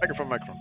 Microphone, microphone.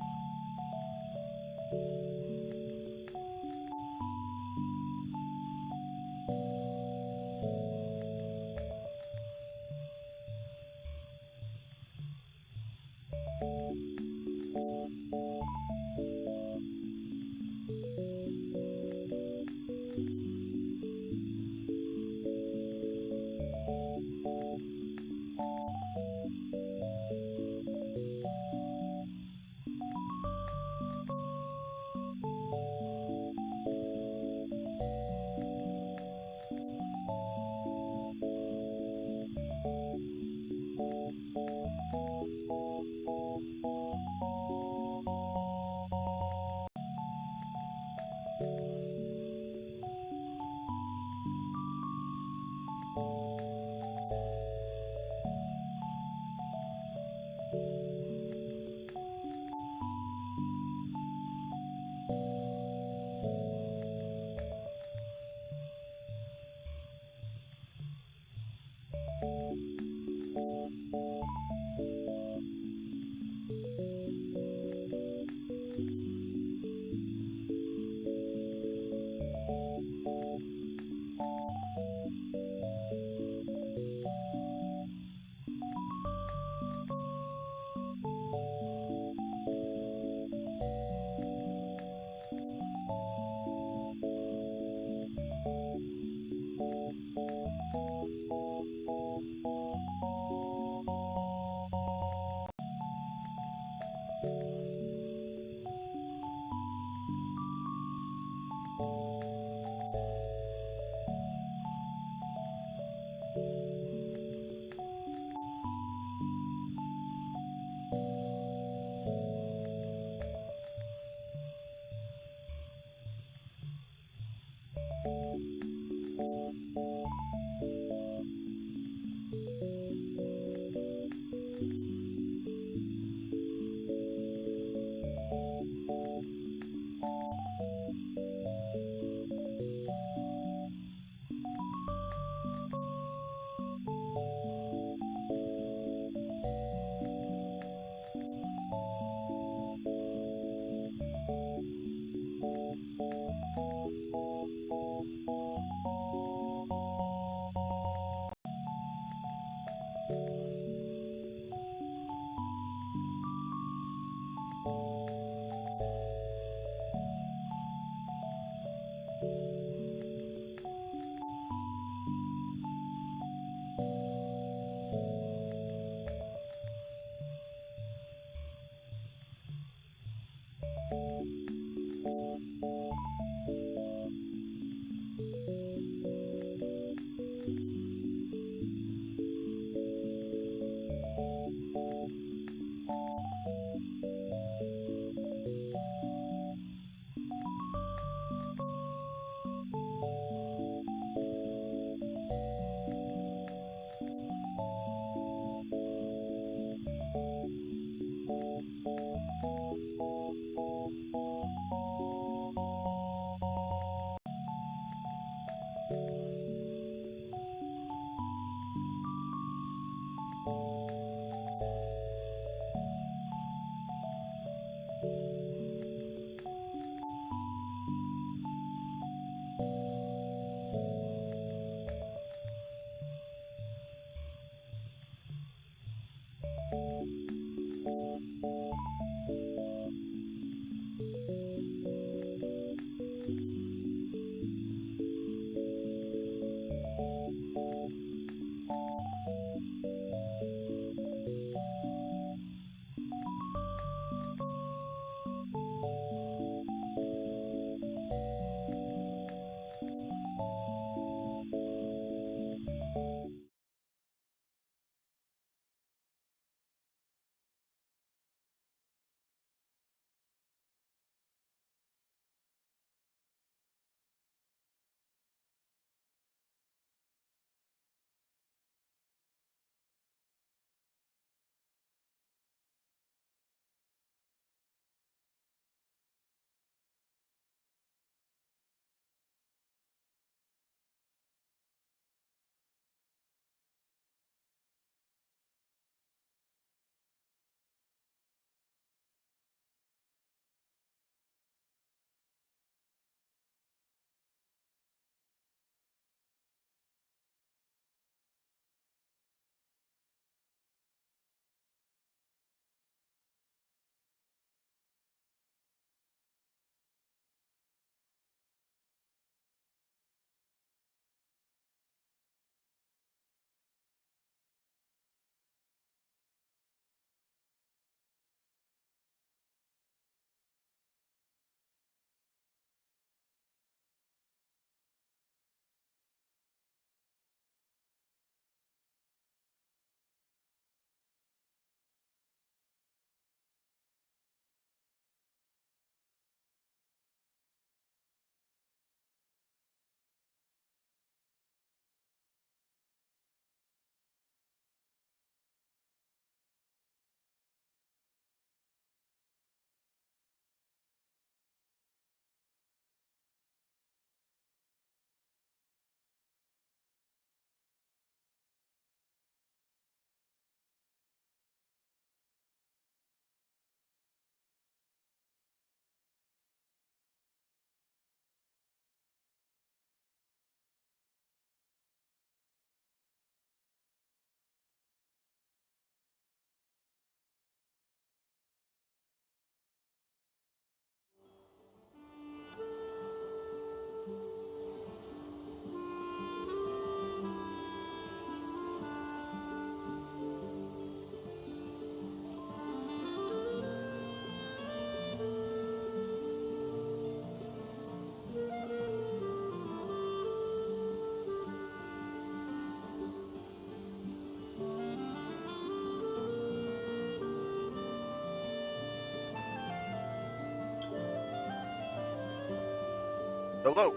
Hello.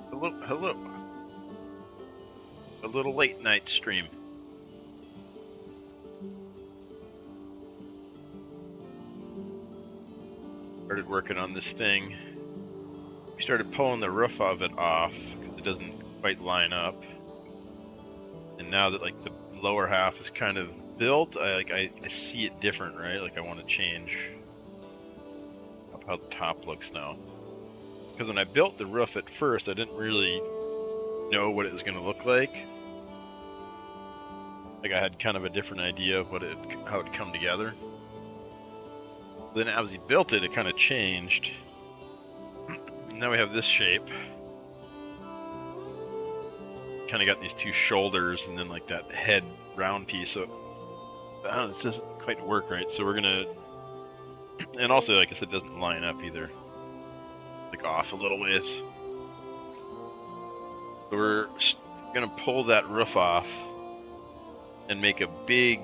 Hello, hello. A little late night stream. Started working on this thing. We started pulling the roof of it off because it doesn't quite line up. And now that like the lower half is kind of built, I see it different, right? Like I want to change up how the top looks now. Because when I built the roof at first, I didn't really know what it was going to look like. Like I had kind of a different idea of how it'd come together. Then as he built it, it kind of changed. Now we have this shape. Kind of got these two shoulders and then like that head round piece. So I don't know, this doesn't quite work right. So we're gonna, and also like I said, it doesn't line up either. Like off a little ways. So we're gonna pull that roof off and make a big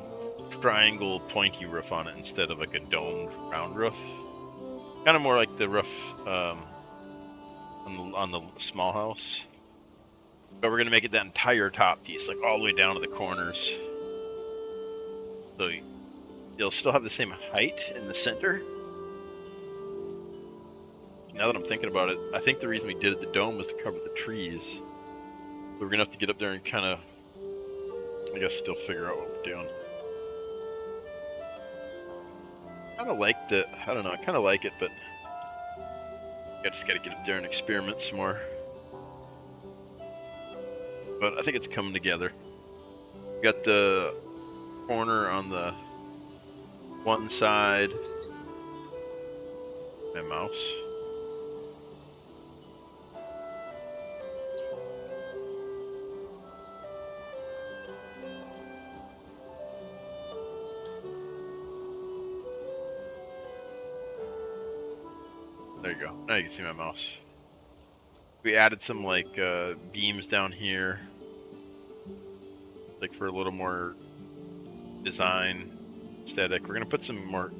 triangle pointy roof on it instead of like a domed round roof. Kind of more like the roof on the small house. But we're gonna make it that entire top piece, like all the way down to the corners. So you'll still have the same height in the center. Now that I'm thinking about it, I think the reason we did it the dome was to cover the trees. So we're gonna have to get up there and kind of, I guess, still figure out what we're doing. I kind of like I don't know, I kind of like it, but I just gotta get up there and experiment some more. But I think it's coming together. We got the corner on the one side. My mouse. There you go. Now you can see my mouse. We added some like beams down here, like for a little more design aesthetic. We're gonna put some more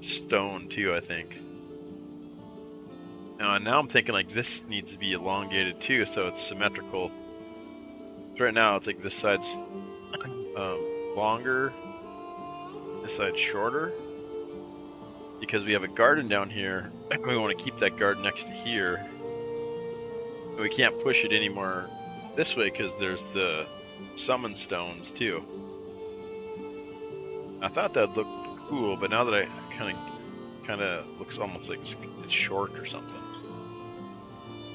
stone too, I think. Now I'm thinking like this needs to be elongated too, so it's symmetrical. So right now it's like this side's longer, this side's shorter. Because we have a garden down here, we want to keep that garden next to here. And we can't push it anymore this way because there's the summon stones too. I thought that'd look cool, but now that I kind of looks almost like it's short or something.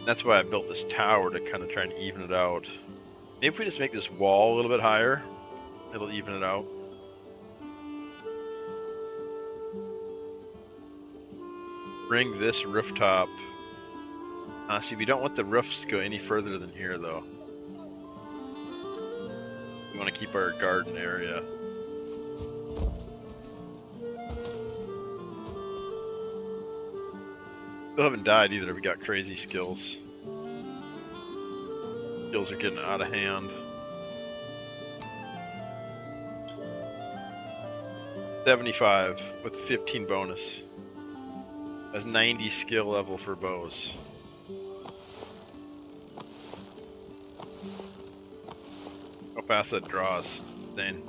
That's why I built this tower, to kind of try and even it out. Maybe if we just make this wall a little bit higher, it'll even it out. Bring this rooftop. See, we don't want the roofs to go any further than here, though. We want to keep our garden area. Still haven't died either. We got crazy skills. Skills are getting out of hand. 75 with 15 bonus. That's 90 skill level for bows. How fast that draws. Insane.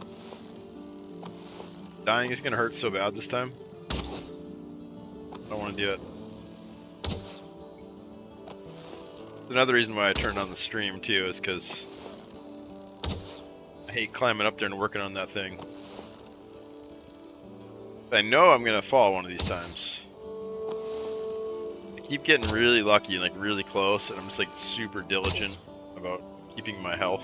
Dying is gonna hurt so bad this time. I don't want to do it. Another reason why I turned on the stream too is because I hate climbing up there and working on that thing. I know I'm gonna fall one of these times. Keep getting really lucky and like really close, and I'm just like super diligent about keeping my health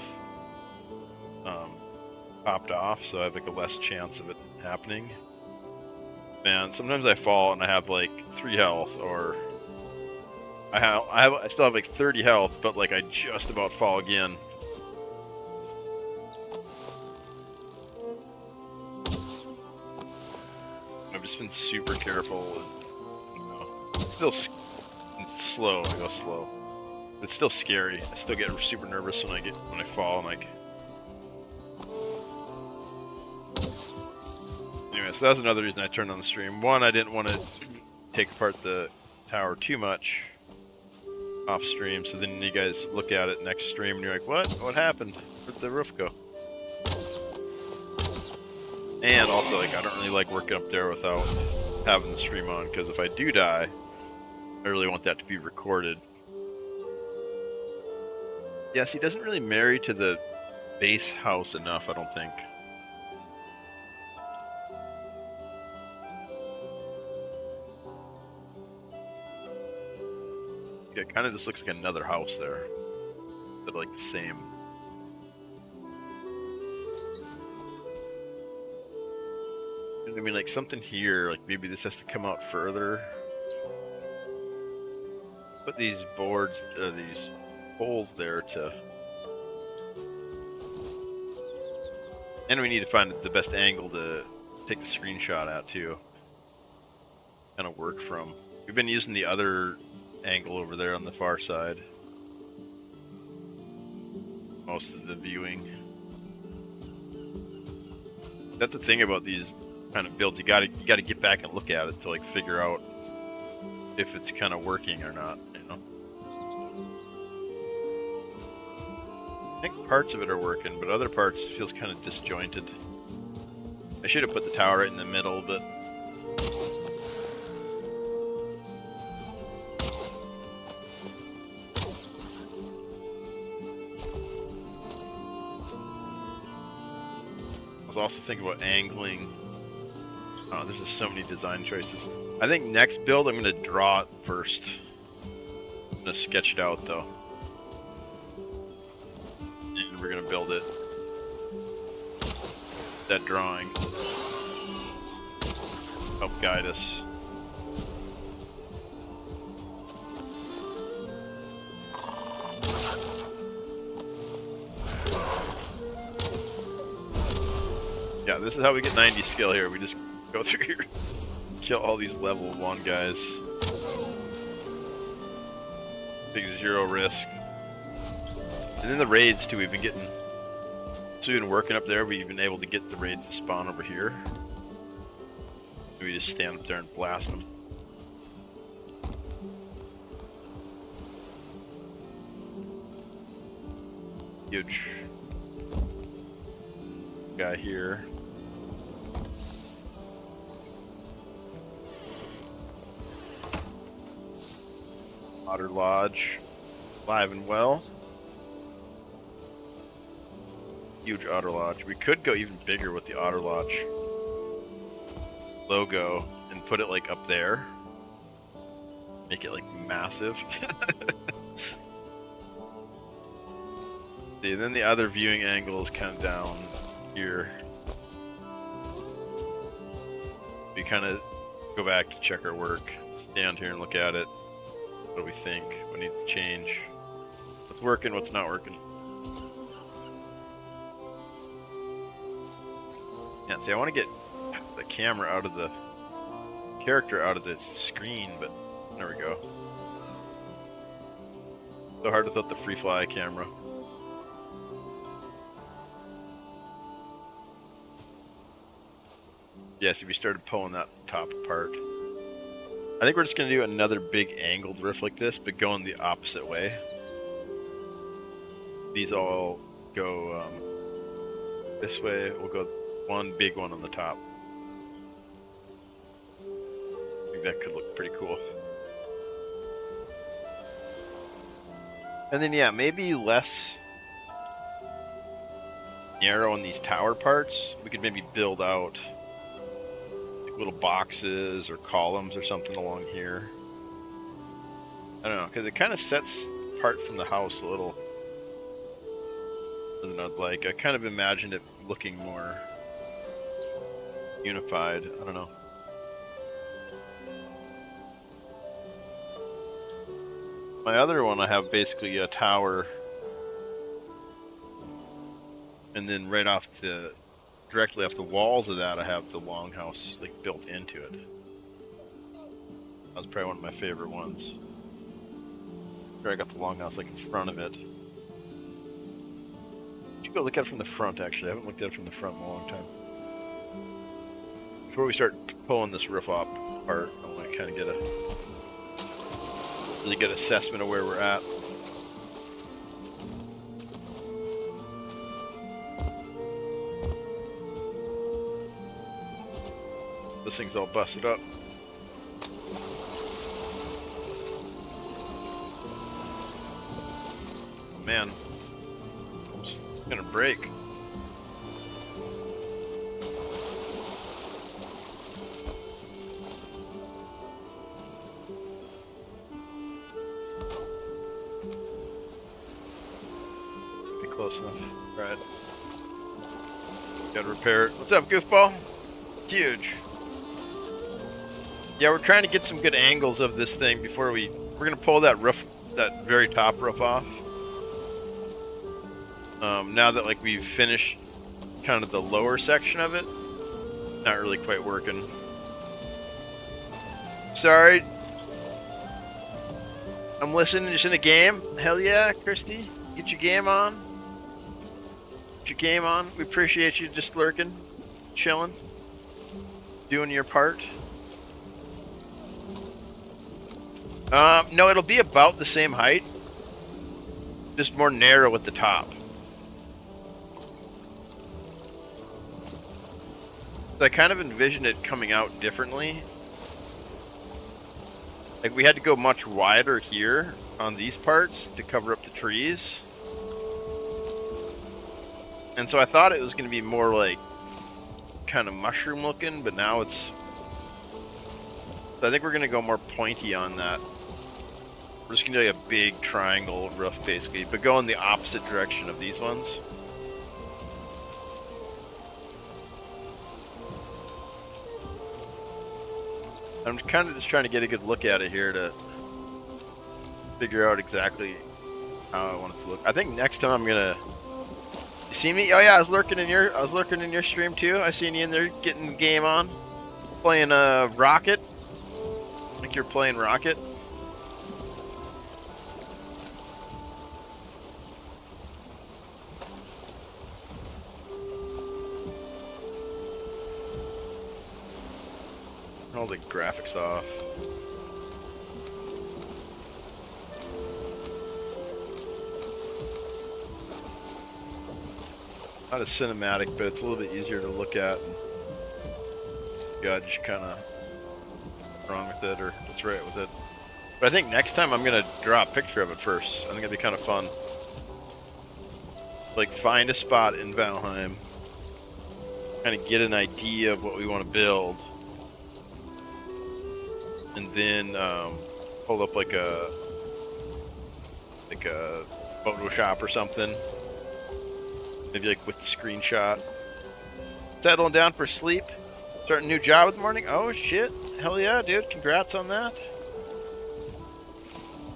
popped off, so I have like a less chance of it happening. Man, sometimes I fall and I have like 3 health, or I still have like 30 health, but like I just about fall again. I've just been super careful. And, you know, still slow. I go slow. It's still scary. I still get super nervous when I fall and like. Anyway, so that's another reason I turned on the stream. One, I didn't want to take apart the tower too much. off stream, so then you guys look at it next stream and you're like, what happened? Where'd the roof go? And also, like, I don't really like working up there without having the stream on, because if I do die, I really want that to be recorded. Yes, he doesn't really marry to the base house enough, I don't think. Yeah, it kind of just looks like another house there, but like the same. I mean, like something here, like maybe this has to come out further. Put these boards, these poles there to... And we need to find the best angle to take the screenshot at too. Kind of work from. We've been using the other angle over there on the far side. Most of the viewing. That's the thing about these kind of builds. You gotta get back and look at it to like figure out if it's kind of working or not. You know. I think parts of it are working, but other parts feels kind of disjointed. I should have put the tower right in the middle, but I was also thinking about angling. Oh, there's just so many design choices. I think next build I'm gonna draw it first. I'm gonna sketch it out though. And we're gonna build it. That drawing. Help guide us. Yeah, this is how we get 90 skill here. We just go through here, kill all these level 1 guys. Big 0 risk. And then the raids too, we've been getting... So we've been working up there, we've been able to get the raids to spawn over here. We just stand up there and blast them. Huge guy here. Otter Lodge, alive and well. Huge Otter Lodge. We could go even bigger with the Otter Lodge logo and put it like up there. Make it like massive. See, then the other viewing angle is kind of down here. We kind of go back to check our work, stand here and look at it. What do we think? What needs to change? What's working? What's not working? Yeah, see, I want to get the camera out of the character out of the screen, but there we go. So hard without the free fly camera. Yes, if we started pulling that top apart. I think we're just going to do another big angled riff like this, but going the opposite way. These all go this way. We'll go one big one on the top. I think that could look pretty cool. And then yeah, maybe less narrow on these tower parts. We could maybe build out little boxes or columns or something along here. I don't know, because it kind of sets apart from the house a little. I don't know, like I kind of imagined it looking more unified. I don't know. My other one, I have basically a tower, and then right off the directly off the walls of that, I have the longhouse like built into it. That was probably one of my favorite ones. Here I got the longhouse like in front of it. You should go look at it from the front. Actually, I haven't looked at it from the front in a long time. Before we start pulling this roof up apart, I want to kind of get a really good assessment of where we're at. This thing's all busted up. Man, it's gonna break. Be close enough. Right. Gotta repair it. What's up, goofball? It's huge. Yeah, we're trying to get some good angles of this thing before we're gonna pull that roof, that very top roof off. Now that like we've finished kind of the lower section of it, not really quite working. Sorry, I'm listening. Just in a game. Hell yeah, Christy, get your game on. Get your game on. We appreciate you just lurking, chilling, doing your part. No, it'll be about the same height, just more narrow at the top. So I kind of envisioned it coming out differently. Like we had to go much wider here on these parts to cover up the trees. And so I thought it was going to be more like kind of mushroom looking, but now it's... So I think we're going to go more pointy on that. We're just going to do like a big triangle roof basically, but go in the opposite direction of these ones. I'm kind of just trying to get a good look at it here to figure out exactly how I want it to look. I think next time I'm gonna... You see me? Oh yeah, I was lurking in your stream too. I seen you in there getting the game on, playing Rocket. I think you're playing Rocket. All the graphics off. Not a cinematic, but it's a little bit easier to look at and judge kind of what's wrong with it or what's right with it. But I think next time I'm gonna draw a picture of it first. I think it'd be kind of fun. Like find a spot in Valheim, kind of get an idea of what we want to build. And then pull up like a Photoshop or something. Maybe like with the screenshot. Settling down for sleep. Starting a new job in the morning. Oh shit! Hell yeah, dude! Congrats on that.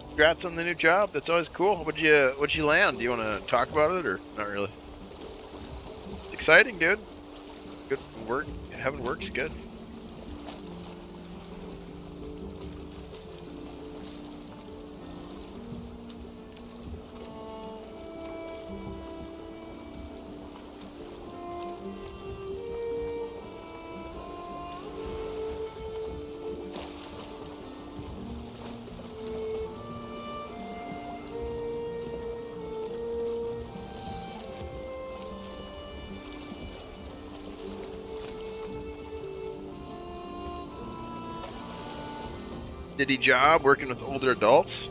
Congrats on the new job. That's always cool. What'd you land? Do you want to talk about it or not really? It's exciting, dude. Good work. Having work's good. City job working with older adults.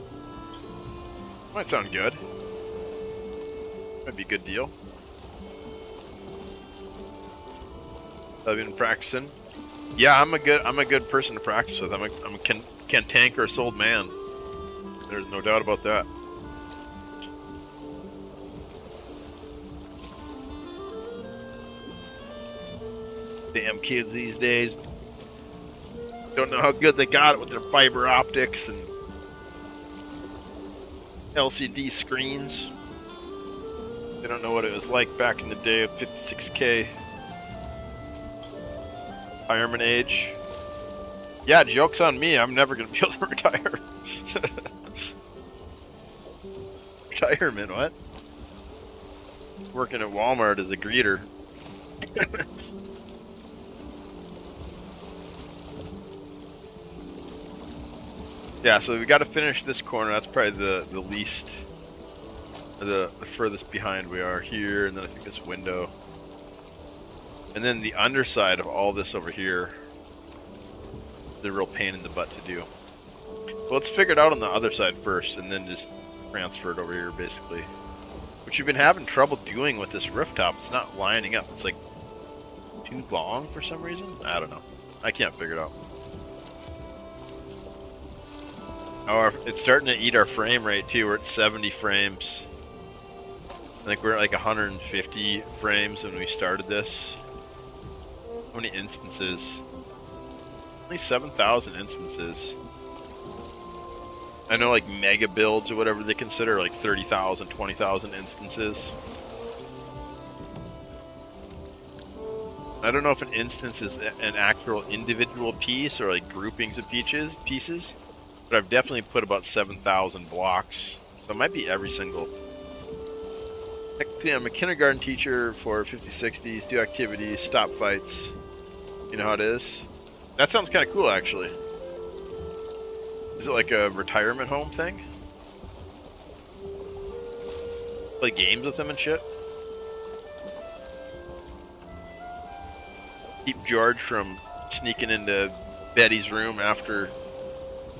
Might sound good. Might be a good deal. I've been practicing. Yeah, I'm a good person to practice with. I'm a cantankerous old man. There's no doubt about that. Damn kids these days. Don't know how good they got it with their fiber optics and LCD screens. They don't know what it was like back in the day of 56K. Retirement age. Yeah, joke's on me. I'm never going to be able to retire. Retirement, what? Working at Walmart as a greeter. Yeah, so we got to finish this corner. That's probably the least, the furthest behind we are here, and then I think this window. And then the underside of all this over here, the real pain in the butt to do. Well, let's figure it out on the other side first, and then just transfer it over here, basically. Which you've been having trouble doing with this rooftop. It's not lining up. It's like too long for some reason. I don't know. I can't figure it out. Oh, it's starting to eat our frame rate too. We're at 70 frames. I think we're at like 150 frames when we started this. How many instances? Only 7,000 instances. I know like mega builds or whatever they consider like 30,000, 20,000 instances. I don't know if an instance is an actual individual piece or like groupings of pieces, but I've definitely put about 7,000 blocks. So it might be every single. I'm a kindergarten teacher for 50/60s, do activities, stop fights. You know how it is? That sounds kind of cool, actually. Is it like a retirement home thing? Play games with them and shit? Keep George from sneaking into Betty's room after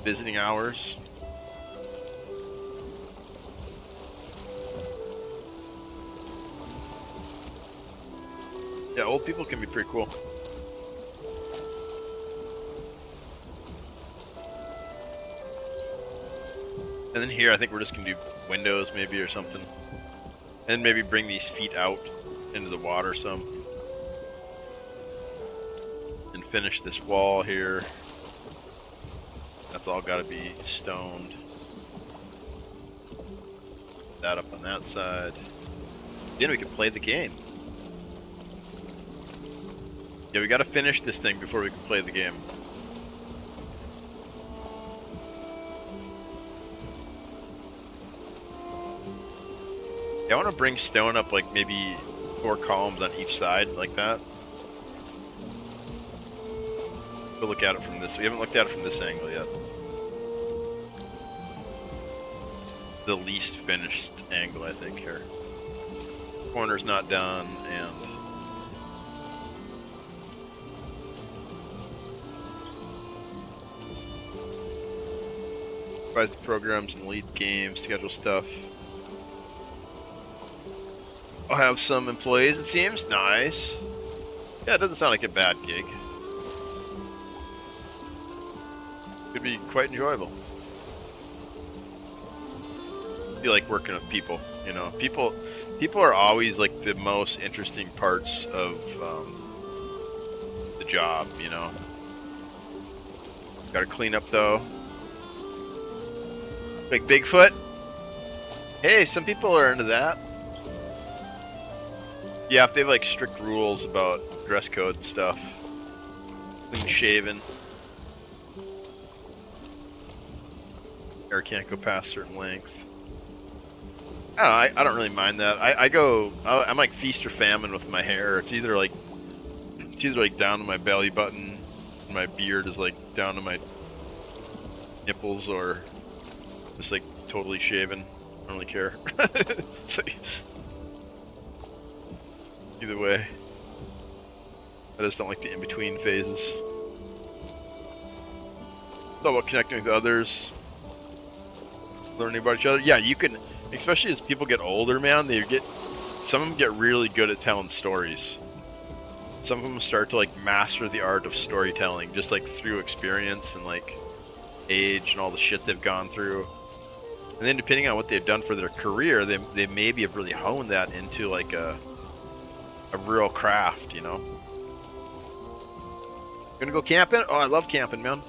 visiting hours. Yeah, old people can be pretty cool. And then here, I think we're just gonna do windows maybe or something. And maybe bring these feet out into the water some. And finish this wall here. That's all gotta be stoned. That up on that side. Then we can play the game. Yeah, we gotta finish this thing before we can play the game. Yeah, I want to bring stone up like maybe 4 columns on each side like that. We'll look at it from this. We haven't looked at it from this angle yet. The least finished angle, I think, here. Corner's not done, and revise the programs and lead games, schedule stuff. I'll have some employees, it seems. Nice. Yeah, it doesn't sound like a bad gig. Could be quite enjoyable. I feel like working with people, you know. People are always like the most interesting parts of the job, you know. Gotta clean up though. Like Bigfoot. Hey, some people are into that. Yeah, if they have like strict rules about dress code and stuff. Clean shaven. Hair can't go past a certain length. I don't really mind that. I'm like feast or famine with my hair. It's either like down to my belly button, and my beard is like down to my nipples, or just like totally shaven. I don't really care. It's like, either way. I just don't like the in-between phases. It's all about connecting with others, learning about each other. Yeah, you can, especially as people get older, man, some of them get really good at telling stories. Some of them start to like master the art of storytelling, just like through experience and like age and all the shit they've gone through. And then depending on what they've done for their career, they maybe have really honed that into like a real craft, you know. Gonna go camping? Oh, I love camping, man.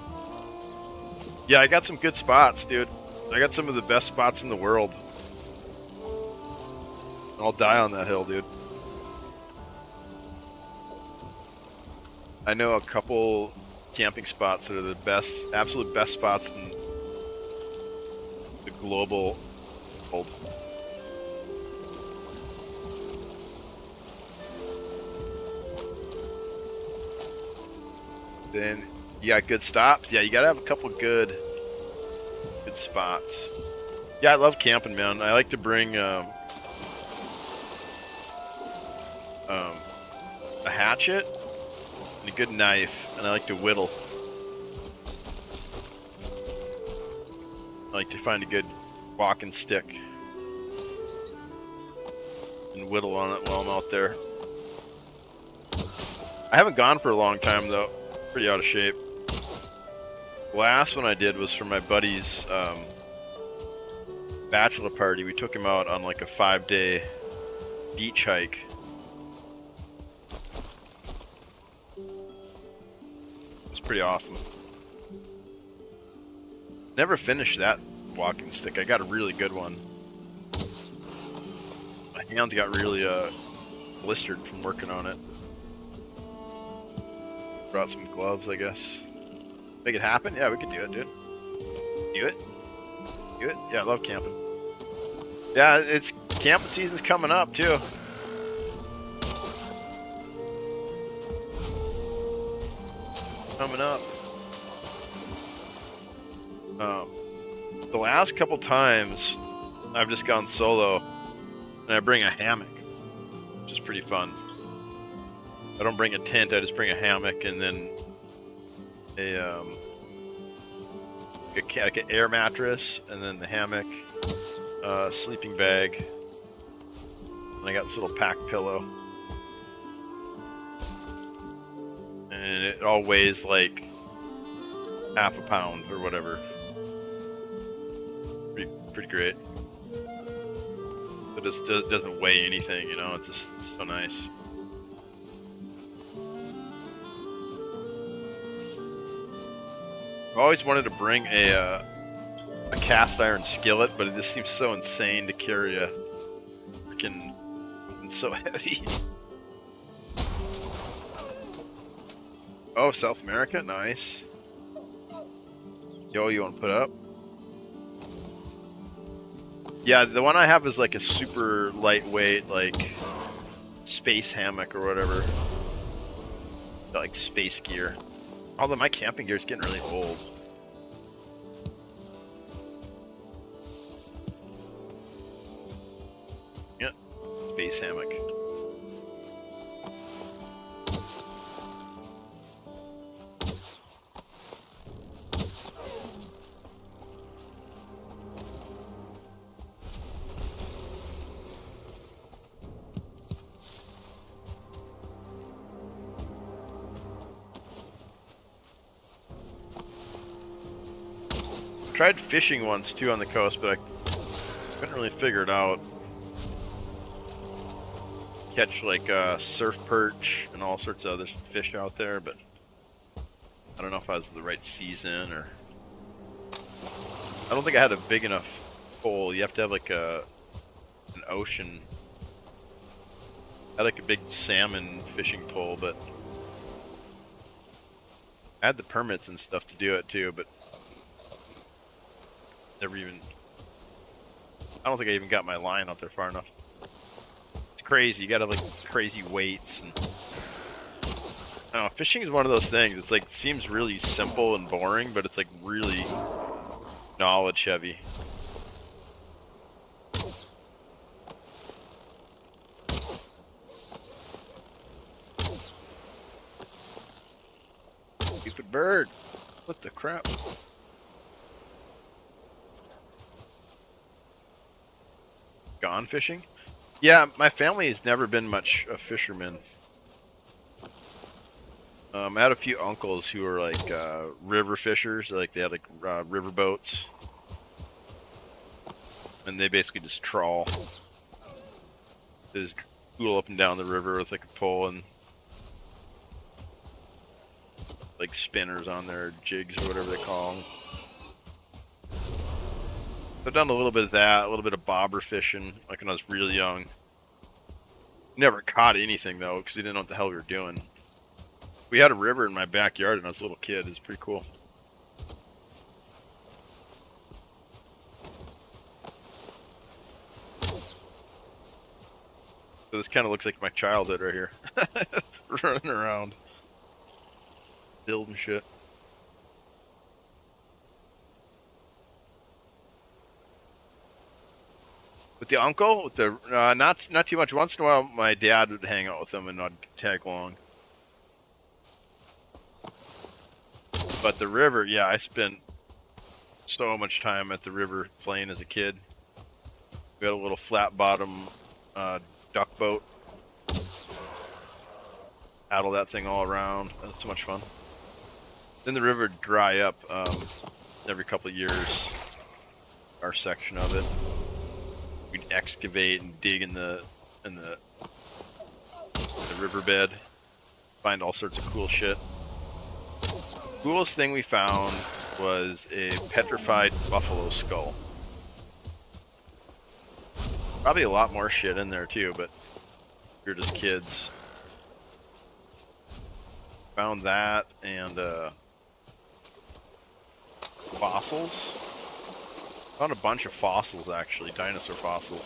Yeah, I got some good spots, dude. I got some of the best spots in the world. I'll die on that hill, dude. I know a couple camping spots that are the best, absolute best spots in the global world. Then you got good stops. Yeah, you gotta have a couple good good spots. Yeah, I love camping, man. I like to bring a hatchet and a good knife, and I like to whittle. I like to find a good walking stick and whittle on it while I'm out there. I haven't gone for a long time though. Pretty out of shape. The last one I did was for my buddy's bachelor party. We took him out on like a 5-day beach hike. It was pretty awesome. Never finished that walking stick. I got a really good one. My hands got really blistered from working on it. Brought some gloves, I guess. Make it happen? Yeah, we could do it, dude. Do it? Do it? Yeah, I love camping. Yeah, it's camping season's coming up too. Coming up. The last couple times I've just gone solo and I bring a hammock, which is pretty fun. I don't bring a tent, I just bring a hammock and then like an air mattress and then the hammock, sleeping bag, and I got this little pack pillow. And it all weighs like half a pound or whatever. Pretty great. It just doesn't weigh anything, you know, it's just so nice. I've always wanted to bring a cast iron skillet, but it just seems so insane to carry a freaking, it's so heavy. Oh, South America, nice. Yo, you want to put up? Yeah, the one I have is like a super lightweight, like space hammock or whatever. Like space gear. Although my camping gear is getting really old. Yeah, space hammock. Tried fishing once too on the coast, but I couldn't really figure it out. Catch like surf perch and all sorts of other fish out there, but I don't know if I was the right season or. I don't think I had a big enough pole. You have to have like an ocean. I had like a big salmon fishing pole, but I had the permits and stuff to do it too, but. Never even. I don't think I even got my line out there far enough. It's crazy. You gotta have like crazy weights and. I don't know. Fishing is one of those things. It's like seems really simple and boring, but it's like really knowledge heavy. Stupid bird! What the crap? Gone fishing? Yeah, my family has never been much a fisherman. I had a few uncles who were like river fishers, like they had like river boats, and they basically just trawl. They just pool up and down the river with like a pole and like spinners on their jigs or whatever they call them. I've done a little bit of that, a little bit of bobber fishing, like when I was really young. Never caught anything though, because we didn't know what the hell we were doing. We had a river in my backyard when I was a little kid. It was pretty cool. So this kind of looks like my childhood right here. Running around. Building shit. With the uncle, with the not too much. Once in a while, my dad would hang out with him, and I'd tag along. But the river, yeah, I spent so much time at the river playing as a kid. We had a little flat bottom duck boat. Paddle that thing all around. That was so much fun. Then the river would dry up every couple of years. Our section of it. We'd excavate and dig in the riverbed. Find all sorts of cool shit. Coolest thing we found was a petrified buffalo skull. Probably a lot more shit in there too, but we were just kids. Found that and fossils. Found a bunch of fossils actually, dinosaur fossils.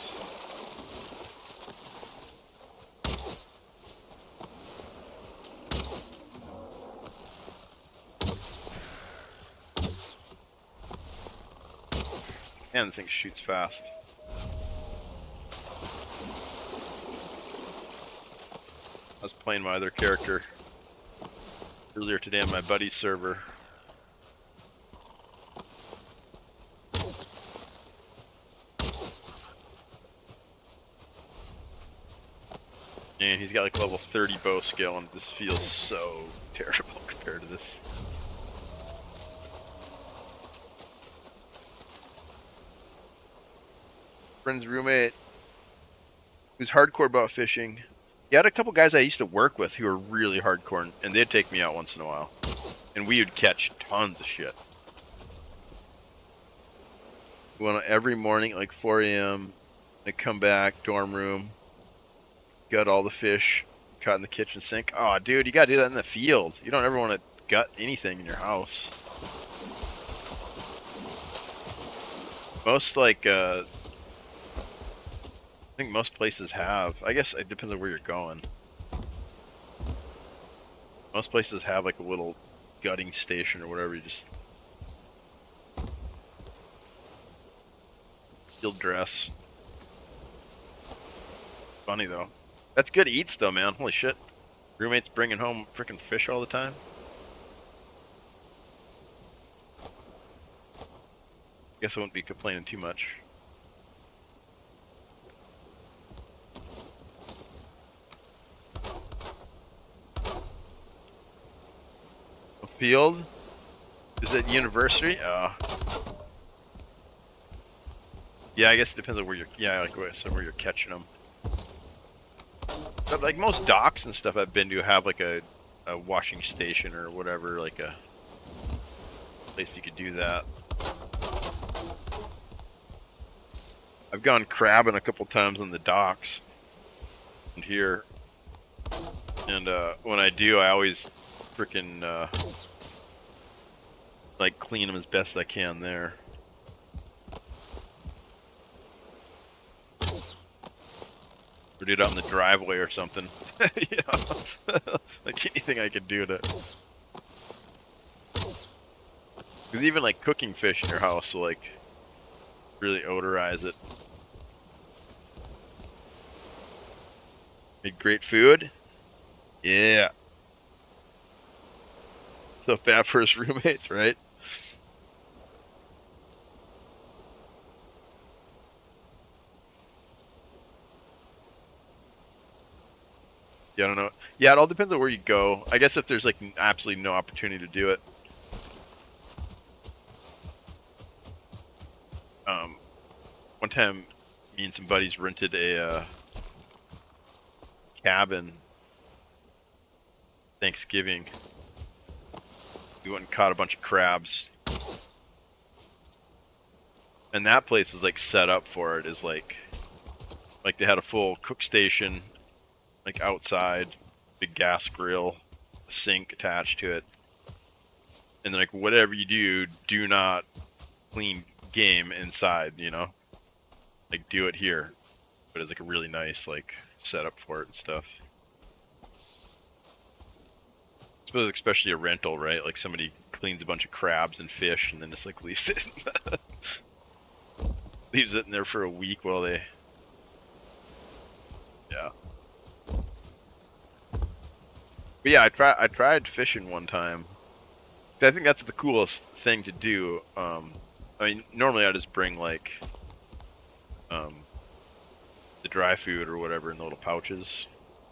Man, this thing shoots fast. I was playing my other character earlier today on my buddy's server. And he's got like level 30 bow skill, and this feels so terrible compared to this. Friend's roommate who's hardcore about fishing. He had a couple guys I used to work with who were really hardcore, and they'd take me out once in a while. And we would catch tons of shit. We went out every morning at like 4 a.m. I'd come back, dorm room, gut all the fish, caught in the kitchen sink. Oh, dude, you gotta do that in the field. You don't ever want to gut anything in your house. Most like, I think most places have. I guess it depends on where you're going. Most places have like a little gutting station or whatever. You just field dress. Funny though. That's good eats though, man. Holy shit. Roommates bringing home freaking fish all the time. Guess I wouldn't be complaining too much. A field? Is it university? Yeah, I guess it depends on where you're. Yeah, like where you're catching them. But like most docks and stuff I've been to have like a washing station or whatever, like a place you could do that. I've gone crabbing a couple times on the docks and here, and when I do, I always freaking like clean them as best I can there. Or do it out in the driveway or something. You know? Like anything I could do to. Because even like cooking fish in your house will like really odorize it. Make great food? Yeah. So bad for his roommates, right? Yeah, I don't know. Yeah, it all depends on where you go. I guess if there's like absolutely no opportunity to do it. One time, me and some buddies rented a cabin. Thanksgiving. We went and caught a bunch of crabs. And that place is like set up for it. Is like they had a full cook station, like outside, big gas grill, a sink attached to it. And then like whatever you do, do not clean game inside, you know? Like do it here. But it's like a really nice like setup for it and stuff. I suppose especially a rental, right? Like somebody cleans a bunch of crabs and fish and then just like leaves it leaves it in there for a week while they Yeah. But yeah, I tried fishing one time. I think that's the coolest thing to do. I mean, normally I just bring like the dry food or whatever in the little pouches.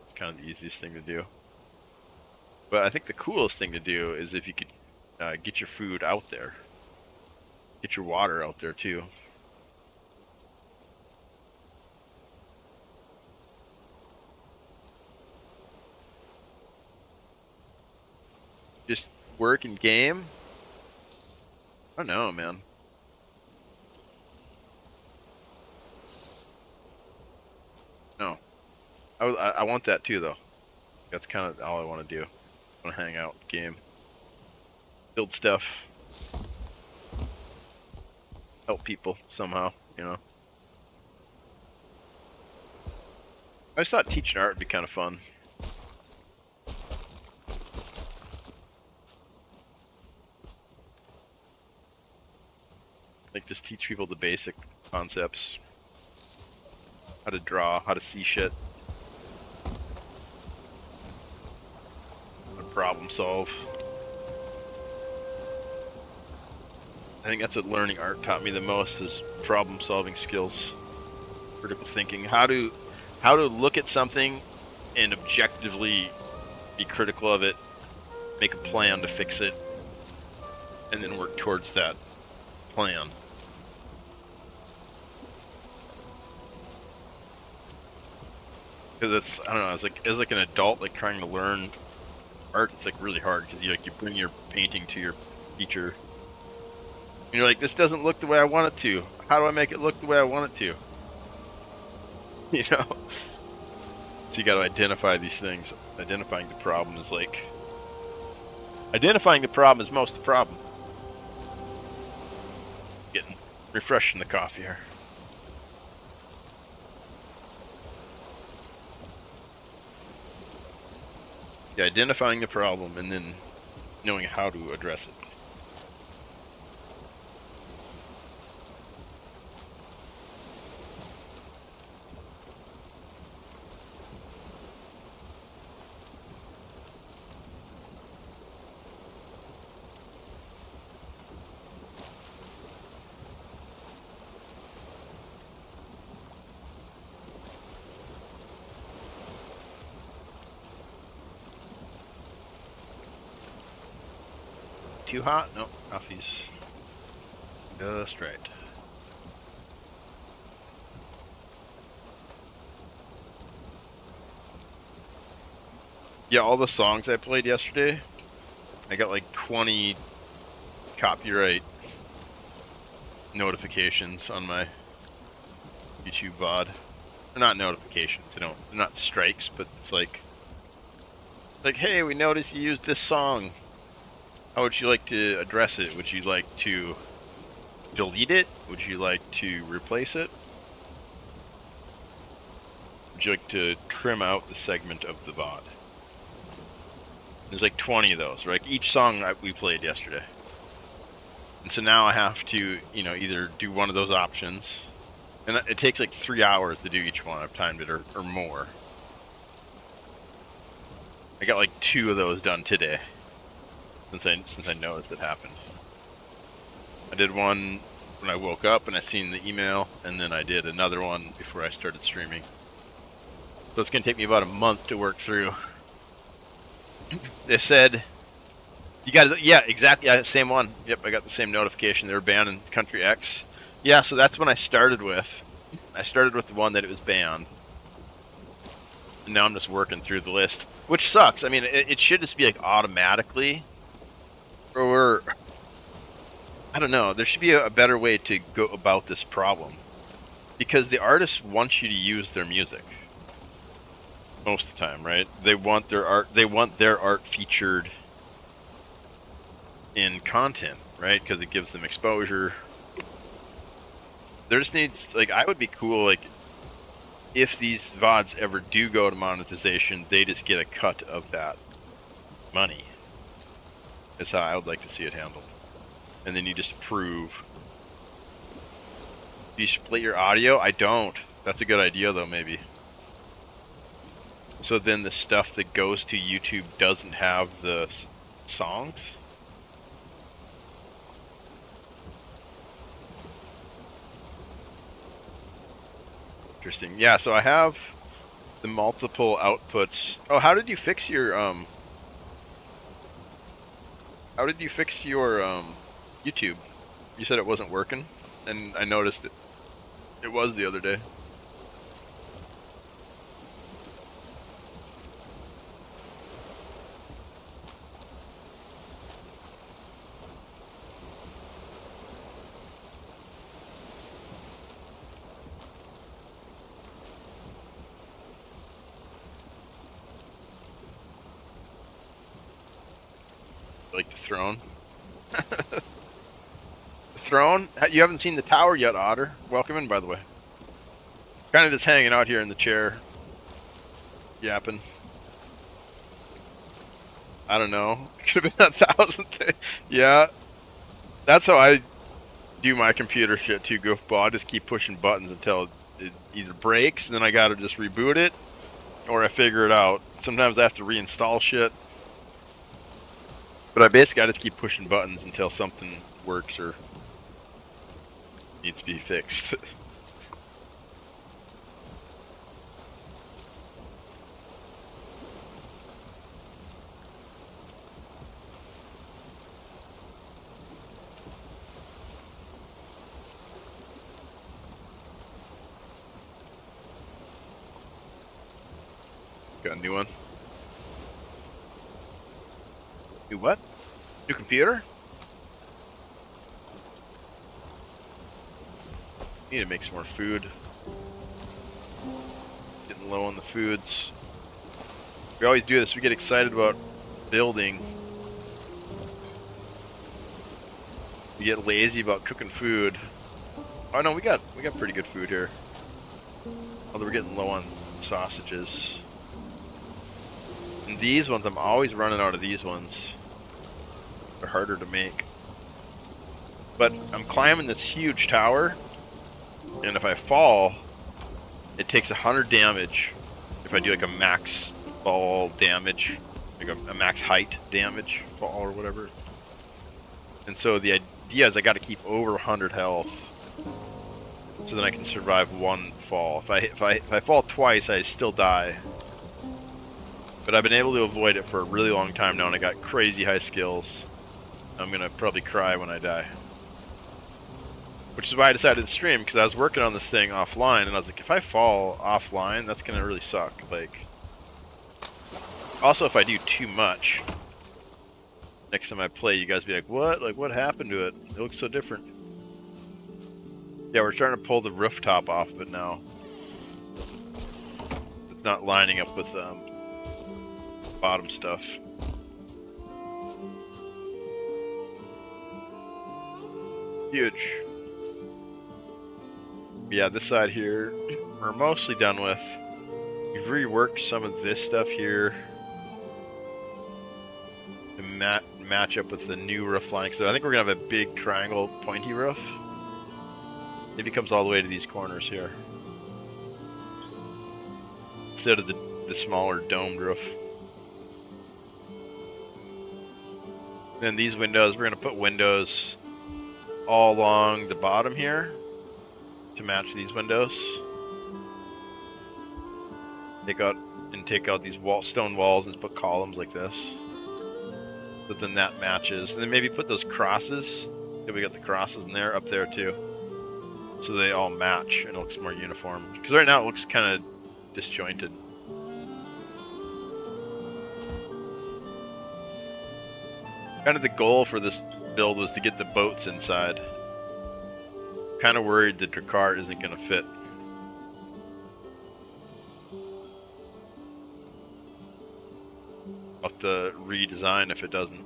It's kind of the easiest thing to do. But I think the coolest thing to do is if you could get your food out there, get your water out there too. Just work and game. I don't know, man. No, I want that too, though. That's kind of all I want to do. I want to hang out, game, build stuff, help people somehow. You know. I just thought teaching art would be kind of fun. Like just teach people the basic concepts. How to draw, how to see shit. How to problem solve. I think that's what learning art taught me the most is problem solving skills. Critical thinking. How to look at something and objectively be critical of it, make a plan to fix it, and then work towards that plan. Because it's, I don't know, as like an adult, like trying to learn art, it's like really hard because you bring your painting to your teacher, and you're like, this doesn't look the way I want it to. How do I make it look the way I want it to? You know. So you got to identify these things. Identifying the problem is like identifying the problem is most of the problem. Getting refreshing the coffee here. Yeah, identifying the problem and then knowing how to address it. Too hot? Nope, coffee's just right. Yeah, all the songs I played yesterday, I got like 20 copyright notifications on my YouTube VOD. They're not notifications, they're not strikes, but it's like, hey, we noticed you used this song. How would you like to address it? Would you like to delete it? Would you like to replace it? Would you like to trim out the segment of the VOD? There's like 20 of those, right? Each song we played yesterday. And so now I have to, either do one of those options. And it takes like 3 hours to do each one. I've timed it or more. I got like 2 of those done today. Since I noticed it happened. I did one when I woke up and I seen the email, and then I did another one before I started streaming. So it's gonna take me about a month to work through. They said, you got, yeah, exactly, yeah, same one. Yep, I got the same notification. They were banned in country X. Yeah, so that's when I started with. I started with the one that it was banned. And now I'm just working through the list, which sucks. I mean, it should just be like automatically. Or, I don't know, there should be a better way to go about this problem. Because the artists want you to use their music. Most of the time, right? They want their art featured in content, right? Because it gives them exposure. There just needs, I would be cool, if these VODs ever do go to monetization, they just get a cut of that money. Is how I would like to see it handled. And then you just prove. Do you split your audio? I don't. That's a good idea, though, maybe. So then the stuff that goes to YouTube doesn't have the songs? Interesting. Yeah, so I have the multiple outputs. Oh, how did you fix your YouTube? You said it wasn't working, and I noticed it was the other day. Like the throne. The throne? You haven't seen the tower yet, Otter. Welcome in, by the way. Kind of just hanging out here in the chair, yapping. I don't know. Could have been that 1,000 thing. Yeah, that's how I do my computer shit too, goofball. I just keep pushing buttons until it either breaks, and then I gotta just reboot it, or I figure it out. Sometimes I have to reinstall shit. But I basically just keep pushing buttons until something works or needs to be fixed. Got a new one. New what? New computer? Need to make some more food. Getting low on the foods. We always do this. We get excited about building. We get lazy about cooking food. Oh no, we got pretty good food here. Although we're getting low on sausages. And these ones, I'm always running out of these ones. They're harder to make. But I'm climbing this huge tower, and if I fall, it takes 100 damage if I do like a max fall damage, like a max height damage fall or whatever. And so the idea is I got to keep over 100 health, so then I can survive one fall. If I fall twice, I still die. But I've been able to avoid it for a really long time now, and I got crazy high skills. I'm gonna probably cry when I die. Which is why I decided to stream, because I was working on this thing offline, and I was like, if I fall offline, that's gonna really suck. Like, also if I do too much, next time I play, you guys be like, what? Like, what happened to it? It looks so different. Yeah, we're trying to pull the rooftop off of it now. It's not lining up with bottom stuff. Huge. Yeah, this side here we're mostly done with. We've reworked some of this stuff here to match up with the new roof line. So I think we're gonna have a big triangle pointy roof. Maybe it comes all the way to these corners here, instead of the smaller domed roof. Then these windows, we're gonna put windows all along the bottom here to match these windows. Take out these stone walls and put columns like this. But then that matches. And then maybe put those crosses. Yeah, we got the crosses in there, up there too. So they all match and it looks more uniform. Because right now it looks kind of disjointed. Kind of the goal for this build was to get the boats inside. Kind of worried that Drakkar isn't going to fit. I'll have to redesign if it doesn't.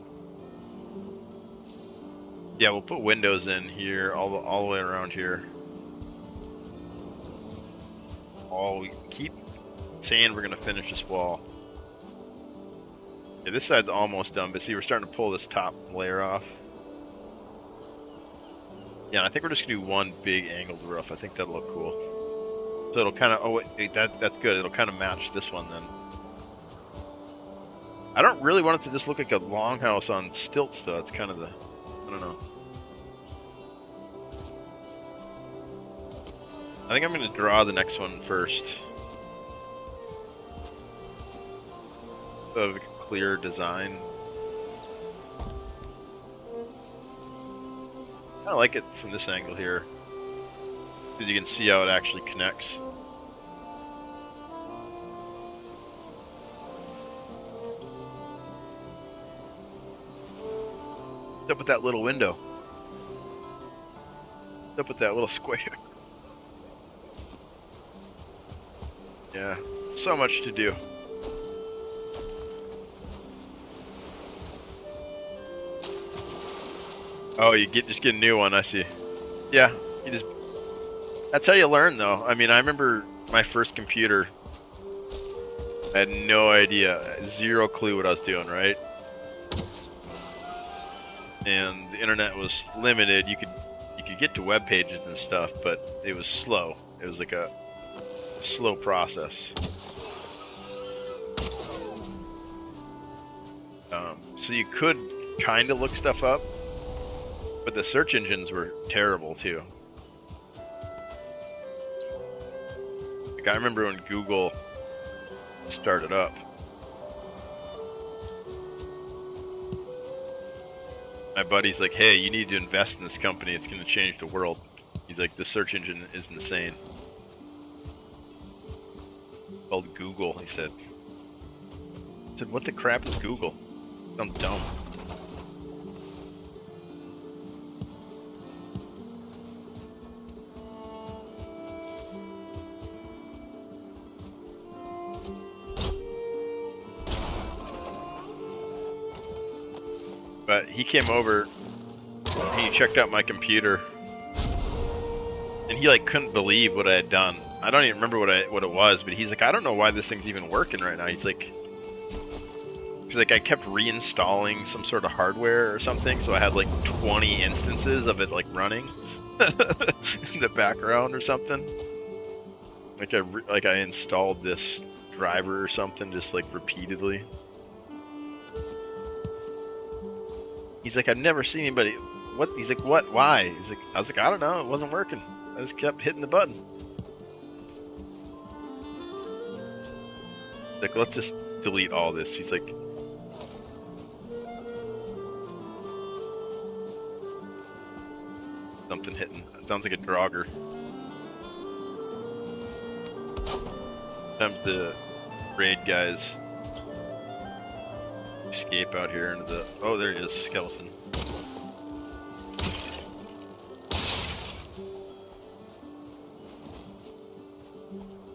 Yeah, we'll put windows in here, all the way around here. We keep saying we're going to finish this wall. Yeah, this side's almost done, but see, we're starting to pull this top layer off. Yeah, and I think we're just gonna do one big angled roof. I think that'll look cool. So it'll kind of, oh wait, that's good. It'll kind of match this one then. I don't really want it to just look like a longhouse on stilts, though. It's kind of the, I don't know. I think I'm going to draw the next one first. So I have a clear design. I like it from this angle here, because you can see how it actually connects. What's up with that little window? What's up with that little square? Yeah, so much to do. Oh, you just get a new one, I see. Yeah, you just, that's how you learn though. I mean, I remember my first computer, I had no idea, zero clue what I was doing, right? And the internet was limited. You could get to web pages and stuff, but it was slow. It was like a slow process. So you could kind of look stuff up, but the search engines were terrible too. Like I remember when Google started up. My buddy's like, hey, you need to invest in this company. It's going to change the world. He's like, the search engine is insane. It's called Google, he said. I said, what the crap is Google? Sounds dumb. But he came over and he checked out my computer and he like couldn't believe what I had done. I don't even remember what it was, but he's like, I don't know why this thing's even working right now. He's like I kept reinstalling some sort of hardware or something, so I had like 20 instances of it like running in the background or something. Like I installed this driver or something just like repeatedly. He's like, I've never seen anybody. What? He's like, what? Why? He's like, I was like, I don't know. It wasn't working. I just kept hitting the button. Like, let's just delete all this. He's like, something hitting. It sounds like a Draugr. Sometimes the raid guys escape out here into the... Oh, there he is, skeleton.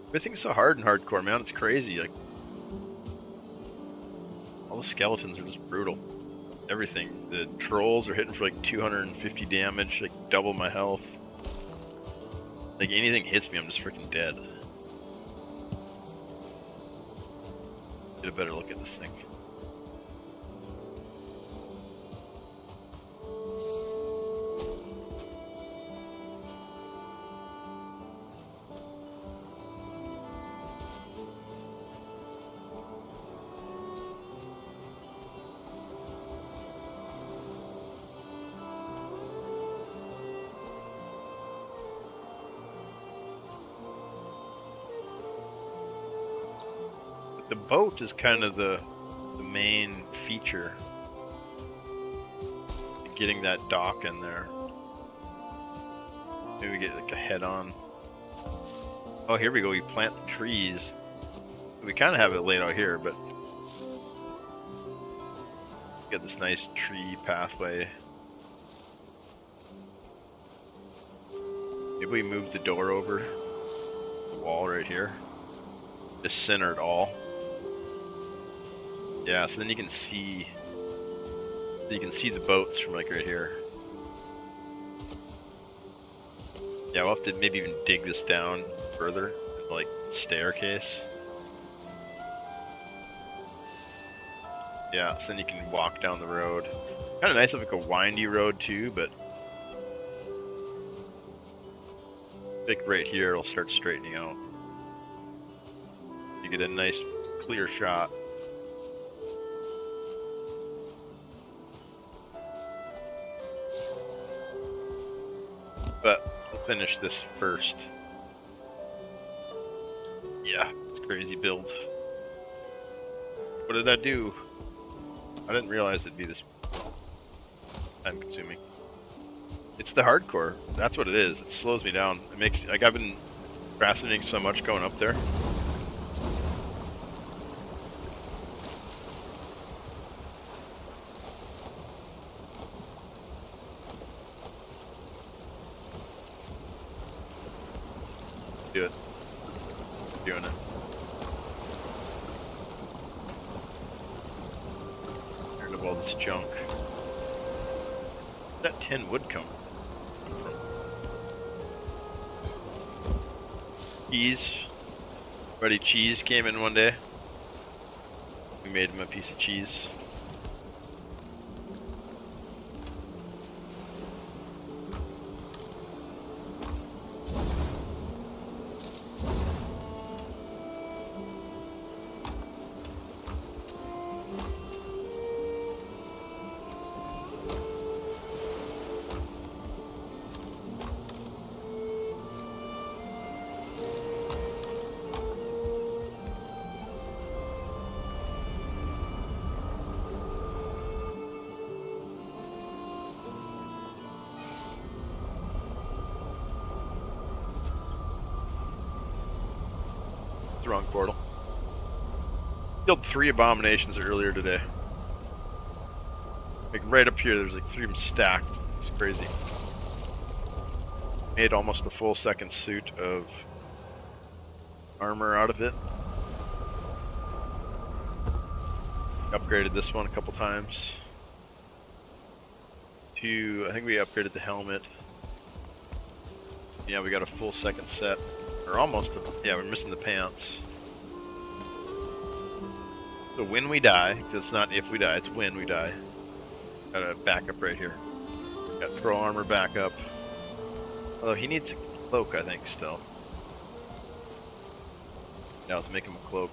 Everything's so hard in hardcore, man. It's crazy. Like, all the skeletons are just brutal. Everything. The trolls are hitting for like 250 damage, like double my health. Like anything hits me, I'm just freaking dead. Get a better look at this thing. The boat is kind of the main feature. Getting that dock in there. Maybe get like a head on. Oh, here we go. We plant the trees. We kind of have it laid out here, but get this nice tree pathway. Maybe we move the door over the wall right here. Just center it all. Yeah, so then you can see the boats from like right here. Yeah, we'll have to maybe even dig this down further, like staircase. Yeah, so then you can walk down the road. Kind of nice, like a windy road too, but I think right here it'll start straightening out. You get a nice clear shot. But we'll finish this first. Yeah, it's a crazy build. What did I do? I didn't realize it'd be this time consuming. It's the hardcore. That's what it is. It slows me down. It makes, like, I've been procrastinating so much going up there. Do it. Doing it. Get rid of all this junk. Where'd that 10 wood come from? Cheese. Buddy Cheese came in one day. We made him a piece of cheese. The wrong portal. Killed 3 abominations earlier today. Like right up here, there's like 3 of them stacked. It's crazy. Made almost a full second suit of armor out of it. Upgraded this one a couple times. I think we upgraded the helmet. Yeah, we got a full second set. Or almost, yeah, we're missing the pants. So when we die, because it's not if we die, it's when we die. Got a backup right here. Got troll armor backup. Although he needs a cloak, I think, still. Yeah, let's make him a cloak.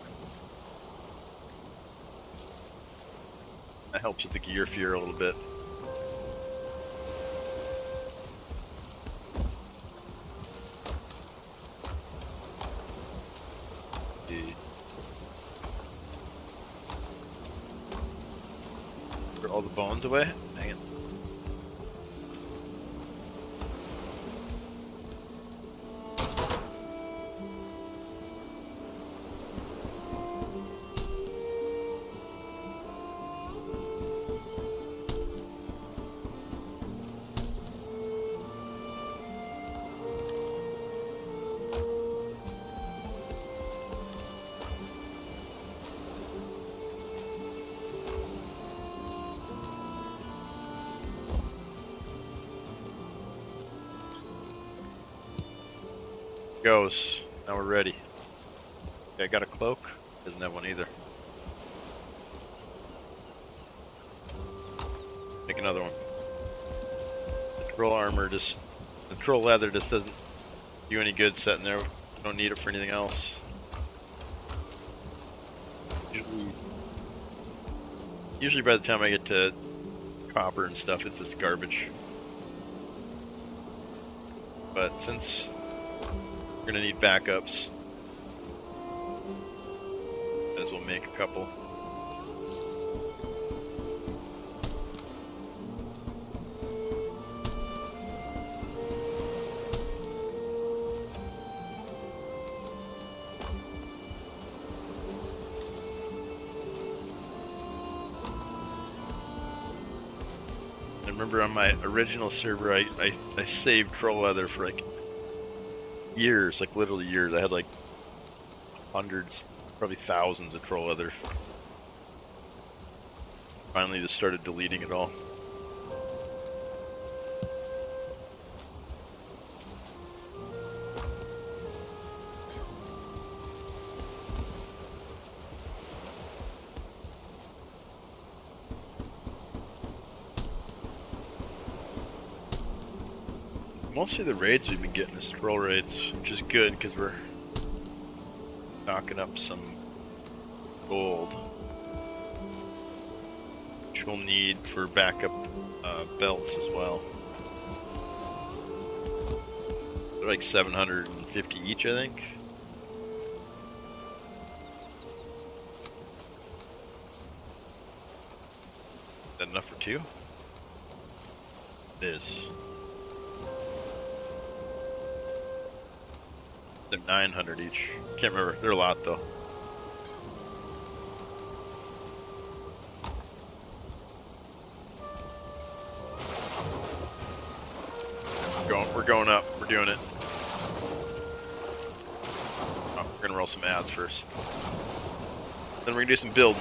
That helps with the gear fear a little bit. All the bones away? Dang it. Goes. Now we're ready. Okay, I got a cloak. Doesn't have one either. Make another one. The troll armor just, the troll leather just doesn't do any good sitting there. We don't need it for anything else. Usually by the time I get to copper and stuff, it's just garbage. But since we're gonna need backups, as we'll make a couple. I remember on my original server, I saved troll leather for like years, like literally years. I had like hundreds, probably thousands of troll leather. Finally just started deleting it all. Mostly the raids we've been getting is troll raids, which is good because we're knocking up some gold, which we'll need for backup belts as well. They're like 750 each, I think. Is that enough for two? It is. They're 900 each. Can't remember. They're a lot though. We're going up. We're doing it. Oh, we're gonna roll some ads first. Then we're gonna do some build.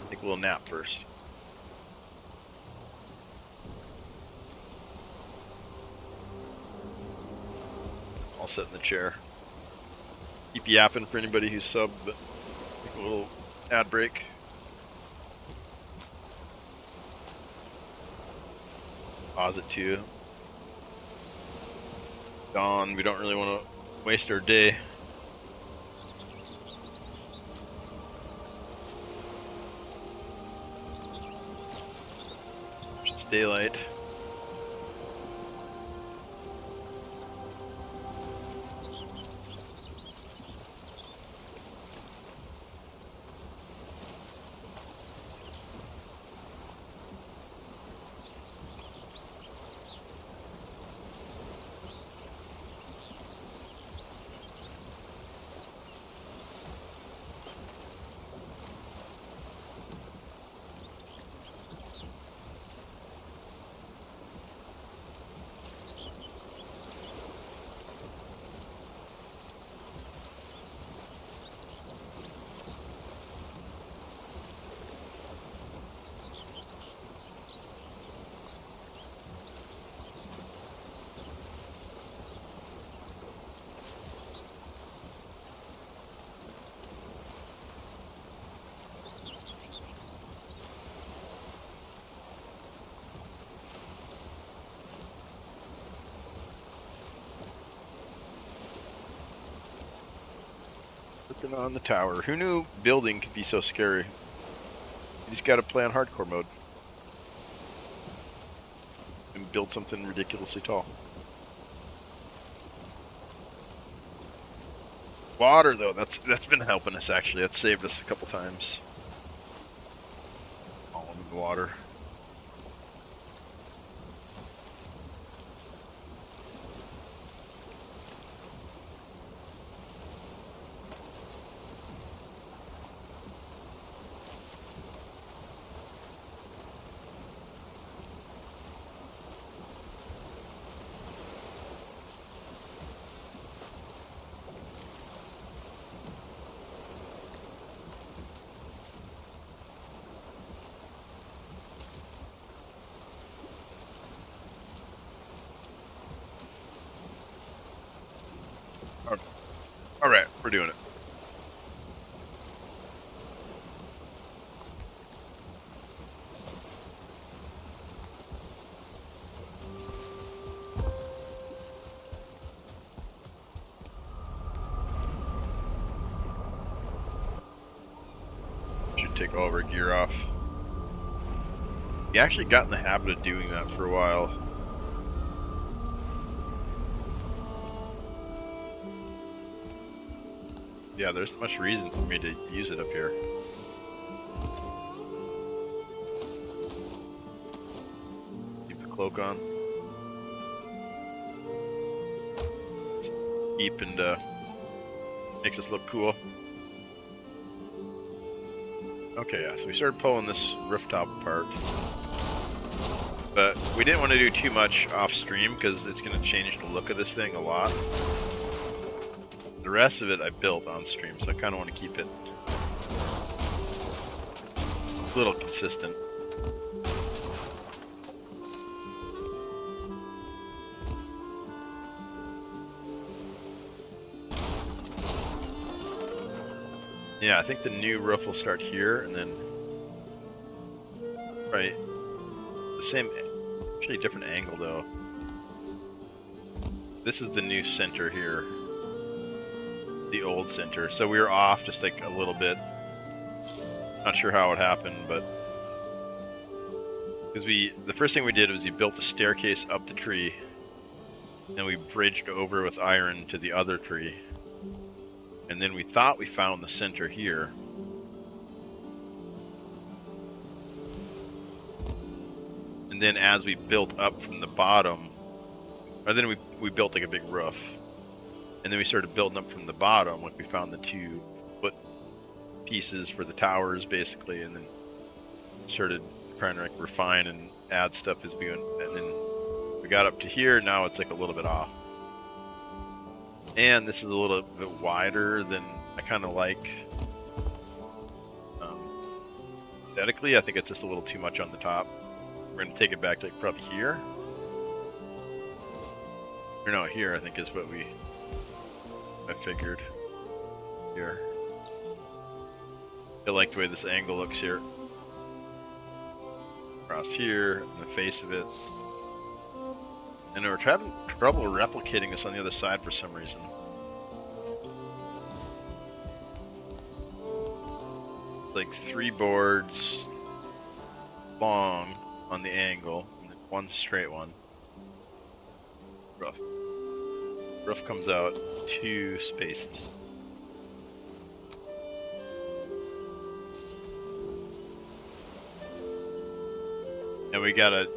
Take a little nap first. I'll sit in the chair. Keep yapping for anybody who's subbed, but take a little ad break. Pause it too. Dawn, we don't really want to waste our day. It's daylight. Working on the tower. Who knew building could be so scary? You just gotta play on hardcore mode. And build something ridiculously tall. Water though, that's been helping us actually. That's saved us a couple times. All in the water. Alright, we're doing it. Should take all of our gear off. We actually got in the habit of doing that for a while. Yeah, there's much reason for me to use it up here. Keep the cloak on. Keep and makes us look cool. Okay, yeah, so we started pulling this rooftop apart. But we didn't want to do too much off stream because it's going to change the look of this thing a lot. The rest of it I built on stream, so I kind of want to keep it a little consistent. Yeah, I think the new roof will start here, and then right, the same, actually different angle though. This is the new center here. The old center, so we were off just like a little bit. Not sure how it happened, but because the first thing we did was we built a staircase up the tree, Then we bridged over with iron to the other tree. And then we thought we found the center here. And then as we built up from the bottom, or then we built like a big roof. And then we started building up from the bottom, like we found the 2 foot pieces for the towers basically, and then started trying to like refine and add stuff as we went. And then we got up to here, now it's like a little bit off. And this is a little bit wider than I kind of like. Aesthetically, I think it's just a little too much on the top. We're going to take it back to like probably here. Or no, here I think is what I figured. Here. I like the way this angle looks here. Across here, in the face of it. And we're having trouble replicating this on the other side for some reason. Like 3 boards long on the angle, and then 1 straight one. Rough. Roof comes out 2 spaces. And we gotta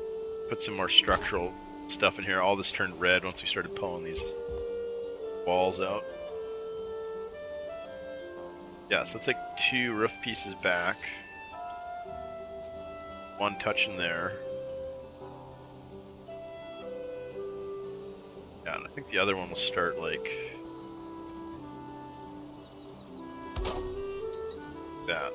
put some more structural stuff in here. All this turned red once we started pulling these walls out. Yeah, so it's like 2 roof pieces back. 1 touching there. Yeah, and I think the other one will start like that.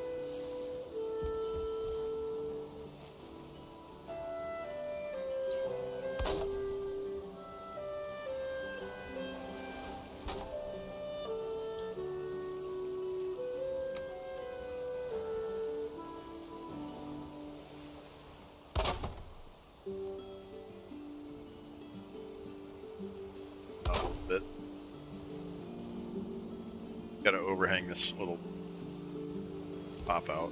Bit. Gotta overhang this little pop out.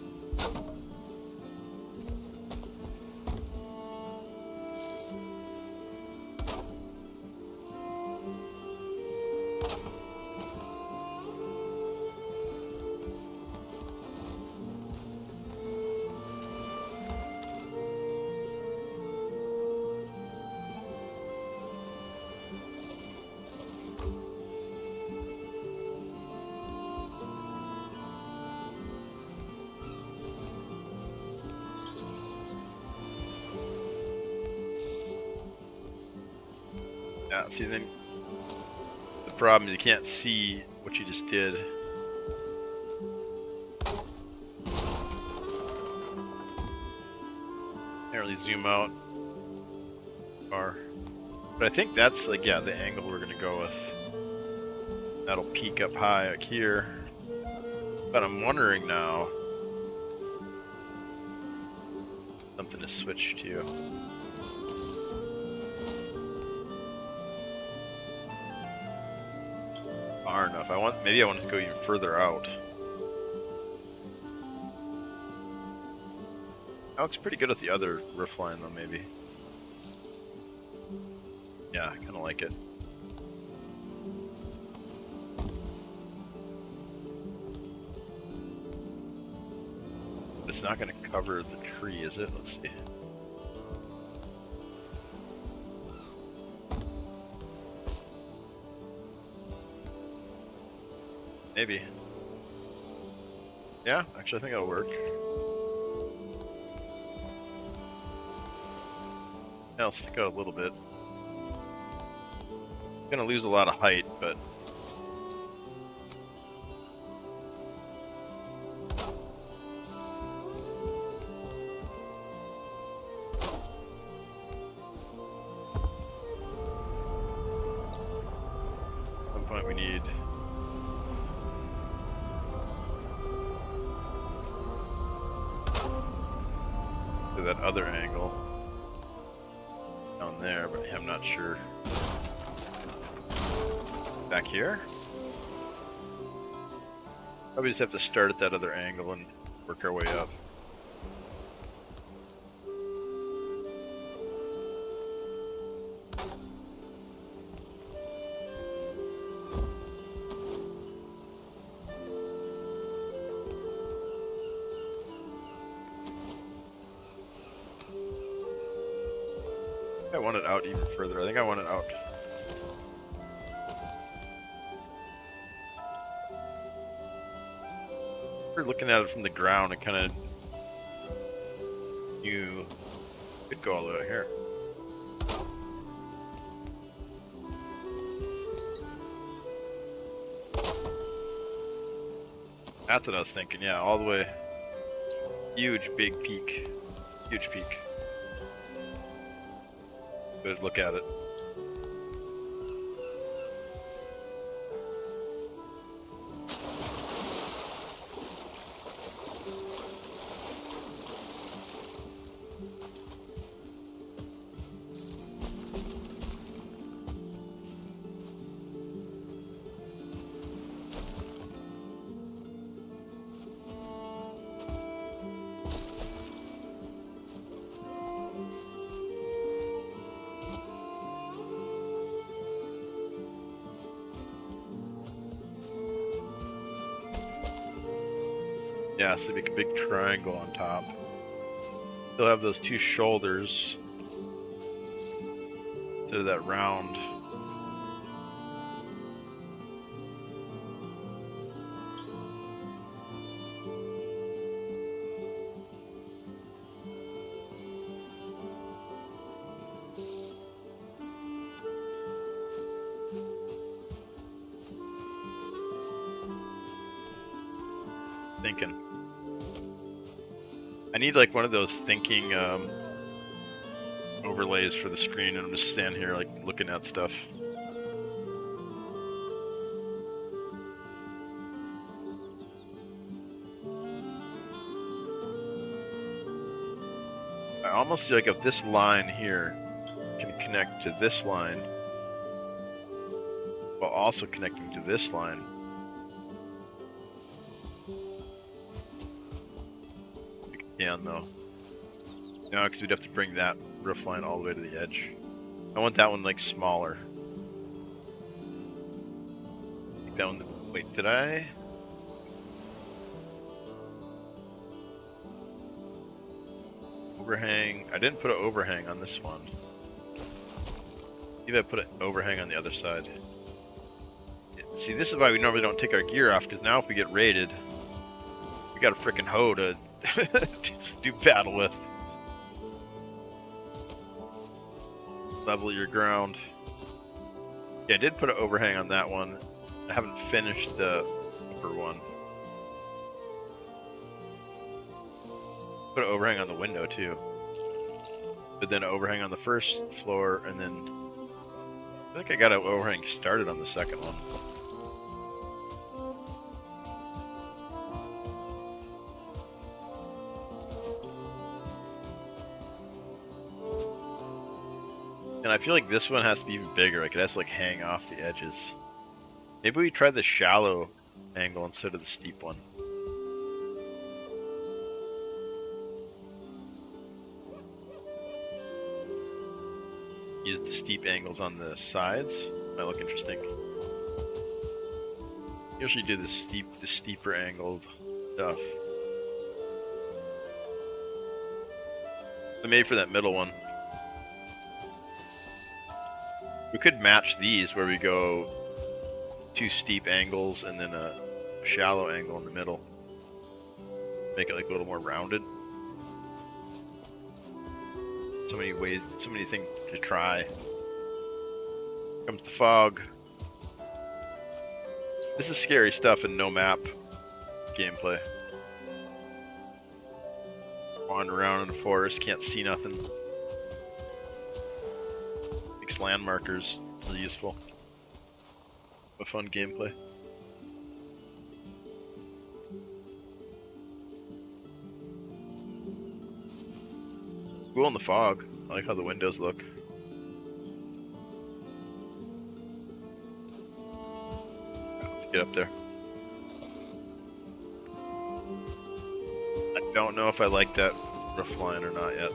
Yeah, see, then the problem is you can't see what you just did. Can't really zoom out far. But I think that's like, yeah, the angle we're gonna go with. That'll peak up high up here. But I'm wondering now, something to switch to. Far enough. Maybe I want to go even further out. That looks pretty good with the other roof line though, maybe. Yeah, I kinda like it. It's not gonna cover the tree, is it? Let's see. Maybe. Yeah, actually I think it'll work. Yeah, I'll stick out a little bit. Gonna lose a lot of height, but at some point we need to that other angle down there, but I'm not sure. Back here? Probably just have to start at that other angle and work our way up. I want it out even further. I think I want it out. If you're looking at it from the ground, it kind of... You could go all the way out here. That's what I was thinking, yeah, all the way. Huge, big peak. Huge peak. Good look at it. Yeah, so make a big triangle on top. Still have those two shoulders instead of that round. Thinking. I need like one of those thinking overlays for the screen, and I'm just standing here like looking at stuff. I almost feel like if this line here can connect to this line while also connecting to this line. Down though. No, because we'd have to bring that roof line all the way to the edge. I want that one like smaller. Take that one. Wait, did I? Overhang. I didn't put an overhang on this one. Maybe I put an overhang on the other side. See, this is why we normally don't take our gear off, because now if we get raided, we got a freaking hoe to do battle with. Level your ground. Yeah, I did put an overhang on that one. I haven't finished the upper one. Put an overhang on the window too. But then an overhang on the first floor, and then I think I got an overhang started on the second one. And I feel like this one has to be even bigger, like it has to like hang off the edges. Maybe we try the shallow angle instead of the steep one. Use the steep angles on the sides. Might look interesting. Usually do the steeper angled stuff. I made for that middle one. We could match these where we go two steep angles and then a shallow angle in the middle. Make it like a little more rounded. So many ways, so many things to try. Comes the fog. This is scary stuff in no map gameplay. Wander around in the forest, can't see nothing. Land markers really useful. A fun gameplay. Cool in the fog. I like how the windows look. Let's get up there. I don't know if I like that roof line or not yet.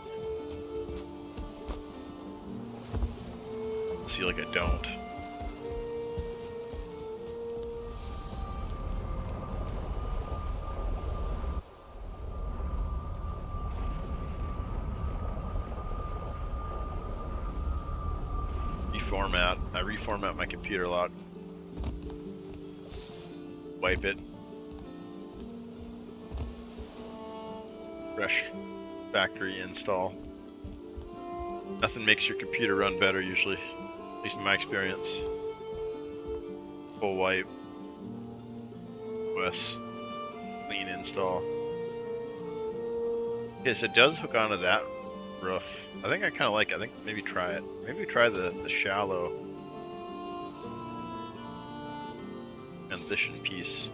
I feel like I don't. reformat. I reformat my computer a lot. Wipe it. Fresh factory install. Nothing makes your computer run better usually, at least in my experience. Full wipe. OS. Clean install. Okay, so it does hook onto that roof. I think I kind of like it. I think maybe try it. Maybe try the shallow transition piece.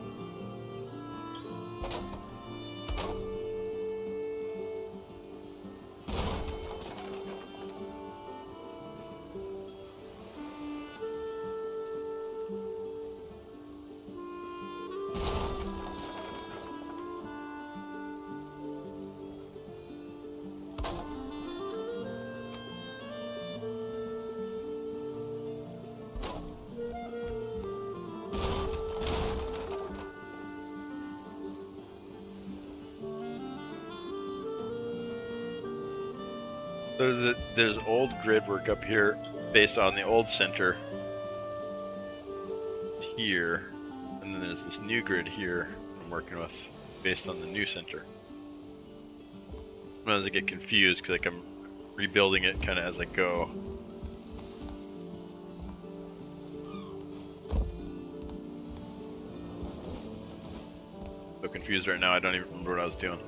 There's old grid work up here based on the old center here, and then there's this new grid here I'm working with based on the new center. Sometimes I get confused because like I'm rebuilding it kind of as I go. So confused right now, I don't even remember what I was doing.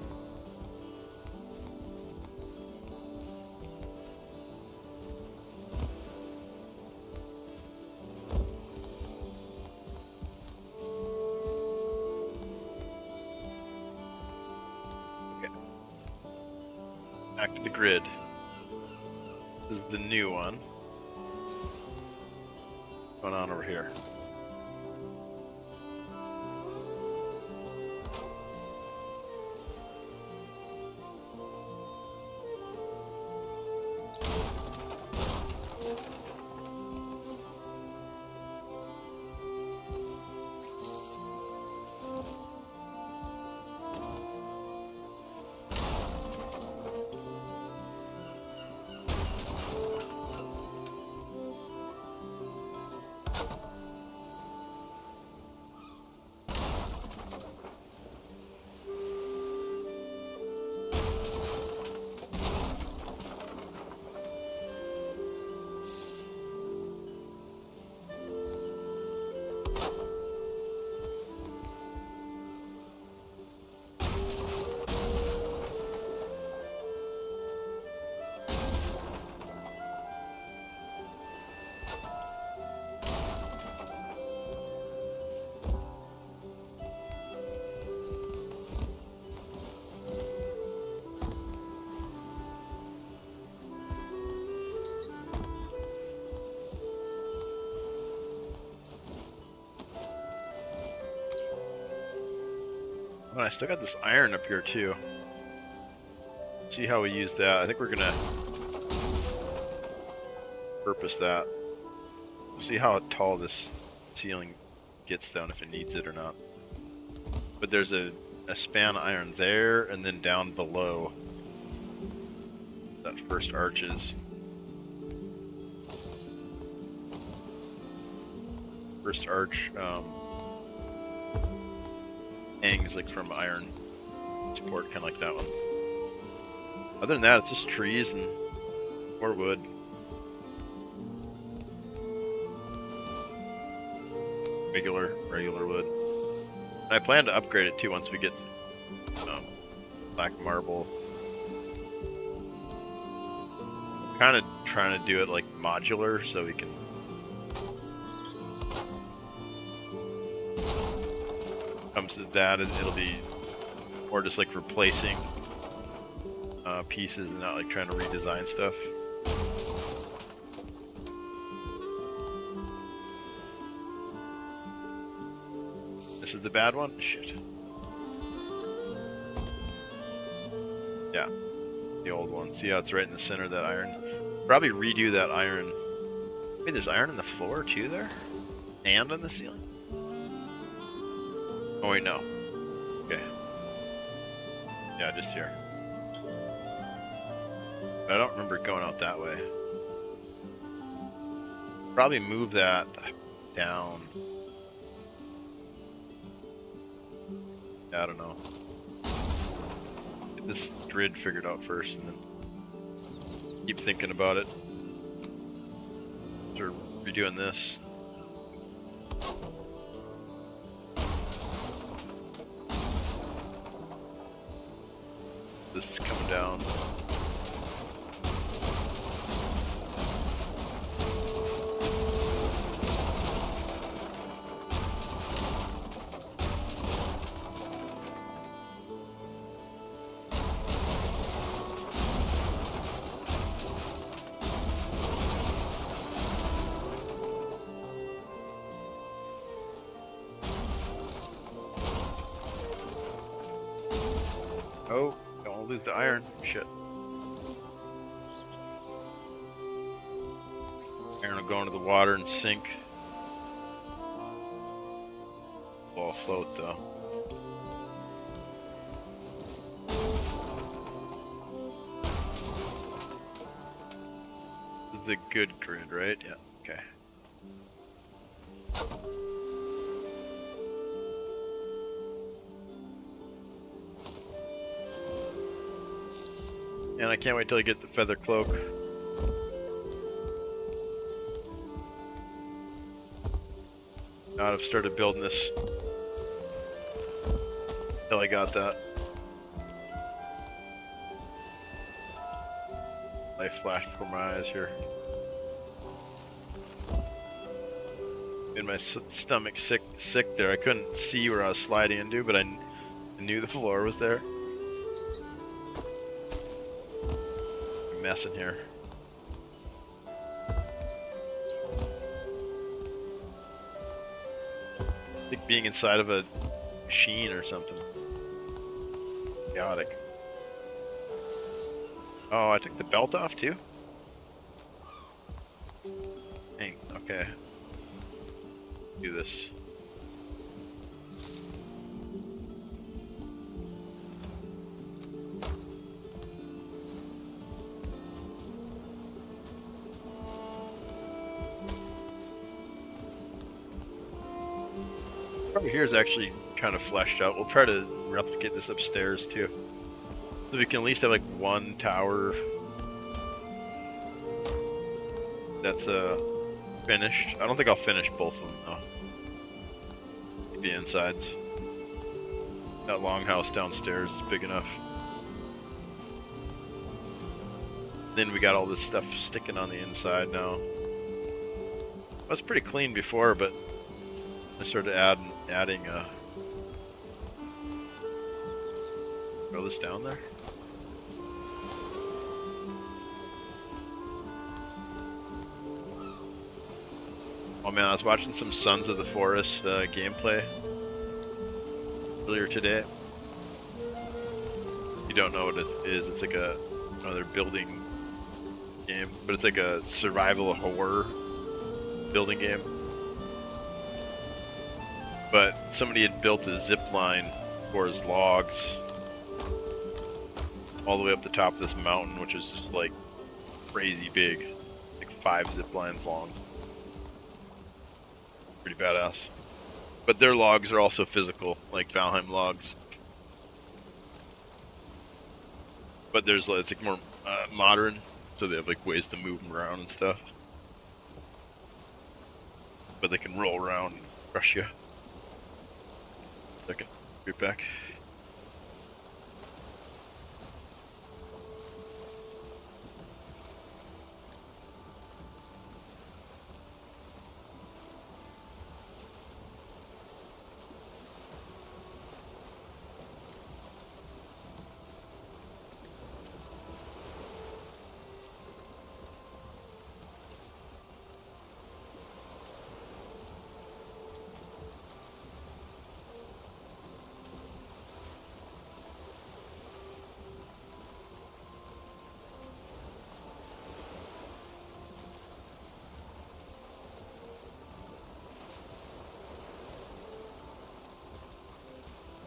Back to the grid. This is the new one. What's going on over here? Oh, I still got this iron up here too. See how we use that. I think we're gonna purpose that. See how tall this ceiling gets down, if it needs it or not. But there's a span iron there, and then down below that first arch is. First arch hangs like from iron support, kind of like that one. Other than that, it's just trees and more wood. Regular wood. And I plan to upgrade it too once we get black marble. I'm kind of trying to do it like modular so we can comes to that, it'll be more just like replacing pieces and not like trying to redesign stuff. This is the bad one? Shit. Yeah, the old one. See how it's right in the center of that iron? Probably redo that iron. Wait, there's iron on the floor too there? And on the ceiling? Oh wait, no. Okay. Yeah, just here. I don't remember going out that way. probably move that down. I don't know. Get this grid figured out first and then keep thinking about it. Start redoing this. This is coming down. Oh, don't want to lose the iron. Shit. Iron will go into the water and sink. Will float though. This is the good grid, right? Yeah, okay. And I can't wait till I get the feather cloak. Now I've started building this till I got that. Life flashed before my eyes here. Made my stomach sick there. I couldn't see where I was sliding into, but I knew the floor was there. Mess in here. I think being inside of a machine or something. Chaotic. Oh, I took the belt off too? Dang, okay. Do this. Probably here is actually kind of fleshed out. We'll try to replicate this upstairs too. So we can at least have like one tower that's finished. I don't think I'll finish both of them though. The insides. That longhouse downstairs is big enough. Then we got all this stuff sticking on the inside now. It was pretty clean before, but I started adding throw this down there. Oh man, I was watching some Sons of the Forest gameplay earlier today. If you don't know what it is, it's like another building game, but it's like a survival horror building game. But somebody had built a zip line for his logs all the way up the top of this mountain, which is just like crazy big, like 5 zip lines long. Pretty badass. But their logs are also physical, like Valheim logs. But it's like more modern, so they have like ways to move them around and stuff. But they can roll around and crush you. Second, be back.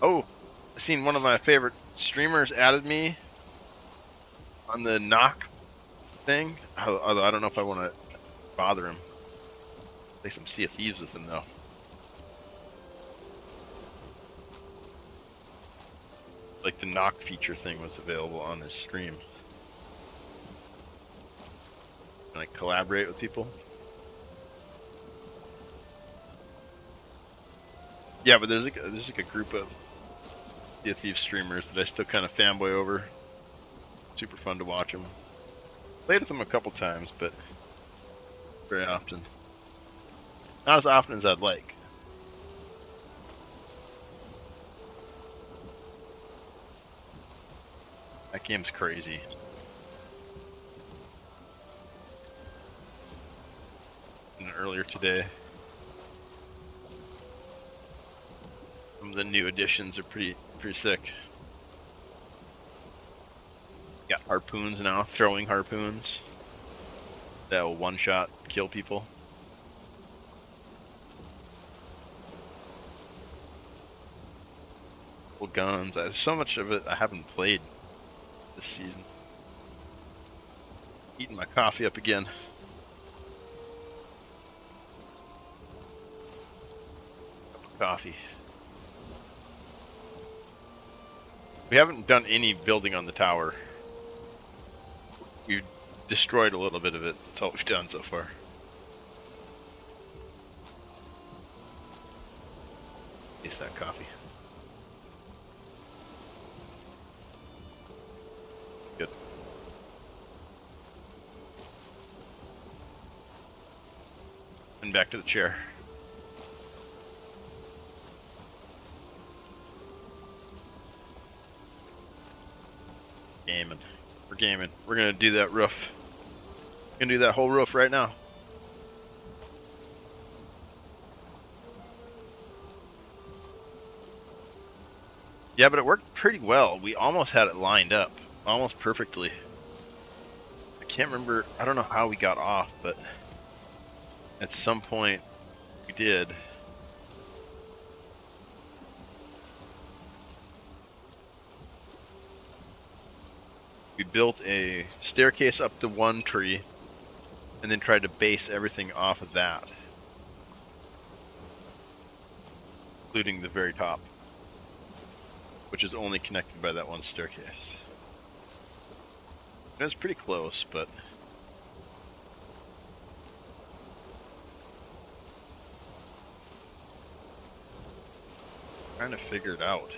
Oh, I seen one of my favorite streamers added me on the knock thing. Although I don't know if I want to bother him. Play some Sea of Thieves with him though. Like the knock feature thing was available on this stream. Like collaborate with people. Yeah, but there's like a group of Sea of Thieves streamers that I still kind of fanboy over. Super fun to watch them. Played with them a couple times, but very often. Not as often as I'd like. That game's crazy. And earlier today. Some of the new additions are pretty sick. Got harpoons now, throwing harpoons that will one-shot kill people. Well, guns. There's so much of it I haven't played this season. Eating my coffee up again. Cup of coffee. We haven't done any building on the tower. We've destroyed a little bit of it. That's all we've done so far. Taste that coffee. Good. And back to the chair. Gaming. We're gaming. We're gonna do that roof. We're gonna do that whole roof right now. Yeah, but it worked pretty well. We almost had it lined up. Almost perfectly. I can't remember, I don't know how we got off, but at some point we did. We built a staircase up to one tree and then tried to base everything off of that, including the very top, which is only connected by that one staircase. It was pretty close, but trying to figure it out.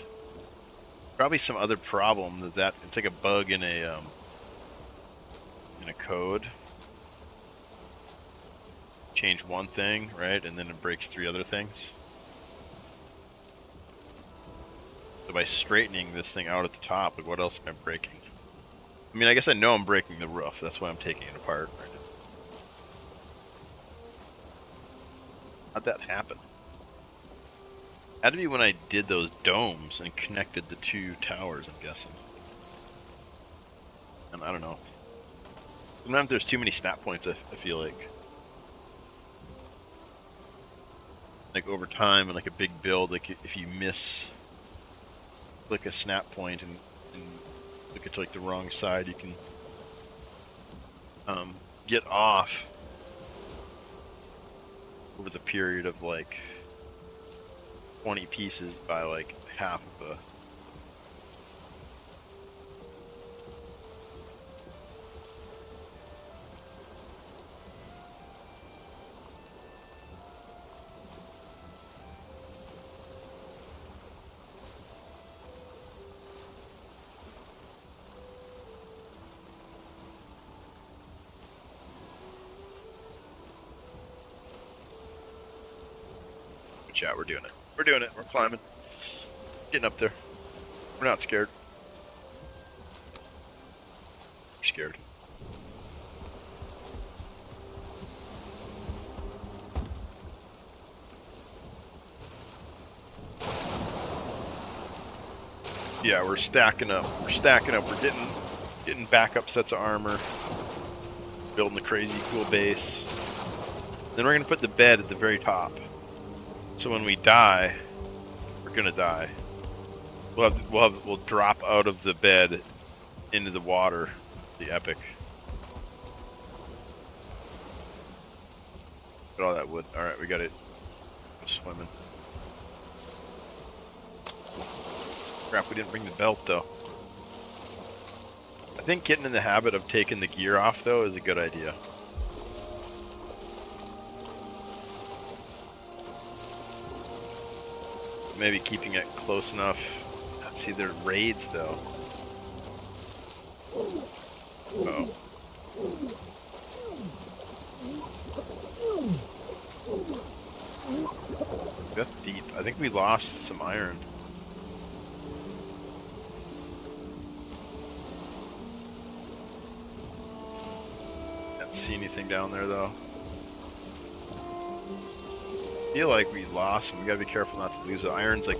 Probably some other problem that it's like a bug in a code. Change one thing, right, and then it breaks 3 other things. So by straightening this thing out at the top, like what else am I breaking? I mean, I guess I know I'm breaking the roof. That's why I'm taking it apart right now. How'd that happen? Had to be when I did those domes and connected the 2 towers, I'm guessing. And I don't know. Sometimes there's too many snap points, I feel like. Like over time and like a big build, like if you miss click a snap point and look at like the wrong side, you can get off over the period of like 20 pieces by like half of a. Yeah, we're doing it. We're doing it. We're climbing. Getting up there. We're not scared. We're scared. Yeah, we're stacking up. We're stacking up. We're getting backup sets of armor. Building the crazy cool base. Then we're gonna put the bed at the very top. So when we die, we're gonna die. We'll drop out of the bed into the water. The epic. Got all that wood. Alright, we got it. Go swimming. Crap, we didn't bring the belt though. I think getting in the habit of taking the gear off though is a good idea. Maybe keeping it close enough. See, there are raids though. Oh. That's deep. I think we lost some iron. Can't see anything down there though. I feel like we lost and we gotta be careful not to lose it. Iron's like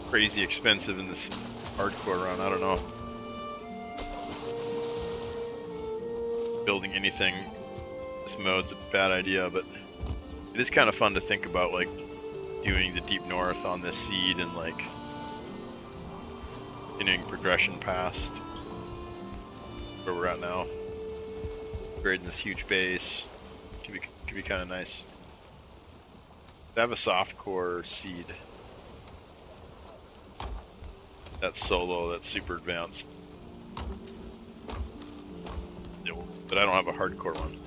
crazy expensive in this hardcore run. I don't know. Building anything this mode's a bad idea, but it is kind of fun to think about, like doing the deep north on this seed and like continuing progression past where we're at now. Grading this huge base could be kind of nice. To have a soft core seed that's solo, that's super advanced. But I don't have a hardcore one.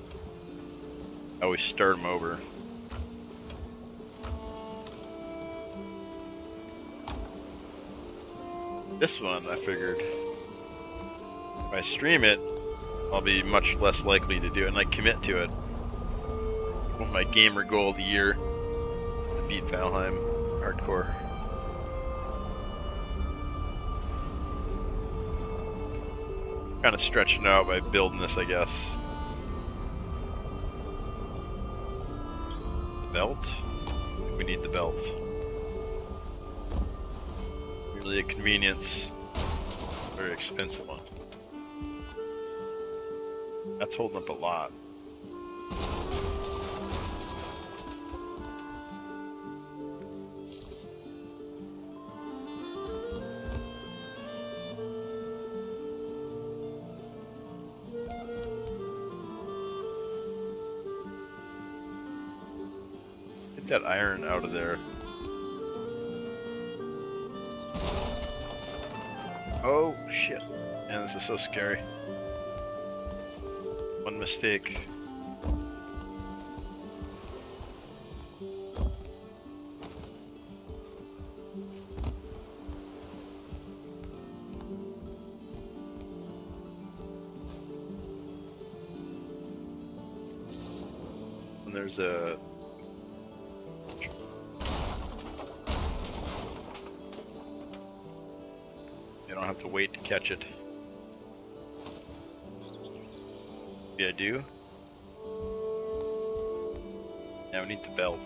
I always start them over. This one, I figured, if I stream it, I'll be much less likely to do it and like commit to it. One of my gamer goal of the year, to beat Valheim hardcore. Kind of stretching it out by building this, I guess. The belt? We need the belt. Really a convenience, very expensive one. That's holding up a lot. Get that iron out of there. Oh shit. Man, this is so scary. One mistake. And there's a don't have to wait to catch it. Maybe I do. Now we need the belt.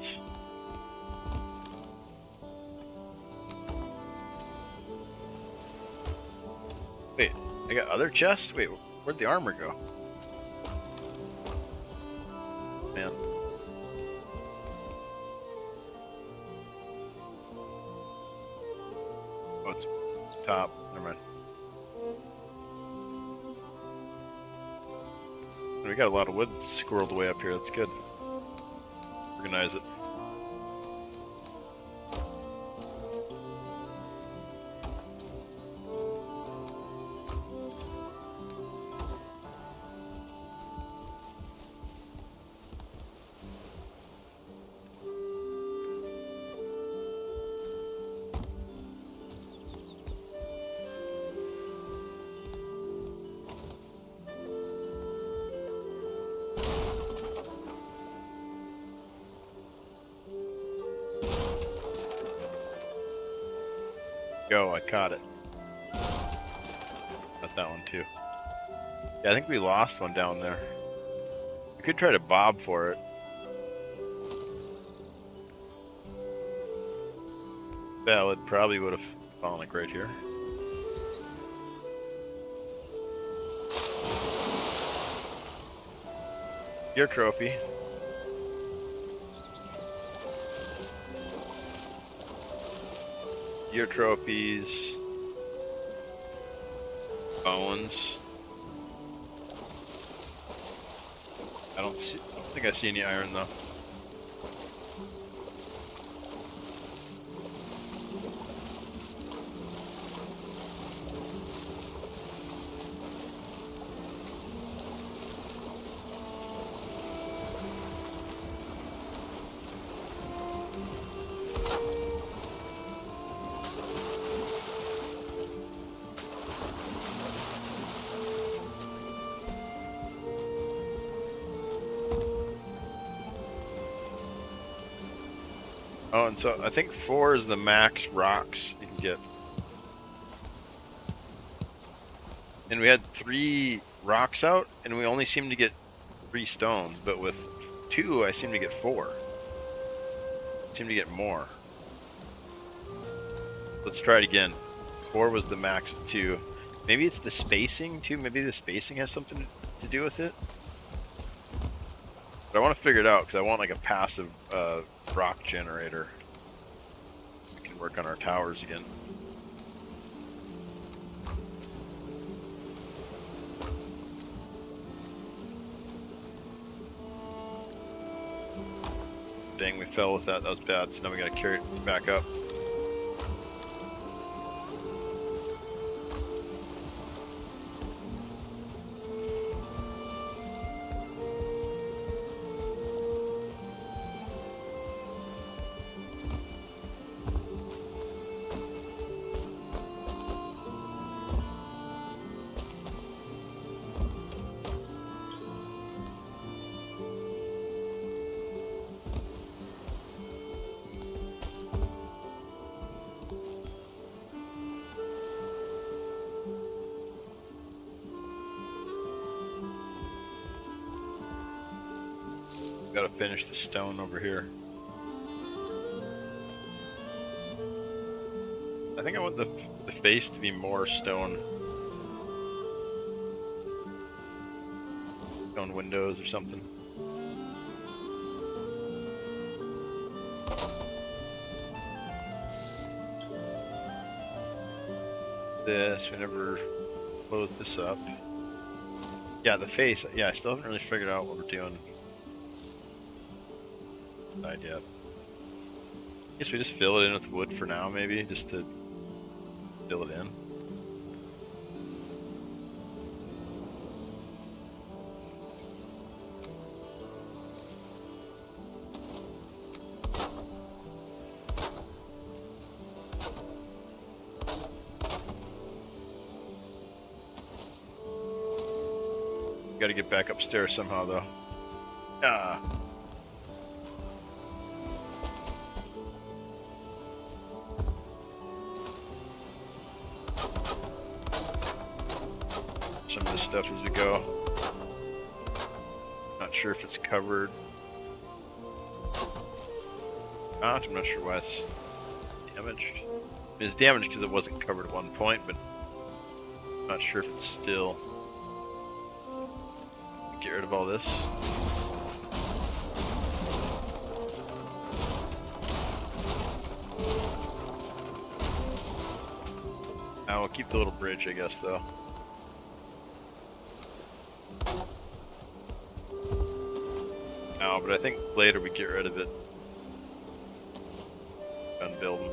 Wait, I got other chests? Wait, where'd the armor go? Man. Oh, it's top. Never mind. We got a lot of wood squirreled away up here. That's good. Organize it. Go, I caught it. Got that one too. Yeah, I think we lost one down there. We could try to bob for it. Well, it probably would have fallen like right here. Your trophy. Your trophies, bones, I don't think I see any iron though. Oh, and so I think 4 is the max rocks you can get. And we had 3 rocks out, and we only seem to get 3 stones, but with 2, I seem to get 4. I seem to get more. Let's try it again. 4 was the max of 2. Maybe it's the spacing, too? Maybe the spacing has something to do with it? But I want to figure it out, because I want like a passive rock generator. We can work on our towers again. Dang, we fell with that. That was bad. So now we gotta carry it back up. Gotta finish the stone over here. I think I want the face to be more stone. Stone windows or something. This, we never closed this up. Yeah, the face. Yeah, I still haven't really figured out what we're doing. Yet. I guess we just fill it in with wood for now, maybe, just to fill it in. Gotta get back upstairs somehow, though. Ah. Some of this stuff as we go. Not sure if it's covered. I'm not sure why it's damaged. I mean, it's damaged because it wasn't covered at one point, but I'm not sure if it's still. Get rid of all this. We'll keep the little bridge, I guess, though. But I think later we get rid of it. Done building.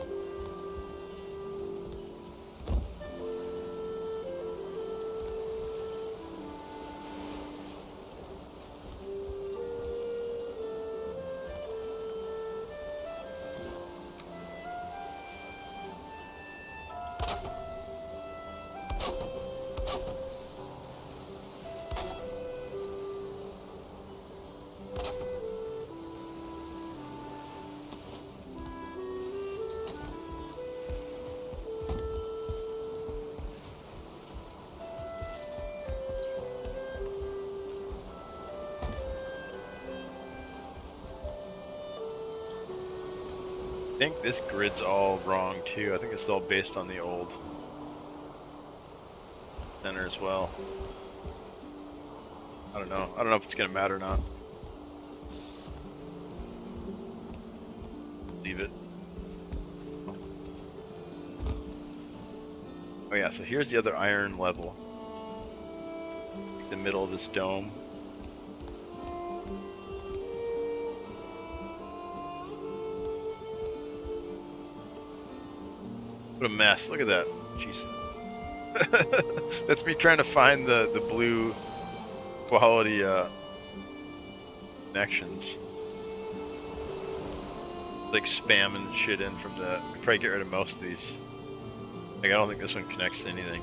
I think this grid's all wrong too. I think it's all based on the old center as well. I don't know. I don't know if it's gonna matter or not. Leave it. Oh yeah, so here's the other iron level. The middle of this dome. What a mess. Look at that. Jeez. That's me trying to find the blue quality connections. Like spamming shit in from the. I probably get rid of most of these. Like I don't think this one connects to anything.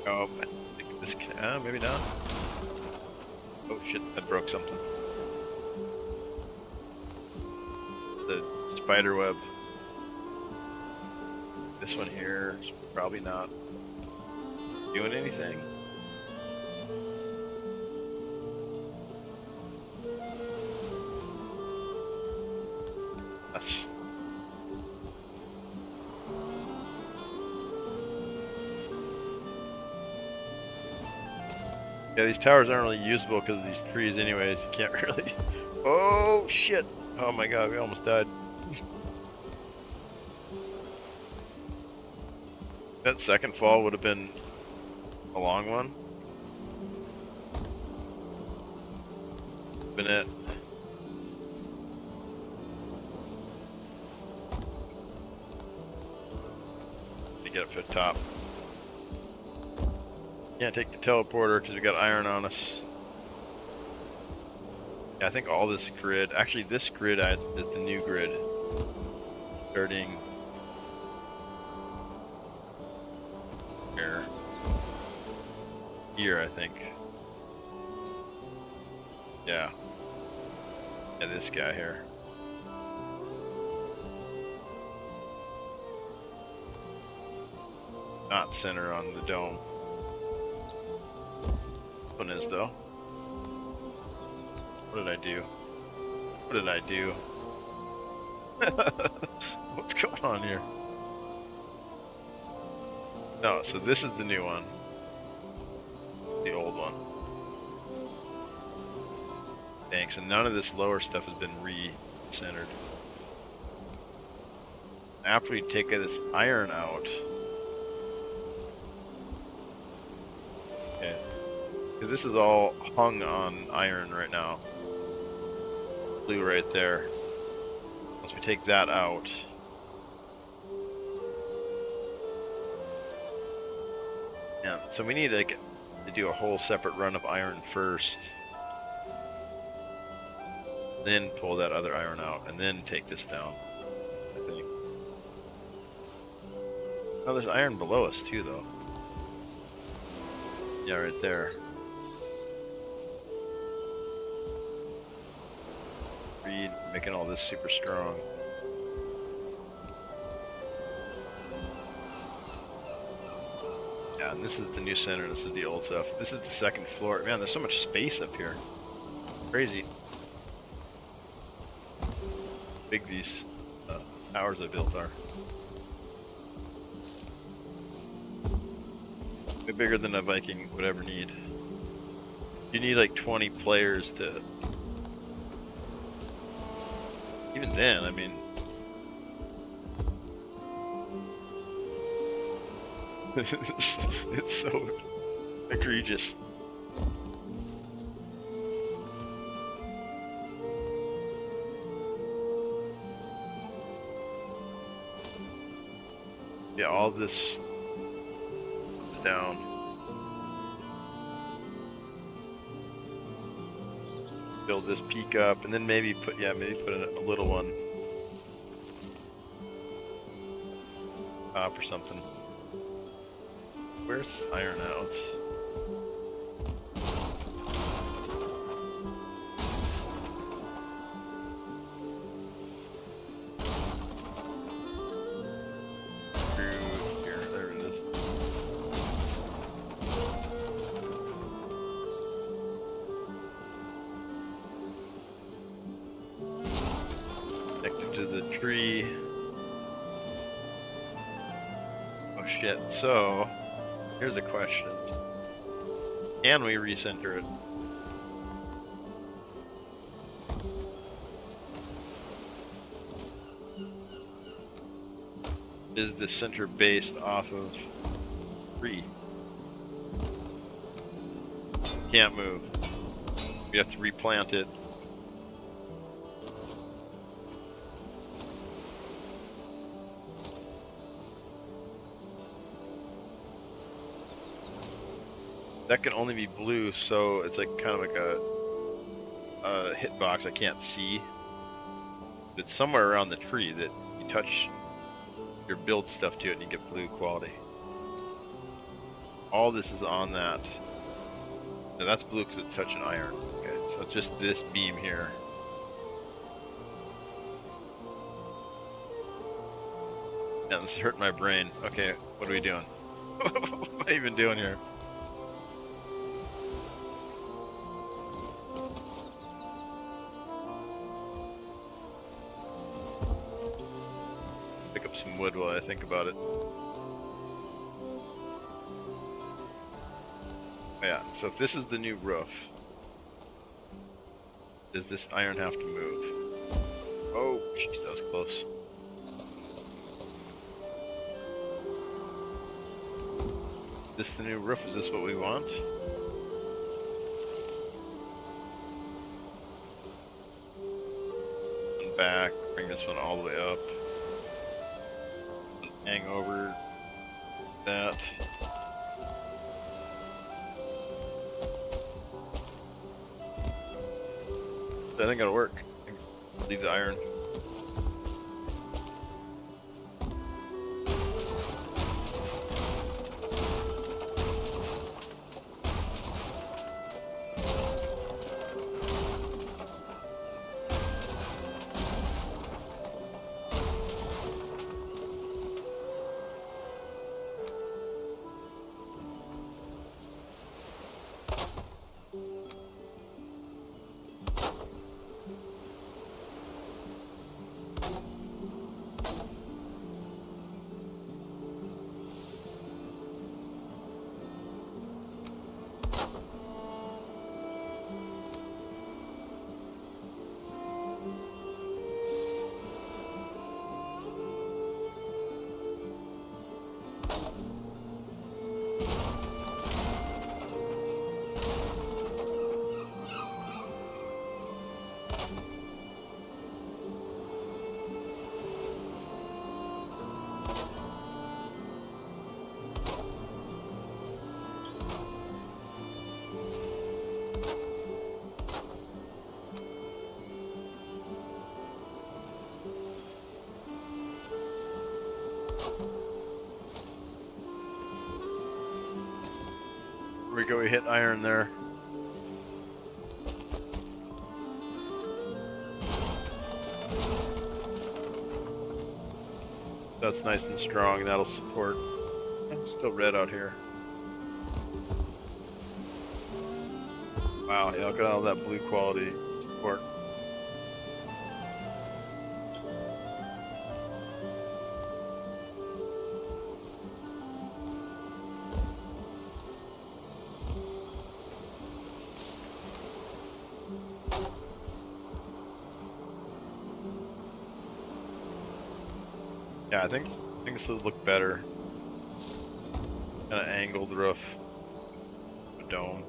Oh, I think this can. Maybe not. Oh shit! I broke something. The spider web. This one here is probably not doing anything. Yes. Yeah, these towers aren't really usable because of these trees anyways. You can't really... Oh shit! Oh my god, we almost died. That second fall would have been a long one. Been it. To get up to the top. Can't take the teleporter because we got iron on us. Yeah, I think all this grid, actually this grid is the new grid. Starting here, I think. Yeah. Yeah, this guy here. Not center on the dome. One is though. What did I do? What did I do? What's going on here? No, so this is the new one. The old one. Thanks, and none of this lower stuff has been re-centered. After we take this iron out, okay, because this is all hung on iron right now. Blue right there. Once we take that out, yeah, so we need to do a whole separate run of iron first, then pull that other iron out, and then take this down, I think. Oh, there's iron below us too, though. Yeah, right there. Reed, making all this super strong. Yeah, and this is the new center, this is the old stuff. This is the second floor. Man, there's so much space up here. Crazy. Big these towers I built are. Way bigger than a Viking would ever need. You need like 20 players to... Even then, I mean... It's so egregious. Yeah, all this is down. Build this peak up, and then maybe put in a little one top or something. Where's this iron out? Here, there it is. Connected to the tree. Oh shit, so here's a question. Can we recenter it? Is the center based off of 3? Can't move. We have to replant it. that can only be blue, so it's like kind of like a hitbox I can't see. It's somewhere around the tree that you touch your build stuff to it and you get blue quality. All this is on that. Now that's blue because it's touching iron. Okay, so it's just this beam here. Yeah, this is hurting my brain. Okay, what are we doing? What am I even doing here? Pick up some wood while I think about it. Yeah, so if this is the new roof, does this iron have to move? Oh, jeez, that was close. Is this the new roof? Is this what we want? And back, bring this one all the way up. And hang over that. I think it'll work. Leave the iron. There we go, we hit iron there. That's nice and strong, that'll support. It's still red out here. Wow, yeah, look at all that blue quality support. Yeah, I think this will look better. Kind of angled roof, a dome.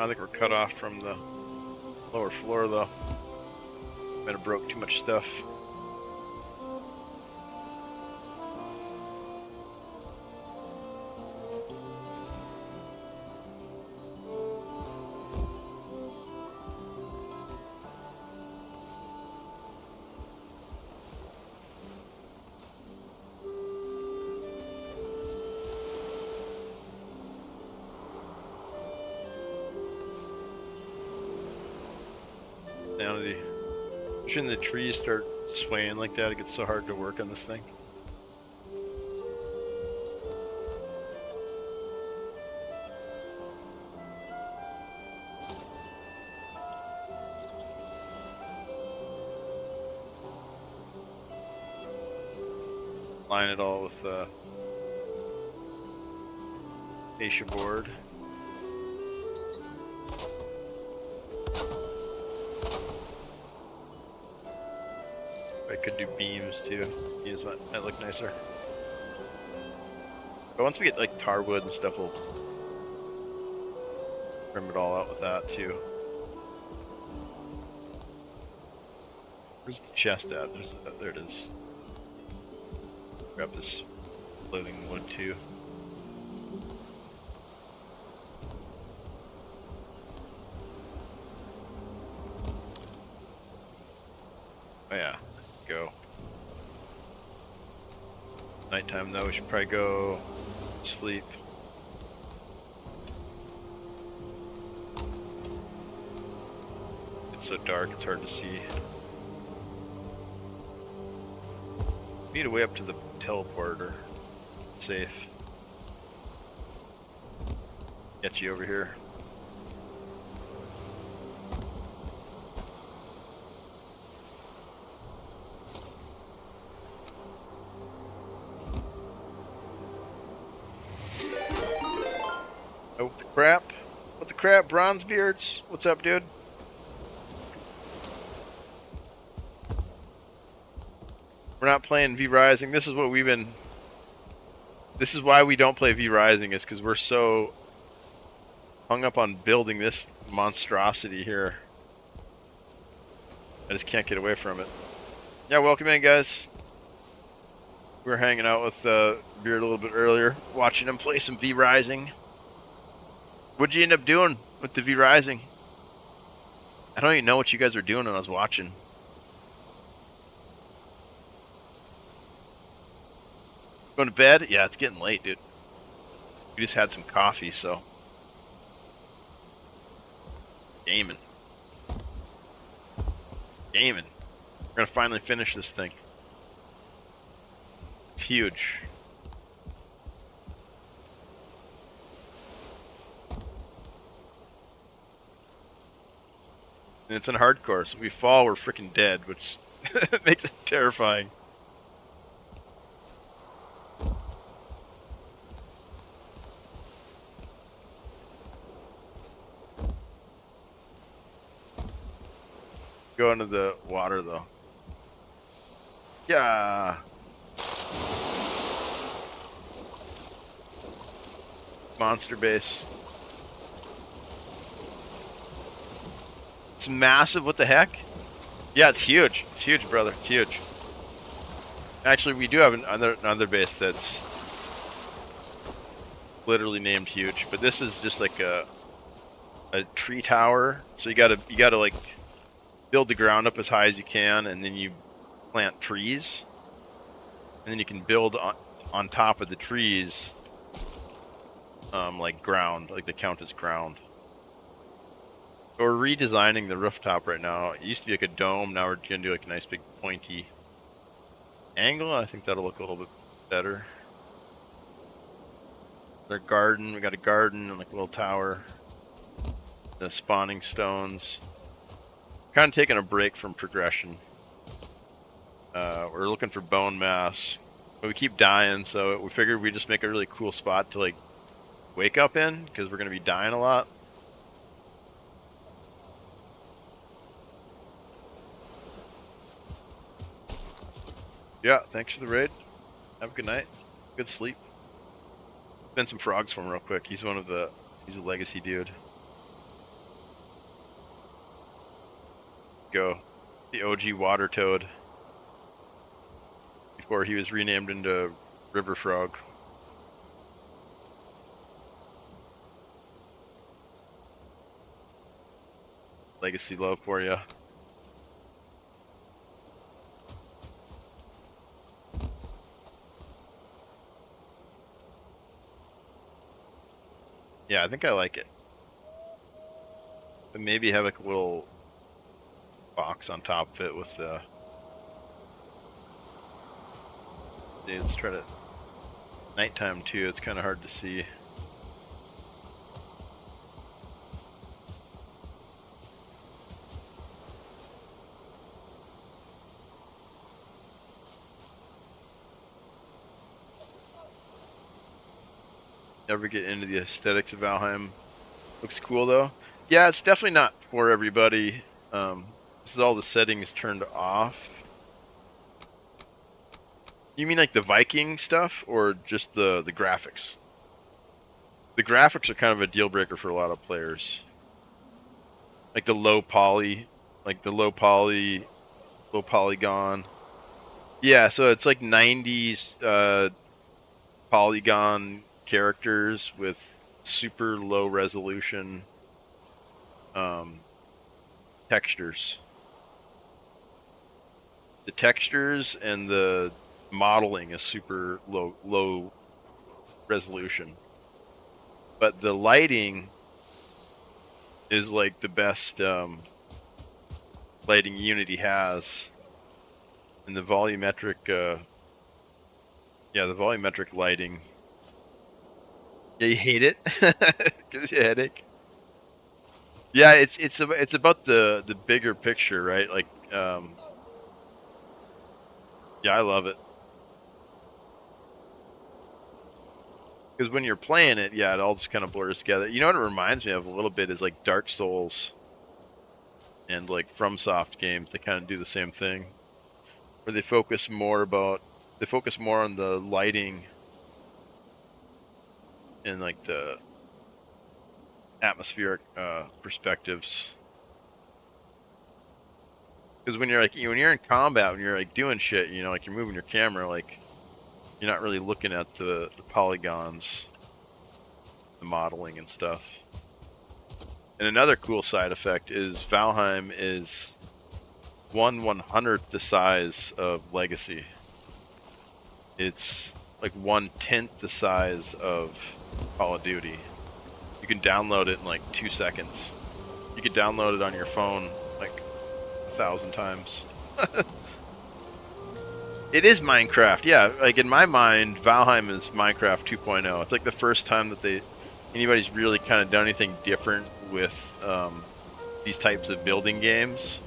I think we're cut off from the lower floor though. Might have broke too much stuff. Down shouldn't the trees start swaying like that? It gets so hard to work on this thing. line it all with fascia board. I could do beams too. Beams might look nicer. But once we get like tar wood and stuff, we'll trim it all out with that too. Where's the chest at? There it is. Grab this floating wood too. Oh yeah, go. Nighttime though, we should probably go sleep. It's so dark, it's hard to see. We need a way up to the teleporter. Safe. Get you over here. Oh, the crap. What the crap, Bronzebeards? What's up, dude? We're not playing V Rising. This is what we've been... This is why we don't play V Rising, is because we're so hung up on building this monstrosity here. I just can't get away from it. Yeah, welcome in, guys. We were hanging out with Beard a little bit earlier, watching him play some V Rising. What'd you end up doing with the V Rising? I don't even know what you guys were doing when I was watching. Going to bed? Yeah, it's getting late, dude. We just had some coffee, so. Gaming. Gaming. We're gonna finally finish this thing. It's huge. And it's in hardcore, so if we fall, we're freaking dead, which makes it terrifying. Go into the water though. Yeah. Monster base. It's massive. What the heck? Yeah, it's huge. It's huge, brother. It's huge. Actually, we do have another base that's literally named huge, but this is just like a tree tower. So you gotta like build the ground up as high as you can, and then you plant trees, and then you can build on top of the trees, like ground, like they count as ground. So we're redesigning the rooftop right now. It used to be like a dome, now we're gonna do like a nice big pointy angle. I think that'll look a little bit better. Their garden, we got a garden and like a little tower. The spawning stones. Kind of taking a break from progression. We're looking for bone mass, but we keep dying, so we figured we'd just make a really cool spot to like wake up in, because we're gonna be dying a lot. Yeah, thanks for the raid. Have a good night. Good sleep. Spin some frogs for him real quick. He's he's a legacy dude. Go. The OG water toad. Before he was renamed into river frog. Legacy love for you. Yeah, I think I like it. But maybe have like a little box on top of it with the... Dude, let's try to... Nighttime too, it's kind of hard to see. Never get into the aesthetics of Valheim. Looks cool though. Yeah, it's definitely not for everybody. This is all the settings turned off. You mean like the Viking stuff, or just the graphics? The graphics are kind of a deal breaker for a lot of players. Like the low poly, low polygon. Yeah, so it's like 90s polygon characters with super low resolution textures. The textures and the modeling is super low resolution, but the lighting is like the best lighting Unity has, and the volumetric the volumetric lighting. Yeah, you hate it? Gives you a headache? Yeah, it's about the bigger picture, right? Like, yeah, I love it. Because when you're playing it, yeah, it all just kind of blurs together. You know what it reminds me of a little bit is like Dark Souls and like FromSoft games. They kind of do the same thing, where they focus more on the lighting and like the atmospheric perspectives. Because when you're in combat, when you're like doing shit, you know, like you're moving your camera, like you're not really looking at the polygons, the modeling and stuff. And another cool side effect is Valheim is 1/100th the size of Legacy. It's like 1/10 the size of Call of Duty. You can download it in like 2 seconds. You could download it on your phone like 1,000 times. It is Minecraft, yeah. Like in my mind, Valheim is Minecraft 2.0. It's like the first time that anybody's really kind of done anything different with these types of building games.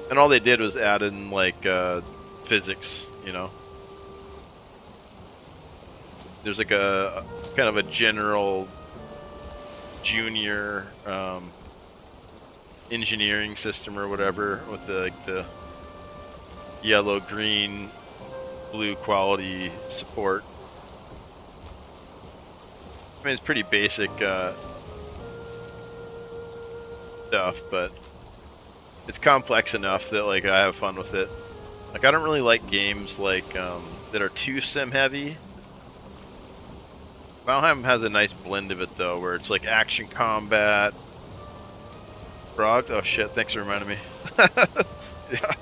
And all they did was add in like physics, you know. There's like a kind of a general junior engineering system or whatever with the yellow, green, blue quality support. I mean, it's pretty basic stuff, but it's complex enough that like I have fun with it. Like I don't really like games like that are too sim heavy. Valheim has a nice blend of it though, where it's like action combat. Frog? Oh shit! Thanks for reminding me. Yeah.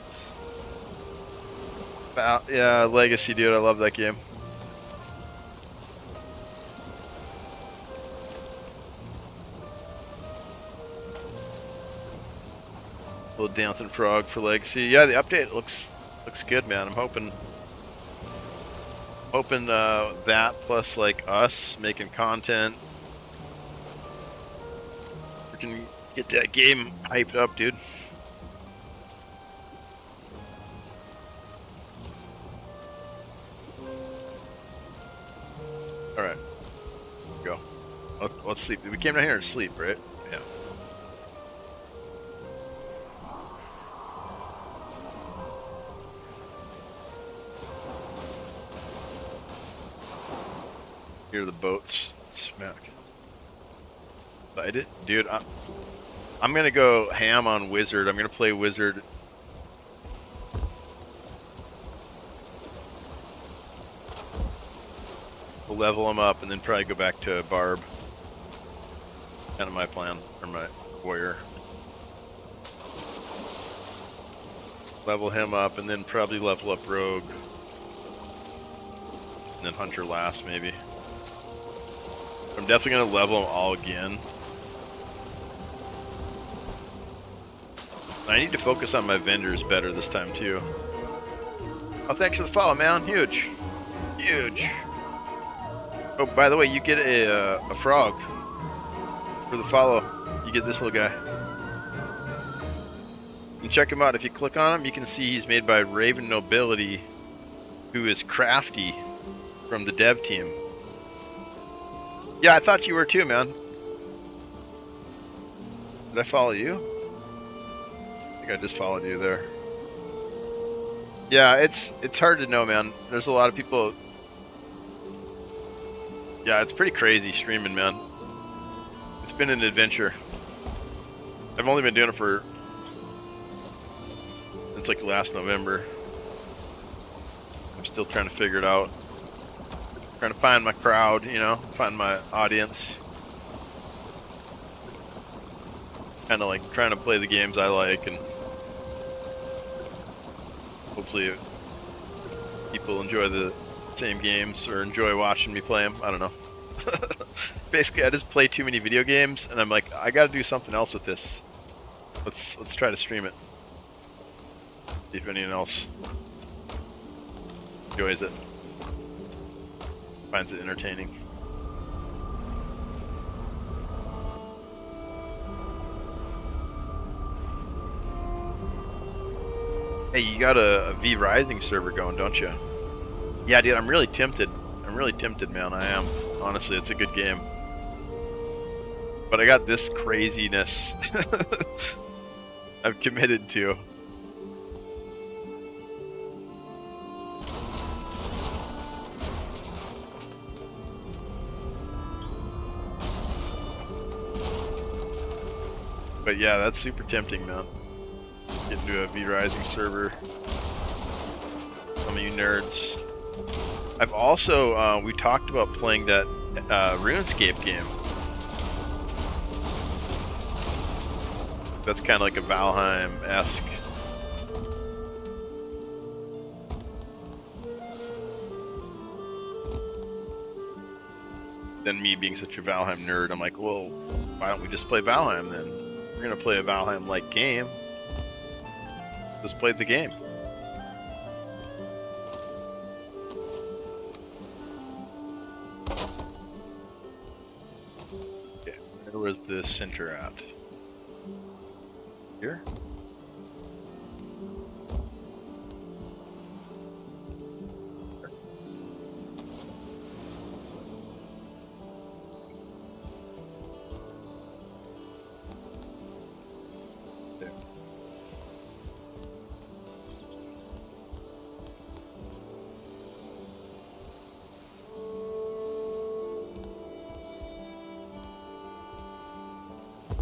Yeah, Legacy, dude. I love that game. Little dancing frog for Legacy. Yeah, the update looks good, man. I'm hoping that plus like us making content, we can get that game hyped up, dude. All right, go. Let's sleep. We came down here to sleep, right? Yeah. Hear the boats smack. Excited, dude. I'm gonna go ham on Wizard. I'm gonna play Wizard. We'll level him up and then probably go back to Barb. Kind of my plan, or my warrior. Level him up and then probably level up Rogue. And then Hunter last, maybe. I'm definitely gonna level them all again. I need to focus on my vendors better this time too. Oh, thanks for the follow, man. Huge. Huge. Oh, by the way, you get a frog for the follow. You get this little guy. And check him out. If you click on him, you can see he's made by Raven Nobility, who is Crafty from the dev team. Yeah, I thought you were too, man. Did I follow you? I think I just followed you there. Yeah, it's hard to know, man. There's a lot of people. Yeah, it's pretty crazy streaming, man. It's been an adventure. I've only been doing it for since like last November. I'm still trying to figure it out. Trying to find my crowd, you know, find my audience. Kind of like trying to play the games I like, and hopefully people enjoy the same games or enjoy watching me play them. I don't know. Basically, I just play too many video games, and I'm like, I got to do something else with this. Let's try to stream it. See if anyone else enjoys it, finds it entertaining. Hey, you got a V Rising server going, don't you? Yeah, dude, I'm really tempted. I'm really tempted, man. I am. Honestly, it's a good game. But I got this craziness I've committed to. But yeah, that's super tempting, man. Get into a V Rising server. Some of you nerds. I've also, we talked about playing that RuneScape game. That's kind of like a Valheim-esque. Then me being such a Valheim nerd, I'm like, well, why don't we just play Valheim then? We're gonna play a Valheim-like game. Just play the game. Okay, where was the center at? Here? There.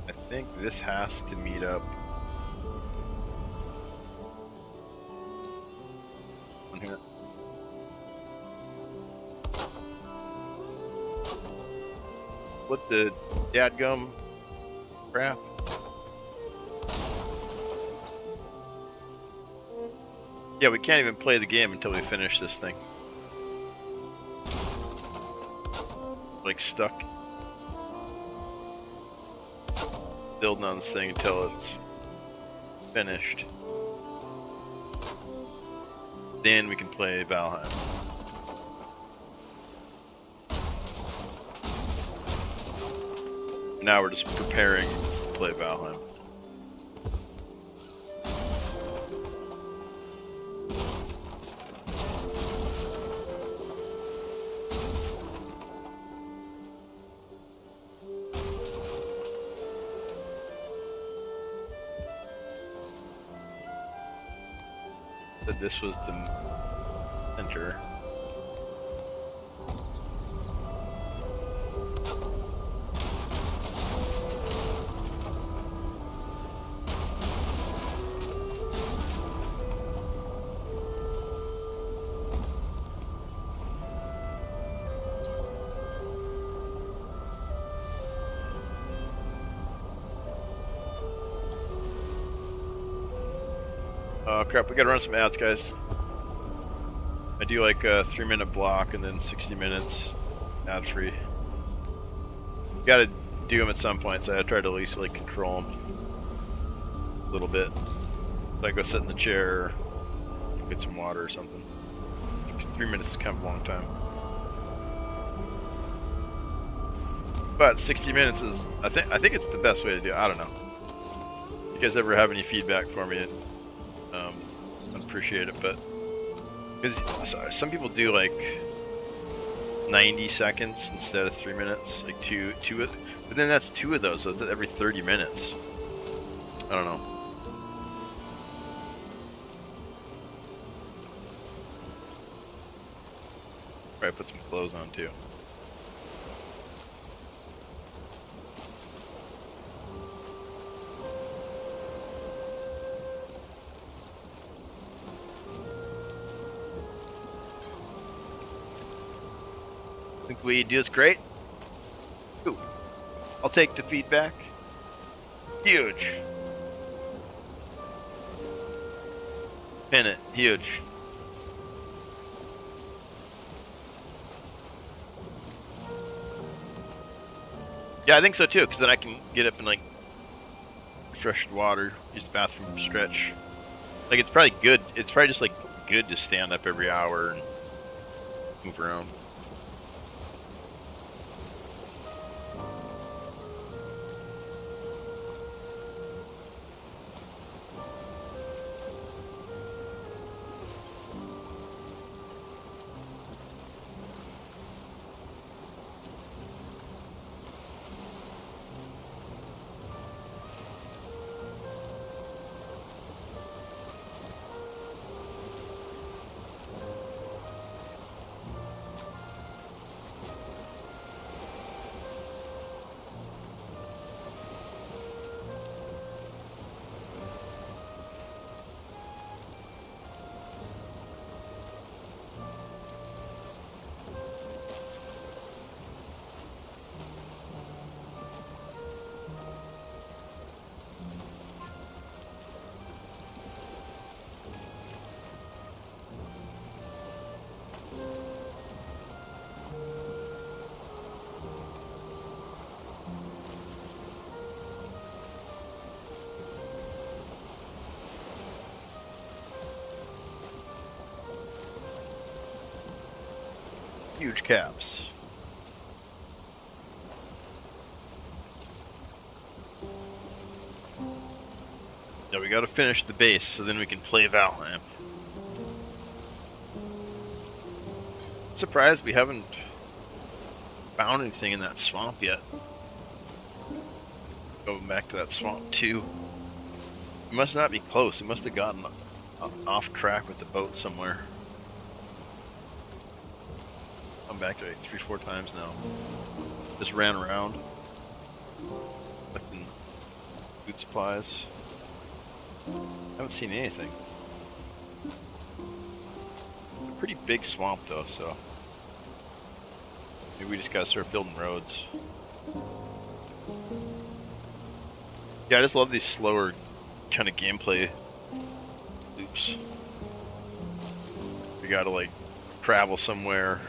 I think this has to meet up. Here. What the dadgum crap? Yeah, we can't even play the game until we finish this thing. Like stuck building on this thing until it's finished. Then we can play Valheim. Now we're just preparing to play Valheim. Said this was the center. Oh crap, we gotta run some ads, guys. I do like a 3-minute block and then 60 minutes ad free. Gotta do them at some point, so I try to at least like control them a little bit. So I go sit in the chair, get some water or something. 3 minutes is kind of a long time. But 60 minutes is, I think it's the best way to do it. I don't know. If you guys ever have any feedback for me, I'd appreciate it. But because some people do like 90 seconds instead of 3 minutes. Like two, but then that's 2 of those, so it's every 30 minutes. I don't know. Probably put some clothes on too. I think the way you do is great. Ooh. I'll take the feedback. Huge. Pin it. Huge. Yeah, I think so too, because then I can get up and like refresh the water, use the bathroom, stretch. Like it's probably good. It's probably just like good to stand up every hour and move around. Huge caps. Now we gotta finish the base so then we can play Valheim. Surprised we haven't found anything in that swamp yet. Going back to that swamp too. It must not be close. It must have gotten off track with the boat somewhere. I'm back to like 3-4 times now. Just ran around, collecting food supplies. Haven't seen anything. A pretty big swamp though, so maybe we just gotta start building roads. Yeah, I just love these slower kind of gameplay loops. We gotta like travel somewhere,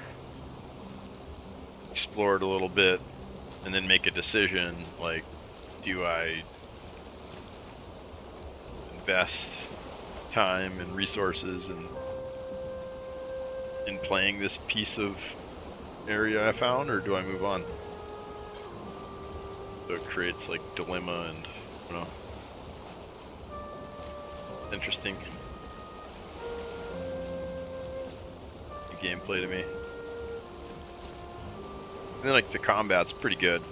explore it a little bit, and then make a decision like, do I invest time and resources in playing this piece of area I found, or do I move on? So it creates like dilemma and, you know, interesting gameplay to me. And then like the combat's pretty good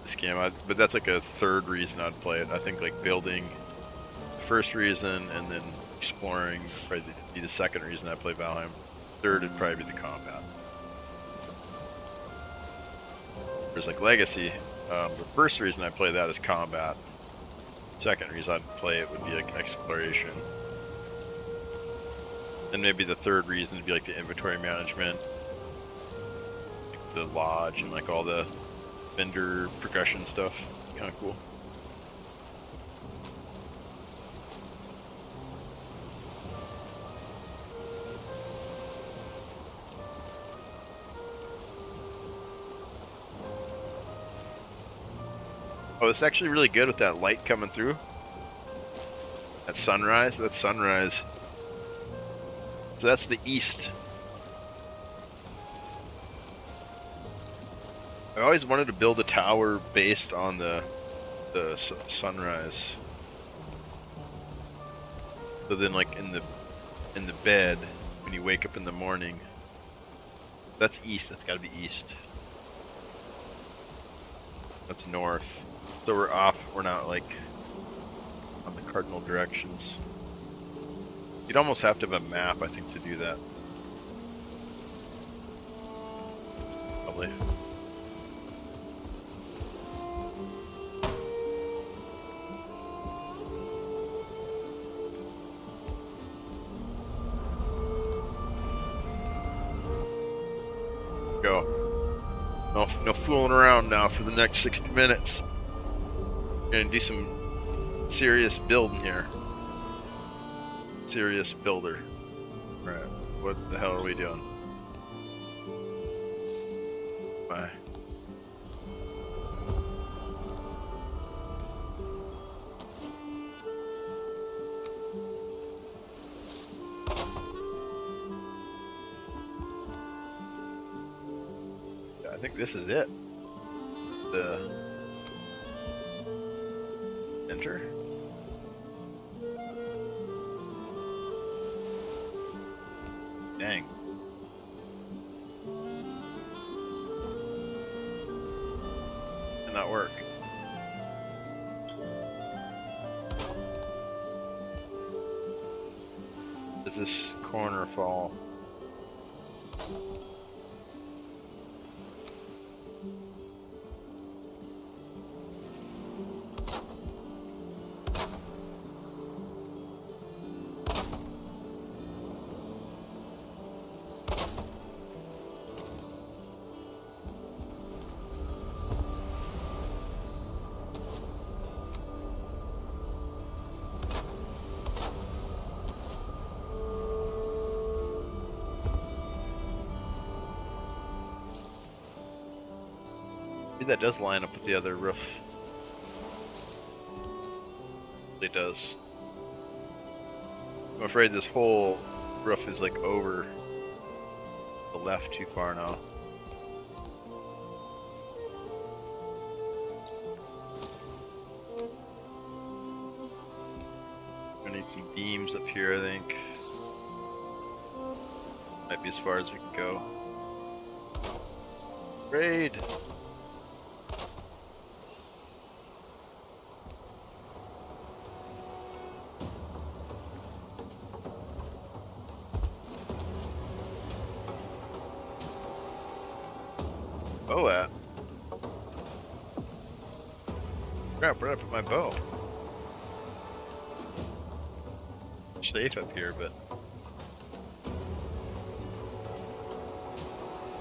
this game, but that's like a third reason I'd play it. I think like building the first reason, and then exploring would probably be the second reason I play Valheim. Third would probably be the combat. There's like Legacy. The first reason I play that is combat. Second reason I'd play it would be like exploration. And maybe the third reason would be like the inventory management, like the lodge, and like all the vendor progression stuff. Kind of cool. Oh, it's actually really good with that light coming through. That sunrise. So that's the east. I always wanted to build a tower based on the sunrise. So then, like in the bed, when you wake up in the morning, That's east. That's got to be east. That's north. So we're off. We're not like on the cardinal directions. You'd almost have to have a map, I think, to do that. Probably. Go. No fooling around now for the next 60 minutes. Gonna do some serious building here. Serious builder. Alright, what the hell are we doing? Bye. Yeah, I think this is it. The enter. Dang. Did not work. Does this corner fall? Maybe that does line up with the other roof. It does. I'm afraid this whole roof is like over the left too far now. I need some beams up here, I think. Might be as far as we can go. Raid! Bow at? Crap, where'd I put my bow? Safe up here, but...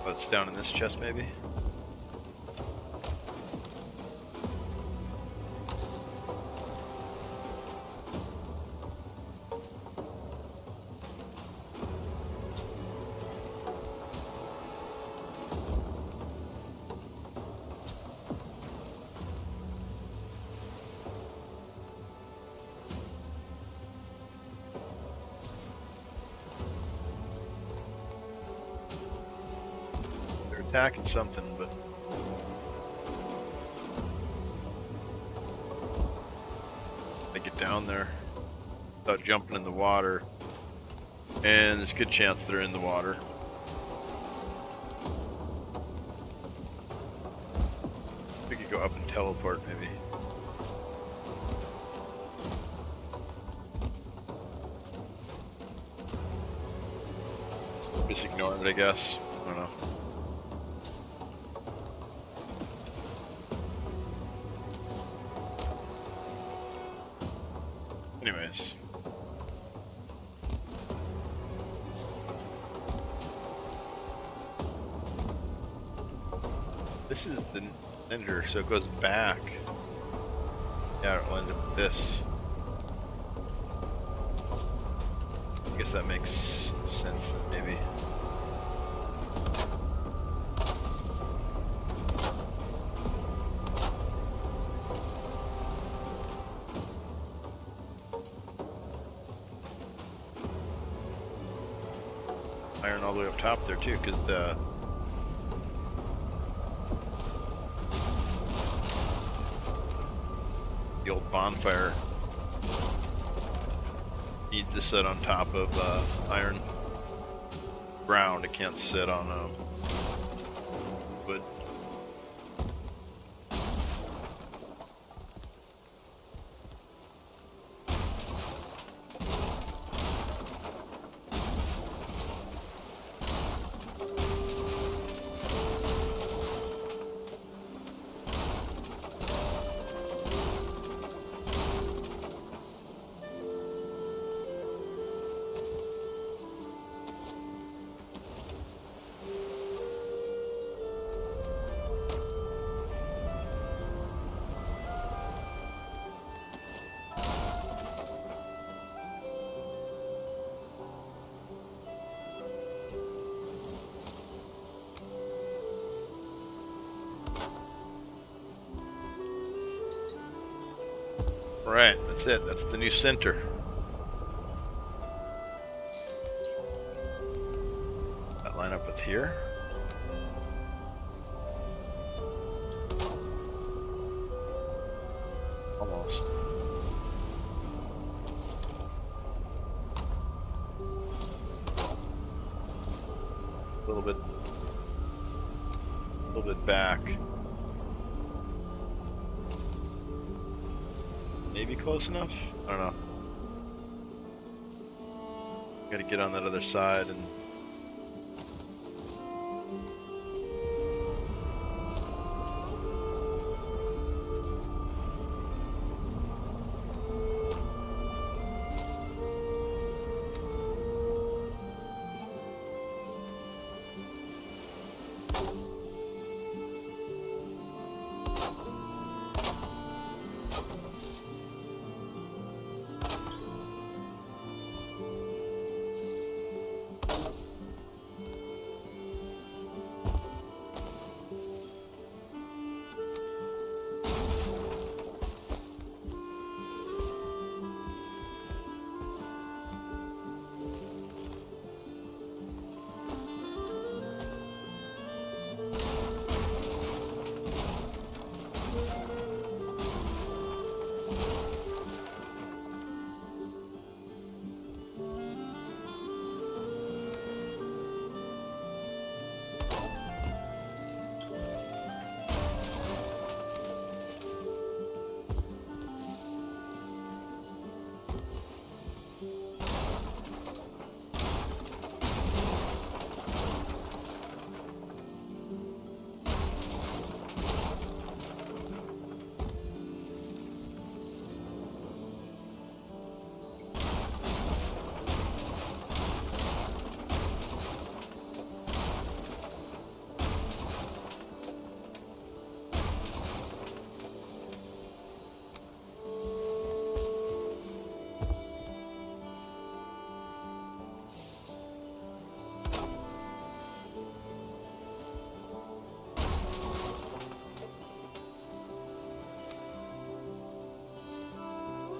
Oh, it's down in this chest, maybe? Attacking something, but I get down there without jumping in the water, and there's a good chance they're in the water. We could go up and teleport, maybe. Just ignore it, I guess. I don't know. Anyways. This is the ninja, so it goes back. Yeah, it'll end up with this. I guess that makes sense, maybe. Iron all the way up top there too, because the old bonfire needs to sit on top of iron ground. It can't sit on wood. Right, that's it. That's the new center. That line up with here. Almost. A little bit back. Maybe close enough? I don't know. Gotta get on that other side and...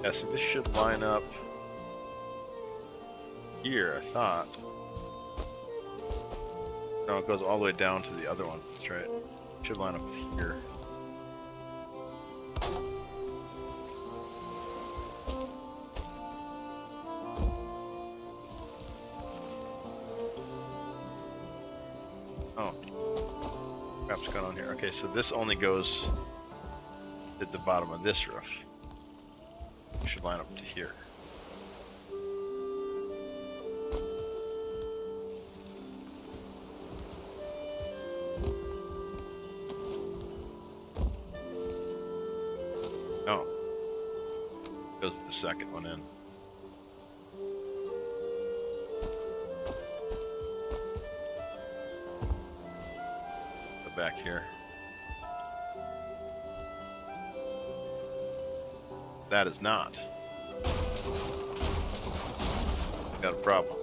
Yeah, so this should line up here, I thought. No, it goes all the way down to the other one. That's right. It should line up with here. Oh. Crap's going on here. Okay, so this only goes to the bottom of this roof. It should line up to here. Oh. Goes the second one in. Go back here. That is not. Got a problem.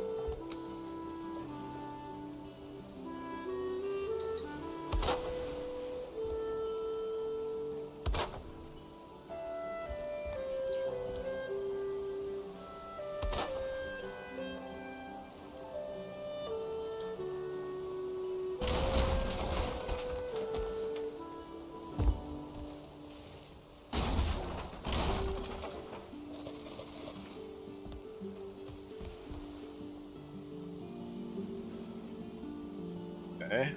Okay.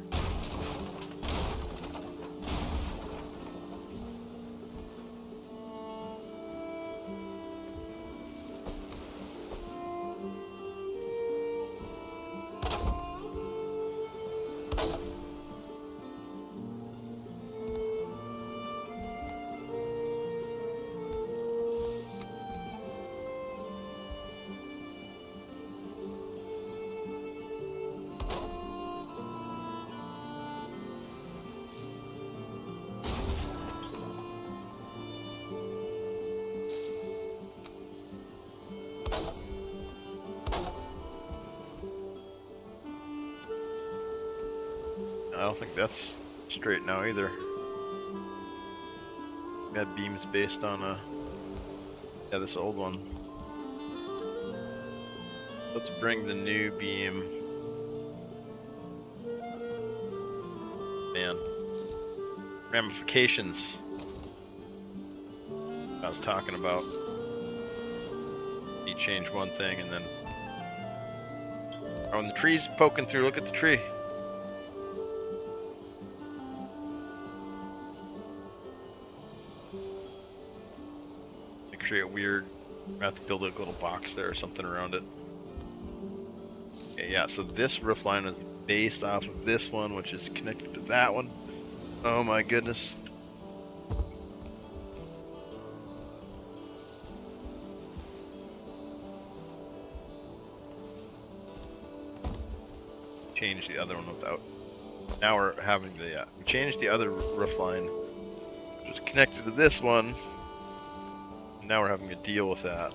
don't think that's straight now either. That beam's based on this old one. Let's bring the new beam. Man. Ramifications. I was talking about. You change one thing and then. Oh, and the tree's poking through. Look at the tree. Create a weird. I have to build a little box there or something around it. Okay, yeah, so this roof line is based off of this one, which is connected to that one. Oh my goodness. Change the other one without. Now we're having the. We changed the other roof line, which is connected to this one. Now we're having to deal with that.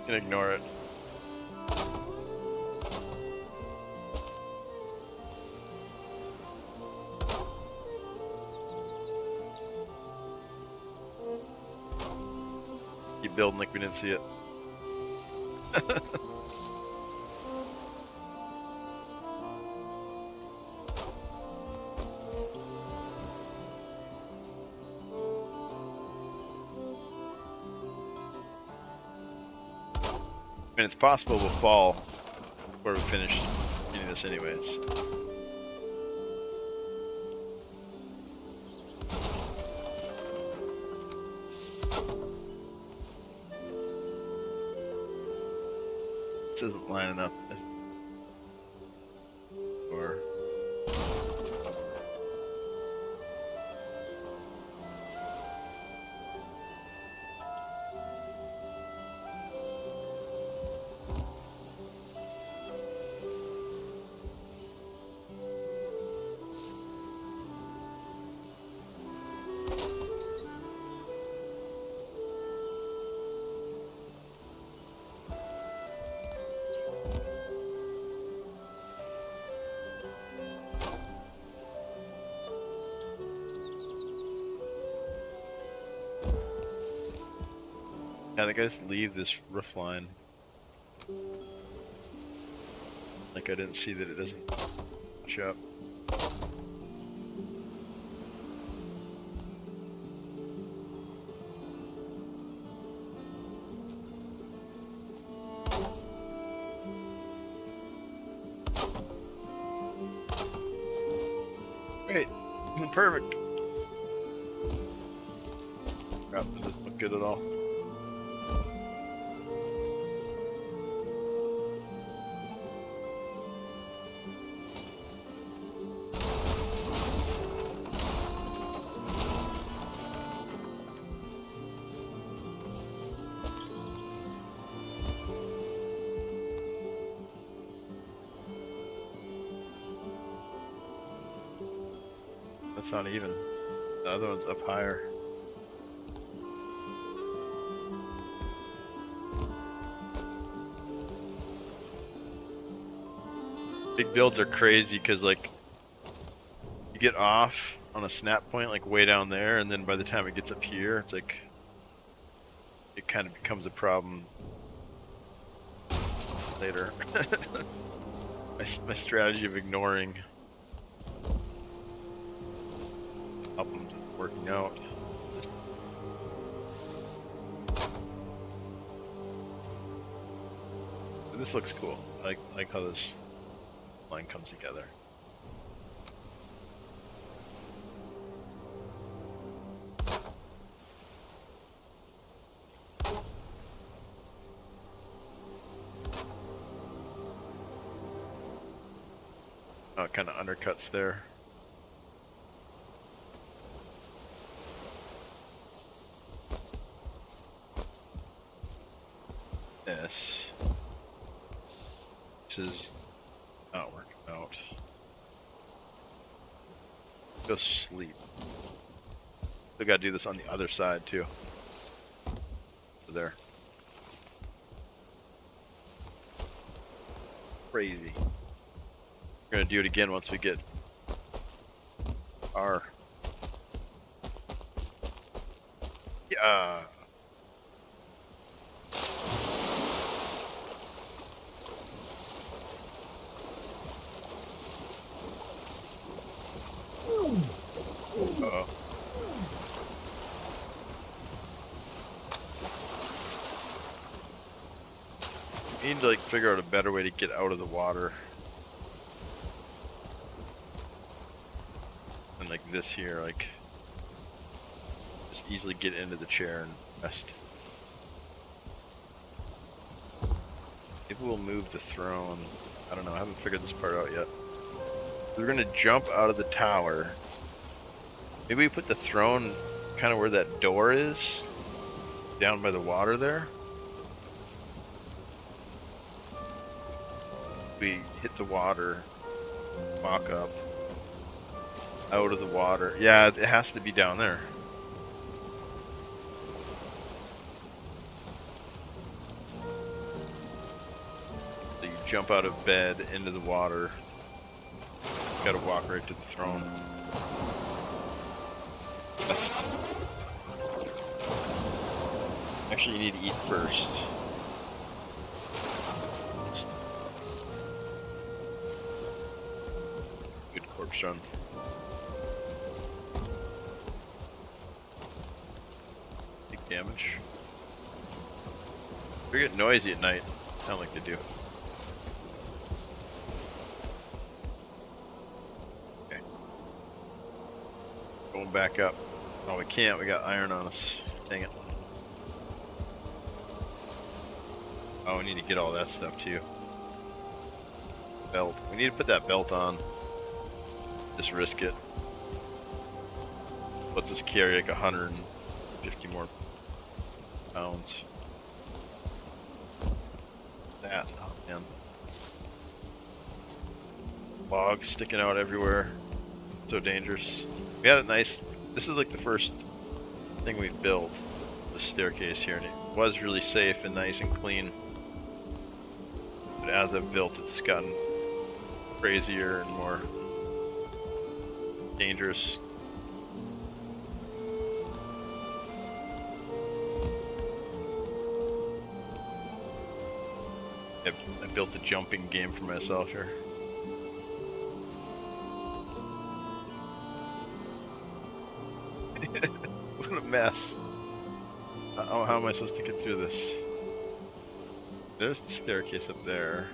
You can ignore it. Keep building like we didn't see it. I mean, it's possible we'll fall before we finish doing this anyways. This isn't lining up. Or... I think I just leave this roof line. Like I didn't see that it doesn't match up. Great. Perfect. Crap, does it look good at all? That's not even. The other one's up higher. Big builds are crazy because, like, you get off on a snap point, like, way down there, and then by the time it gets up here, it's like, it kind of becomes a problem later. my strategy of ignoring problems is working out. So this looks cool. I like how this line comes together. Oh, it kind of undercuts there. This is not working out. Go sleep. Still gotta do this on the other side too. So there. crazy. We're gonna do it again once we get our... Yeah. Uh-oh. We need to like figure out a better way to get out of the water. And like this here, like just easily get into the chair and rest. Maybe we'll move the throne. I don't know, I haven't figured this part out yet. We're gonna jump out of the tower. Maybe we put the throne kind of where that door is, down by the water there. We hit the water, walk up, out of the water. Yeah, it has to be down there. So you jump out of bed into the water. Gotta walk right to the throne. Actually, you need to eat first. Good corpse run. Take damage. They get noisy at night. Sound like they do. Okay. Going back up. Oh, we can't. We got iron on us. Dang it. Oh, we need to get all that stuff too. Belt. We need to put that belt on. Just risk it. Let's us carry like 150 more pounds. That, oh man. Logs sticking out everywhere. So dangerous. We had it nice. This is like the first thing we've built. This staircase here, and it was really safe and nice and clean. But as I've built, it's gotten crazier and more dangerous. I built a jumping game for myself here. What a mess. How am I supposed to get through this? There's the staircase up there.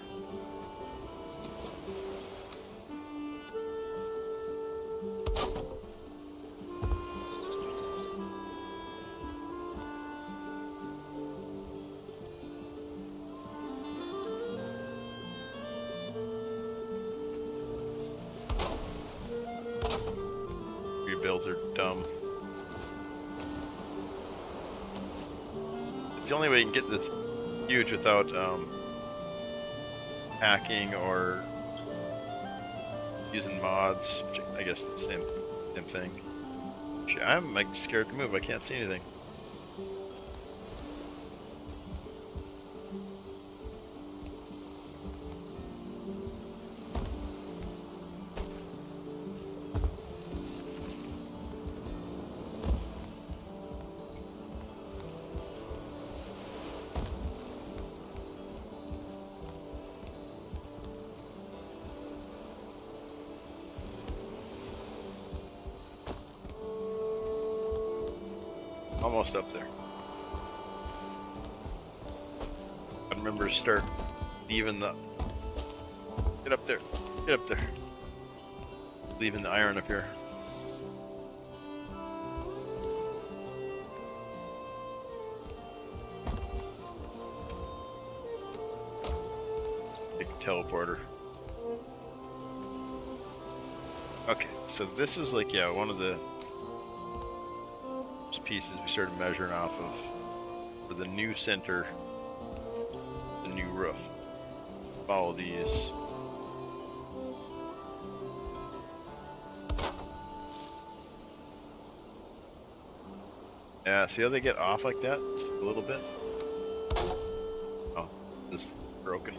Rebuilds are dumb. It's the only way you can get this huge without hacking or using mods, which I guess it's the same thing. Shit, I'm like scared to move. I can't see anything. Almost up there. I remember to start leaving the... Get up there. Get up there. Leaving the iron up here. Big teleporter. Okay, so this is like, yeah, one of the pieces we started measuring off of for the new center, the new roof. Follow these. Yeah, see how they get off like that? Just a little bit. Oh, this is broken.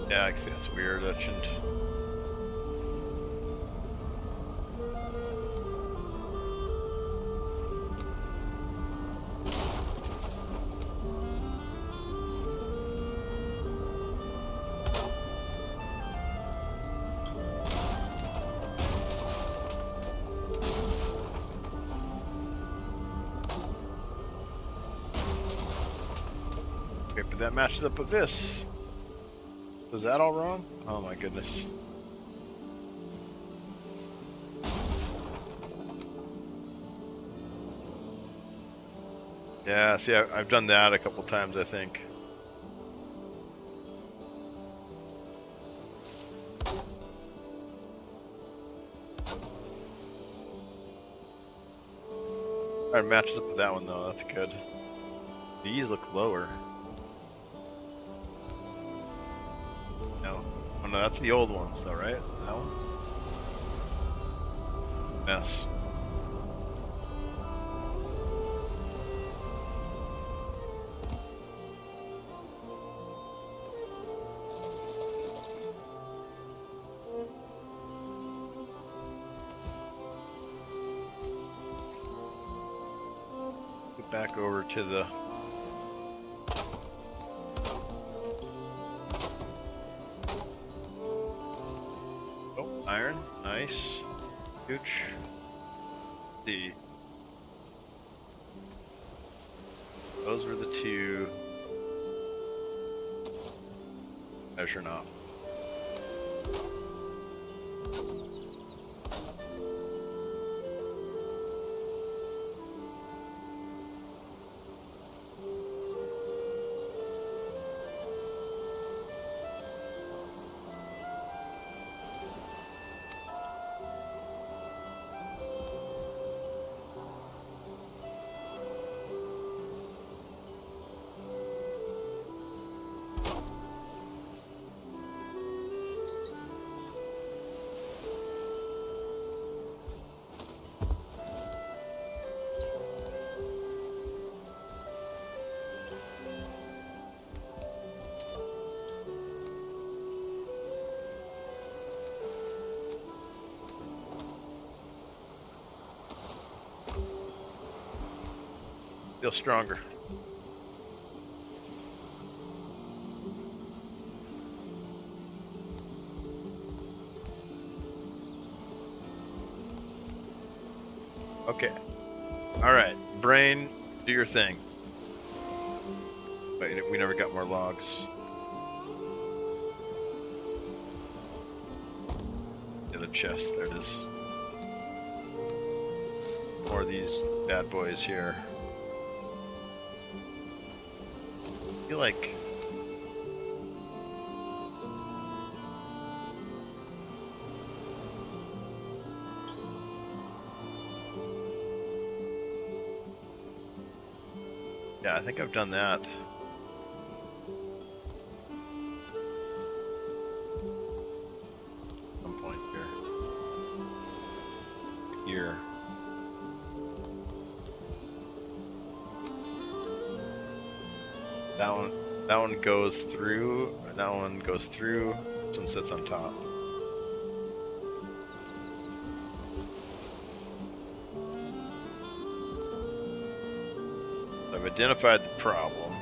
Yeah, I see that's weird. That shouldn't. Okay, but that matches up with this. Was that all wrong? Oh my goodness. Yeah, see, I've done that a couple times, I think. Alright, matches up with that one though, that's good. These look lower. No. Oh no, that's the old ones though, right? That one? Yes. Get back over to the iron, nice, huge. See, those were the two. Measure not. Feel stronger. Okay. Alright, brain, do your thing. Wait, we never got more logs. Yeah, the chest, there it is. more of these bad boys here. I feel like yeah, I think I've done that. Some point here. That one goes through, and that one goes through. This one sits on top. So I've identified the problem.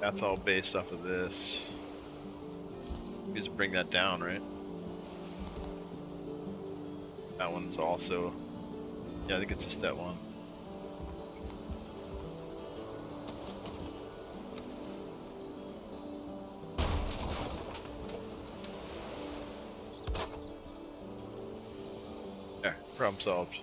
That's all based off of this. We just bring that down, right? That one's also, yeah, I think it's just that one. There, problem solved.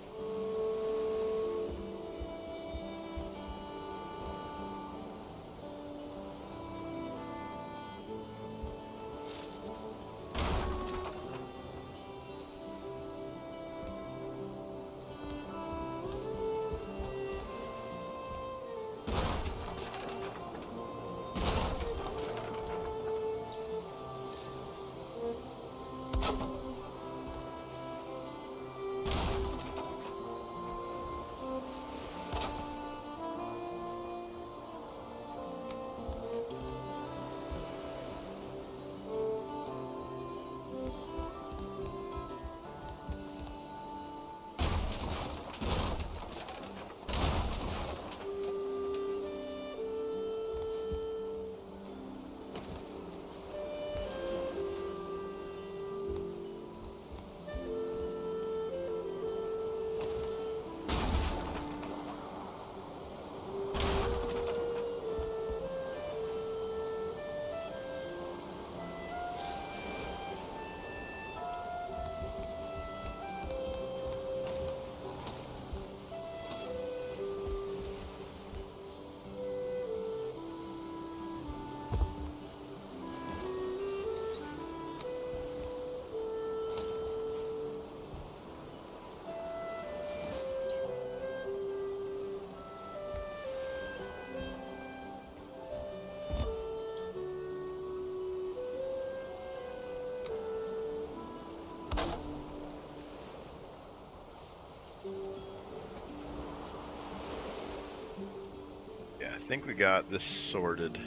I think we got this sorted.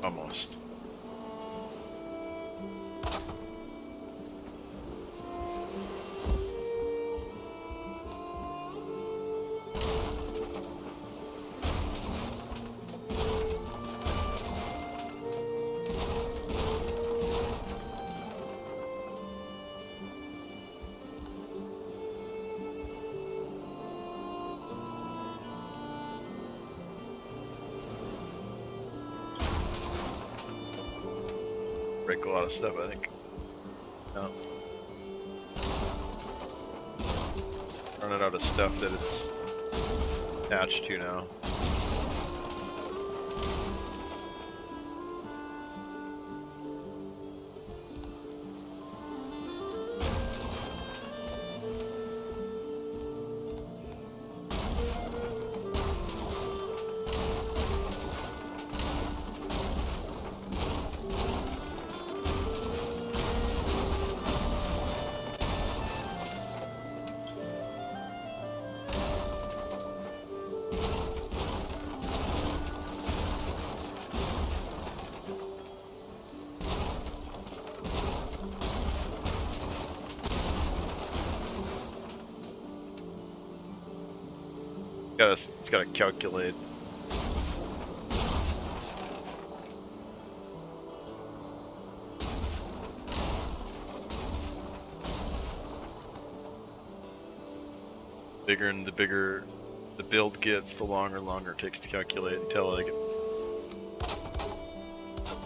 Almost. Break a lot of stuff, I think. No. Running out of stuff that it's attached to now. It's gotta calculate. bigger the build gets, the longer and longer it takes to calculate until like it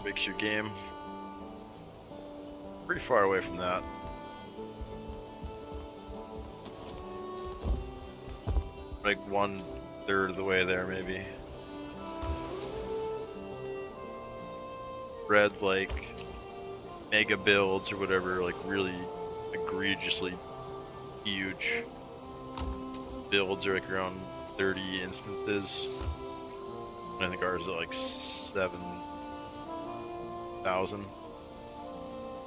makes your game pretty far away from that. Like 1/3 of the way there, maybe. Red like mega builds or whatever, like really egregiously huge builds are like around 30 instances. And I think ours is like 7,000,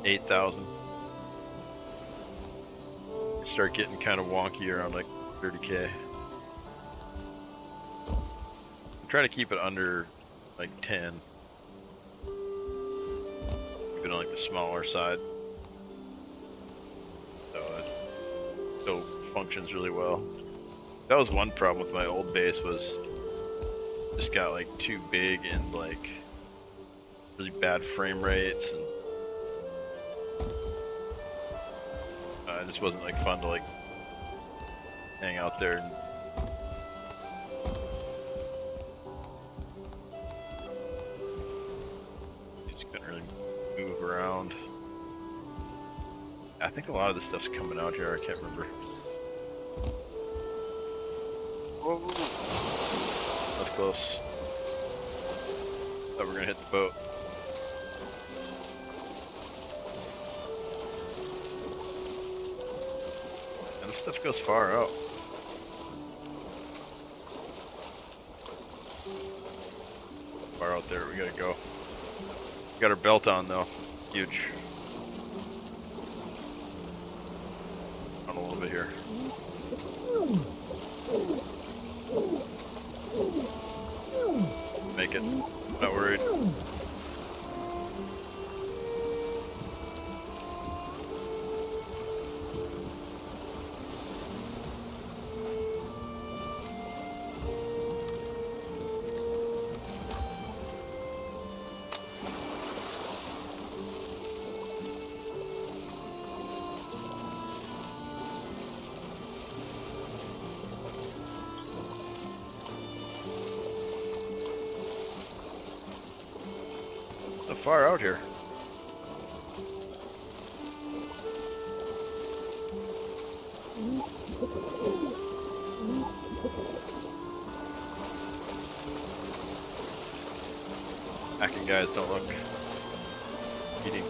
8,000. Start getting kind of wonky around like 30k. I'm trying to keep it under like 10. Keep it on like the smaller side. So it still functions really well. That was one problem with my old base, was just got like too big and like really bad frame rates, and it just wasn't like fun to like hang out there and you just couldn't really move around. I think a lot of this stuff's coming out here, I can't remember. Whoa. That's close. Thought we were gonna hit the boat. And this stuff goes far out. Far out there, we gotta go. Got our belt on though. Huge. On a little bit here. Make it. Not worried. So far out here. Hacking guys don't look eating.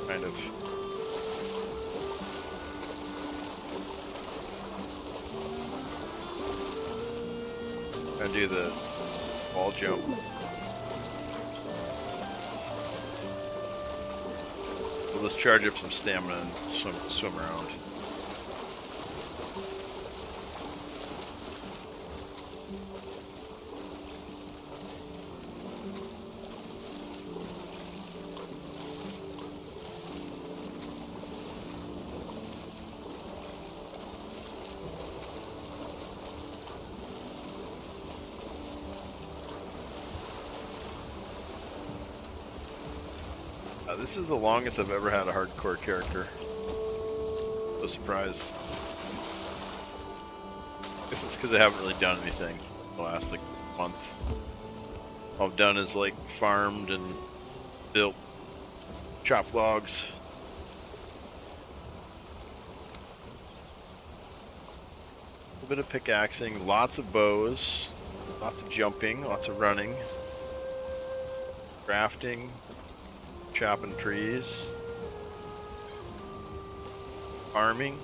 Kind of. I do the wall jump. So let's charge up some stamina and swim around. This is the longest I've ever had a hardcore character. So surprised. I guess it's because I haven't really done anything the last like month. All I've done is like farmed and built, chopped logs. A little bit of pickaxing, lots of bows, lots of jumping, lots of running, crafting, chopping trees, farming,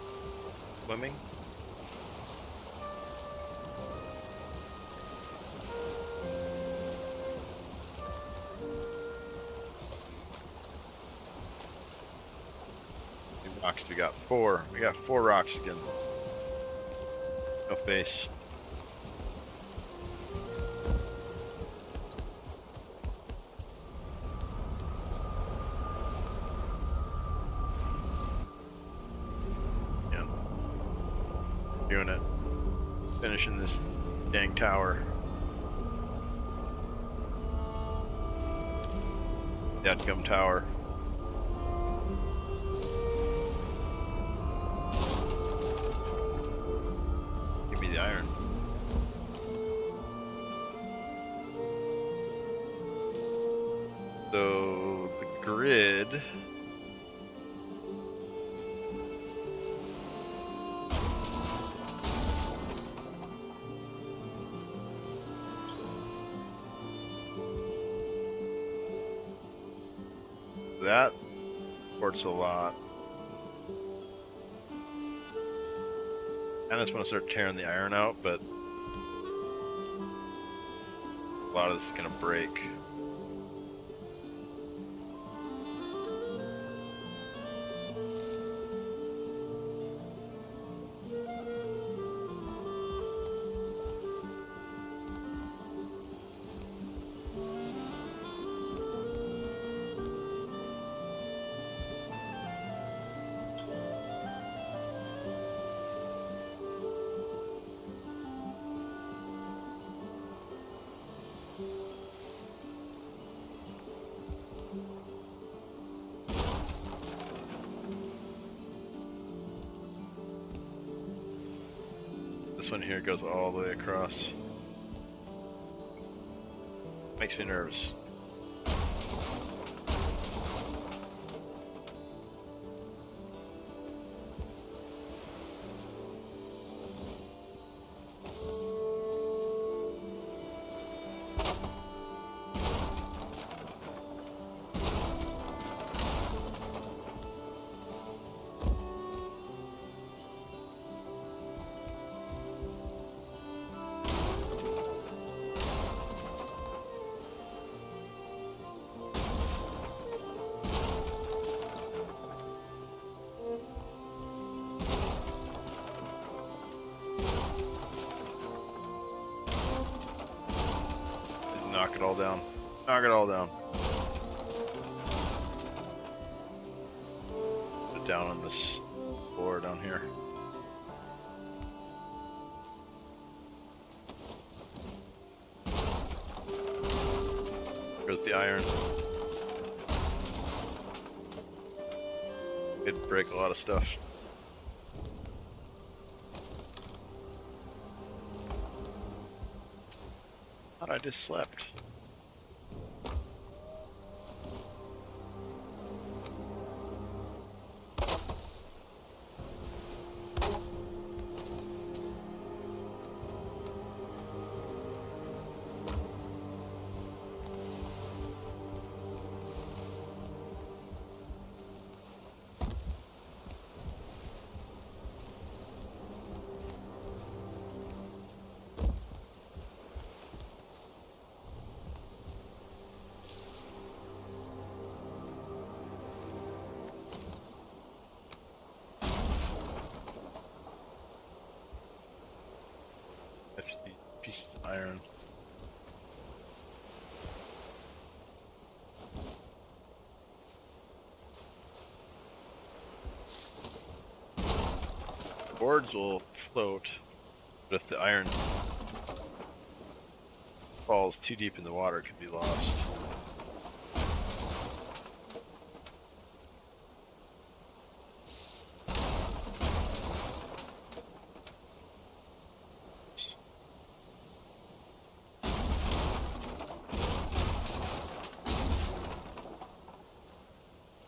swimming. How many rocks we got? 4. We got 4 rocks again. No face. Doing it. Finishing this dang tower. Dadgum tower. iron. So the grid. That supports a lot. I just want to start tearing the iron out, but a lot of this is gonna break. This one here goes all the way across. Makes me nervous. Knock it all down. Knock it all down. Put it down on this floor down here. There's the iron. It'd break a lot of stuff. Thought I just slept. Catch these pieces of iron. Boards will float, but if the iron falls too deep in the water, it could be lost.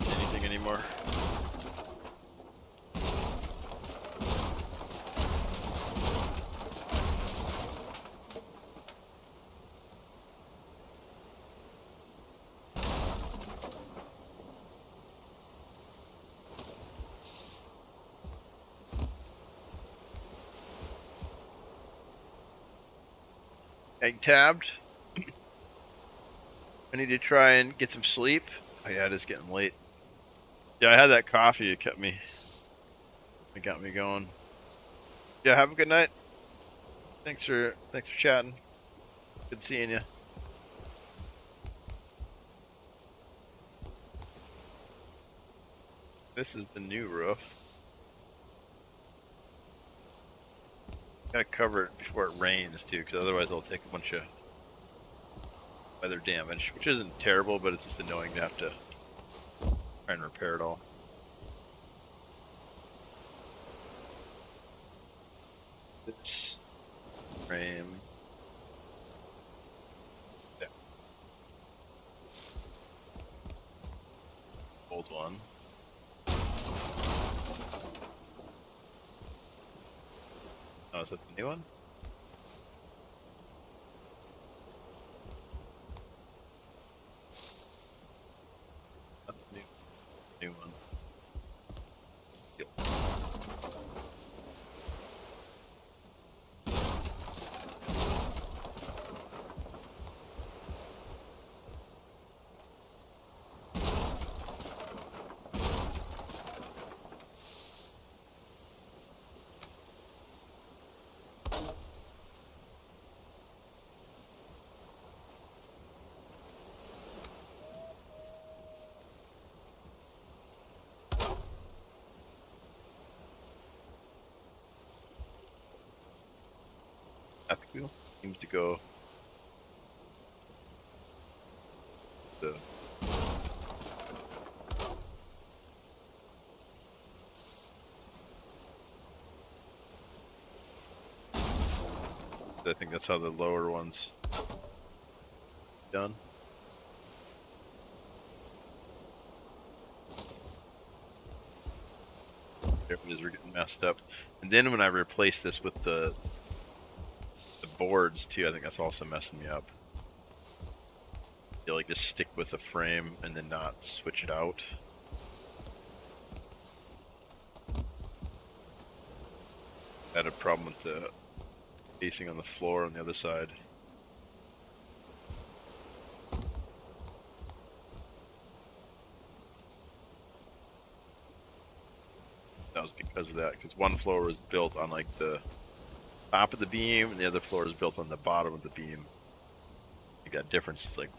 Anything anymore? Egg tabbed. I need to try and get some sleep. Oh yeah, it is getting late. Yeah, I had that coffee. It got me going. Yeah, have a good night. Thanks for chatting. Good seeing you. This is the new roof. Gotta cover it before it rains too, because otherwise it'll take a bunch of weather damage, which isn't terrible, but it's just annoying to have to try and repair it all. This frame. Yeah. Old one. Oh, is that the new one? That's the new one. Yep. Traffic wheel seems to go the I think that's how the lower one's done. There it is, we're getting messed up. And then when I replace this with the boards too, I think that's also messing me up. You like just stick with the frame and then not switch it out. I had a problem with the facing on the floor on the other side. That was because of that, because one floor was built on like the top of the beam and the other floor is built on the bottom of the beam. You got differences like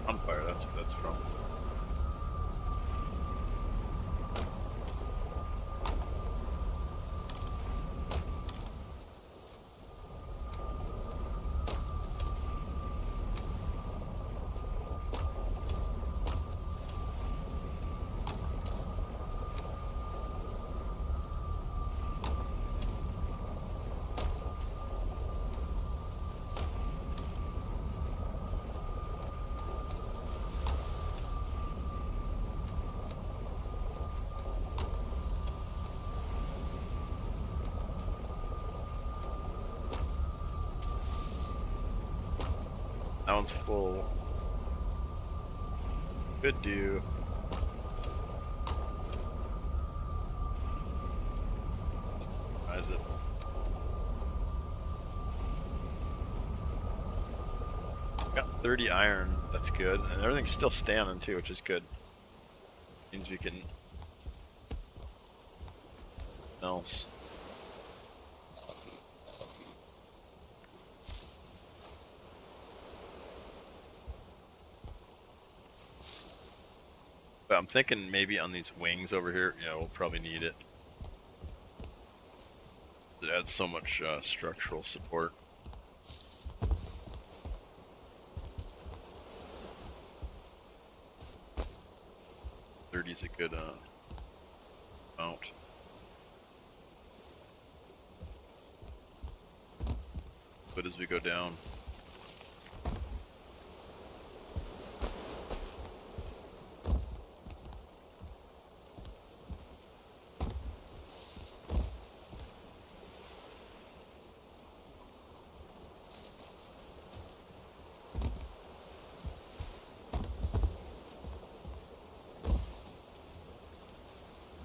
on fire, that's what that's from. That one's full. Could do. Is it? Got 30 iron. That's good, and everything's still standing too, which is good. Means we can. Else. But I'm thinking maybe on these wings over here, yeah, we'll probably need it. It adds so much structural support. .30 is a good amount. But as we go down.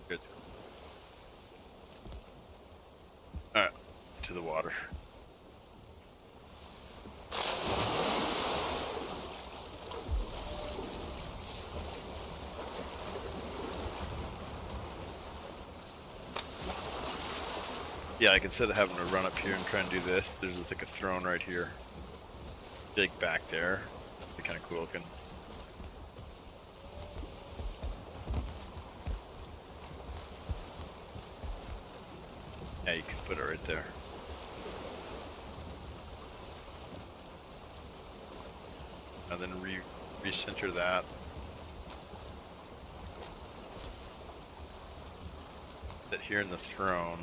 Good. Alright, to the water. Yeah, like instead of having to run up here and try and do this, there's just like a throne right here. Big back there. They're kind of cool looking. Yeah, you can put it right there. And then recenter that. Sit here in the throne.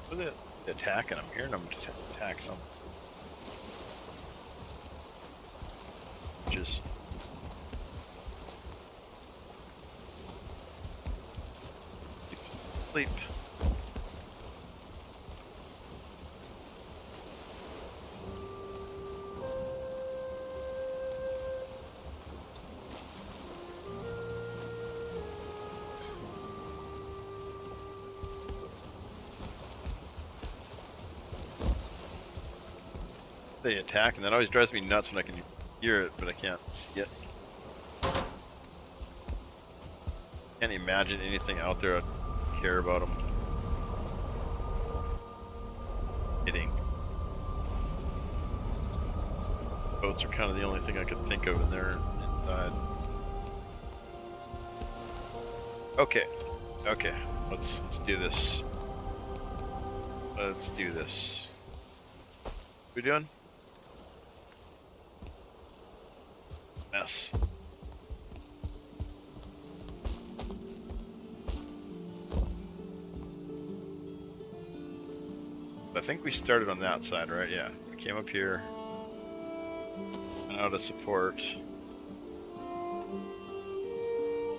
What are they attacking? I'm hearing them attack something. Just sleep. They attack, and that always drives me nuts when I can hear it, but I can't see it. Can't imagine anything out there I care about them hitting. Boats are kind of the only thing I could think of in there inside. Okay, okay, let's do this. Let's do this. What we doing? Mess. I think we started on that side, right? Yeah. We came up here. Out of support.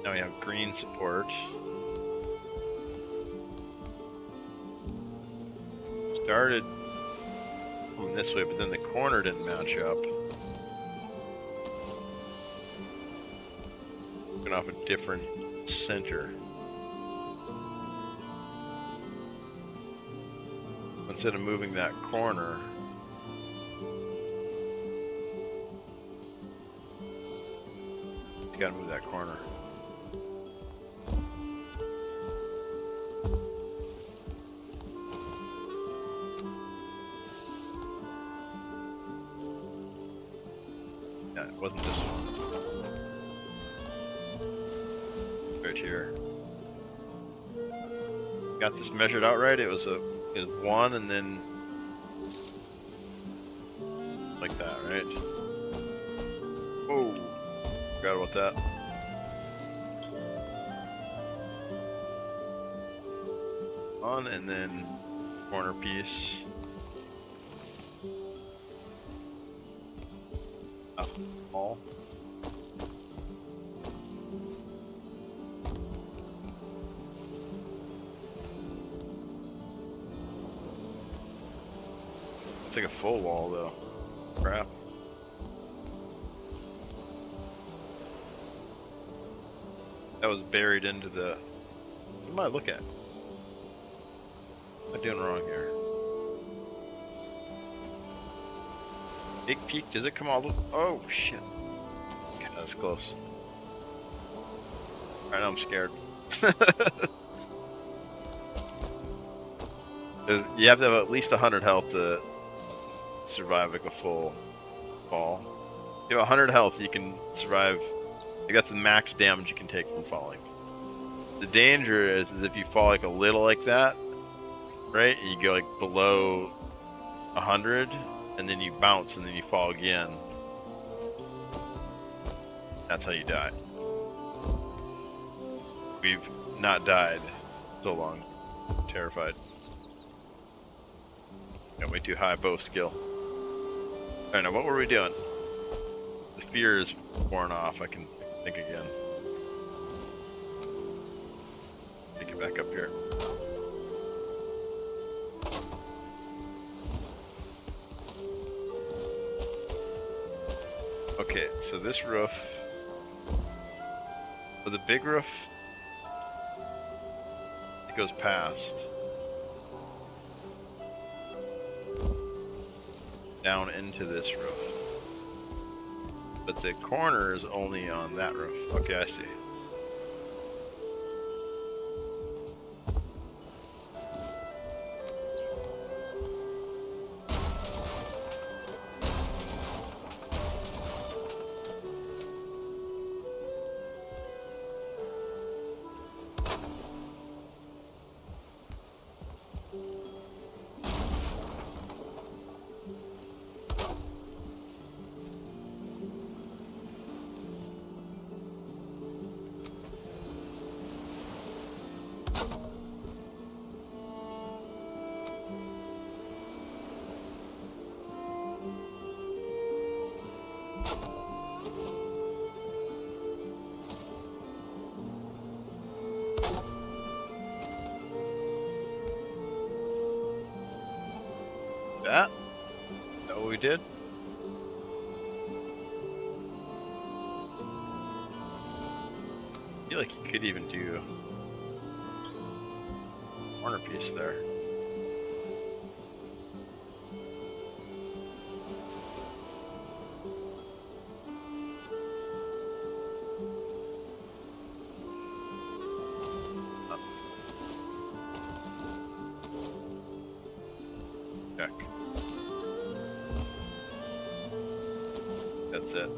Now we have green support. Started coming this way, but then the corner didn't match up. Looking off a different center. Instead of moving that corner, you gotta move that corner. Yeah, it wasn't this one. Right here. Got this measured out right. It was one, and then like that, right? Oh, forgot about that. On, and then corner piece. All. It's like a full wall though. Crap. That was buried into the... What am I looking at? What am I doing wrong here? Big peak, does it come all the... Oh shit. Okay, that's close. Alright, I'm scared. You have to have at least 100 health to survive like a full fall. If you have 100 health, you can survive. Like that's the max damage you can take from falling. The danger is if you fall like a little like that, right? And you go like below 100, and then you bounce, and then you fall again. That's how you die. We've not died so long. I'm terrified. Got way too high bow skill. Alright, now what were we doing? The fear is worn off. I can think again. Take it back up here. Okay, so this roof, for the big roof, it goes past. Down into this roof. But the corner is only on that roof. Okay, I see. That? Is that what we did? I feel like you could even do a corner piece there. Check. That's it.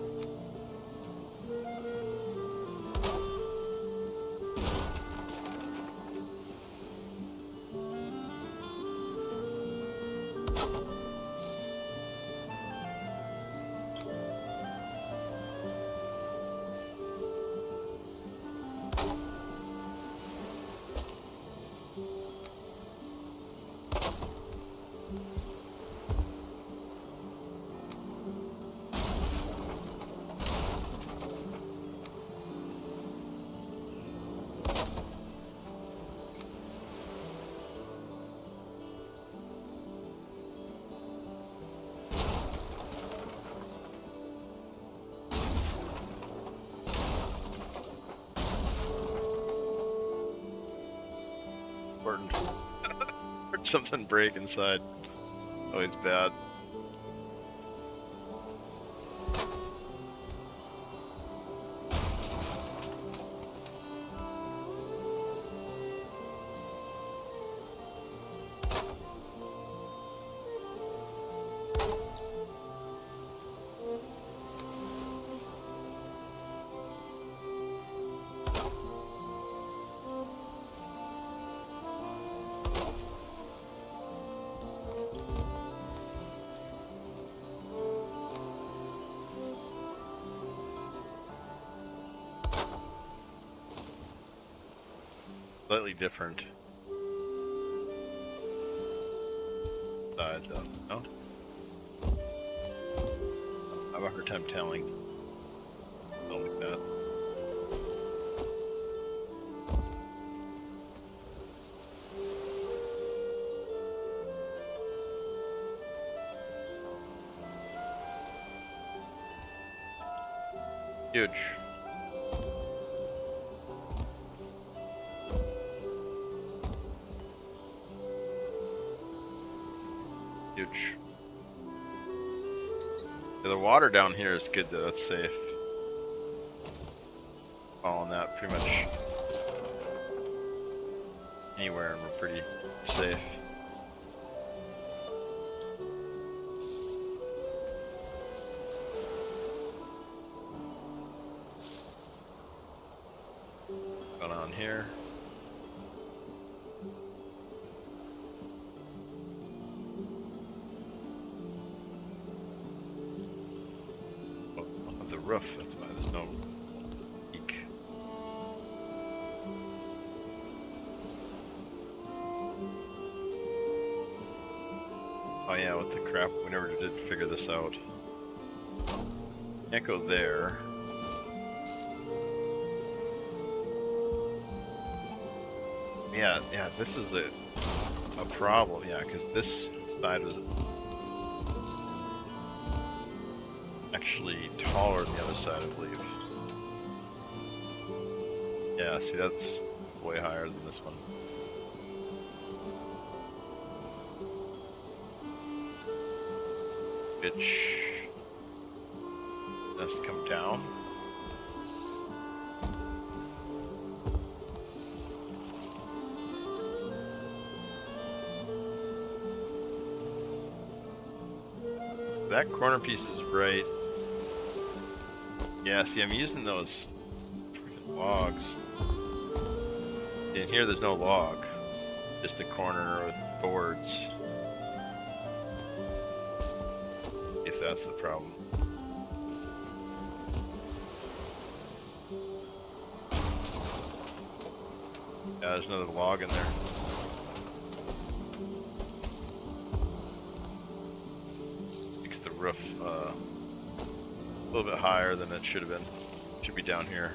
Important. Heard something break inside. Always bad. Slightly different side though, no? I have a hard time telling. Something like that. Huge. Huge. Yeah, the water down here is good though, that's safe. Following that pretty much anywhere and we're pretty safe. Going on here. The roof, that's why there's no leak. Oh yeah, what the crap, we never did figure this out. Can't go there. Yeah, this is a problem, yeah, because this side was actually taller than the other side, I believe. Yeah, see, that's way higher than this one. Which us to come down. That corner piece is right. Yeah, see, I'm using those freaking logs. In here, there's no log, just a corner with boards. If that's the problem. Yeah, there's another log in there. Makes the roof a little bit higher than it should have been. Should be down here.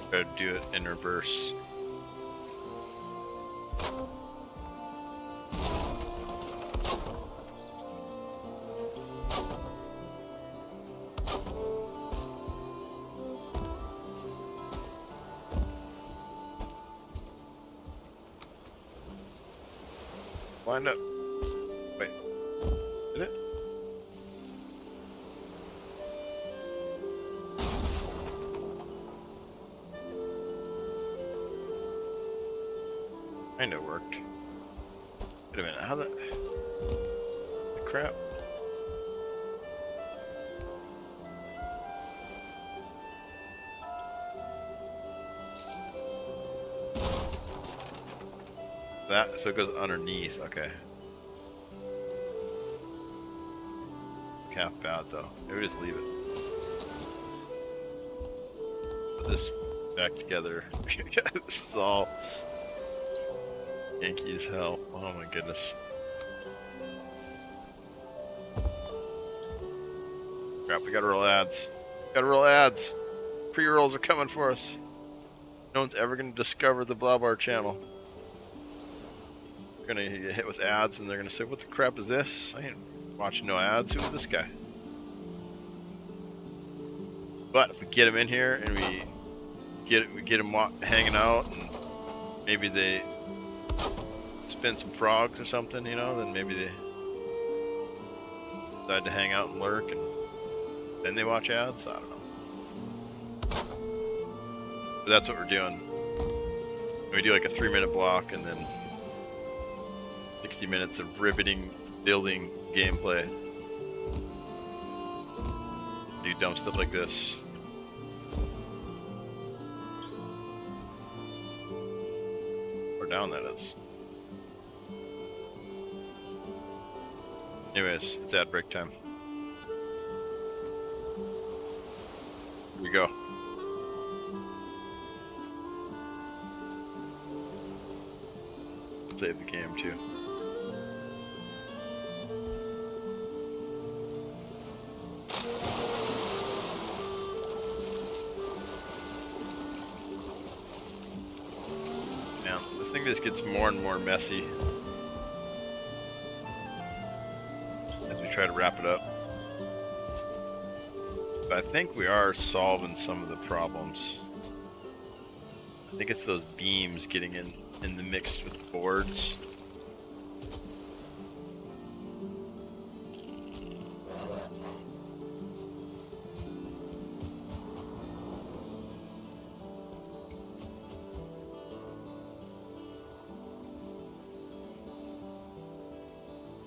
Try to do it in reverse. Lined up. Wait. Did it? Kinda worked. Wait a minute, how the crap? That, so it goes underneath, okay. Half bad though. Maybe just leave it. Put this back together. This is all Yankee as hell. Oh my goodness. Crap, we gotta roll ads. Gotta roll ads. Pre-rolls are coming for us. No one's ever gonna discover the Blaubar channel. We're gonna get hit with ads and they're gonna say, what the crap is this? I ain't watching no ads. Who's this guy? But if we get him in here and we get him hanging out and maybe they spin some frogs or something, you know, then maybe they decide to hang out and lurk and then they watch ads. I don't know. But that's what we're doing. We do like a 3-minute block and then 60 minutes of riveting building gameplay. Do dumb stuff like this. Or down, that is. Anyways, it's ad break time. Here we go. Save the game too. Now, this thing just gets more and more messy as we try to wrap it up. But I think we are solving some of the problems. I think it's those beams getting in the mix with the boards.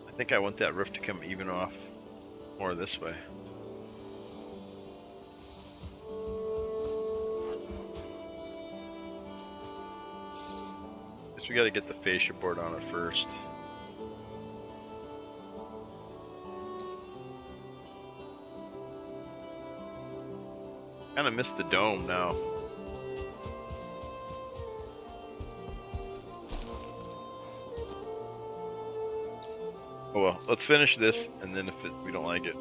I think I want that roof to come even off more this way. Guess we gotta get the fascia board on it first. Kinda missed the dome now. Oh well, let's finish this, and then if we don't like it,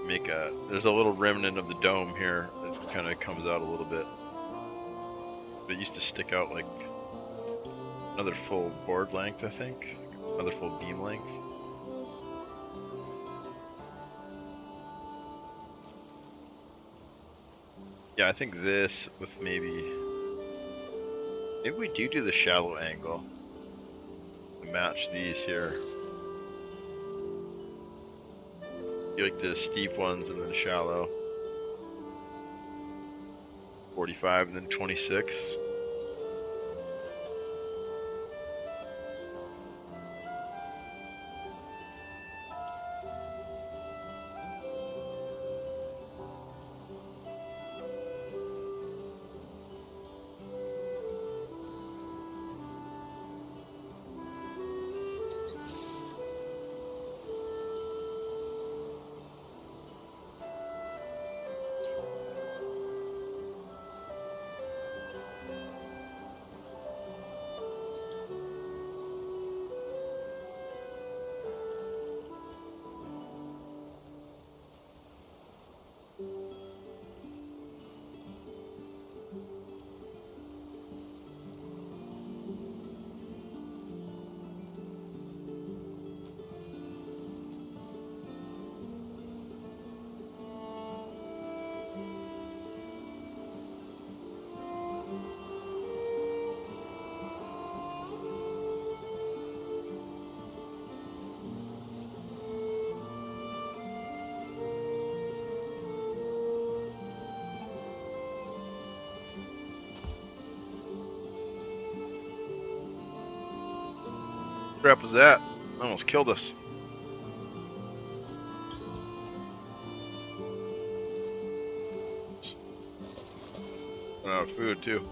make a. There's a little remnant of the dome here that kind of comes out a little bit. But it used to stick out like another full board length, I think, another full beam length. Yeah, I think this with maybe we do the shallow angle to match these here. You like the steep ones and then shallow. 45 and then 26. What crap was that? Almost killed us. Run out of food too.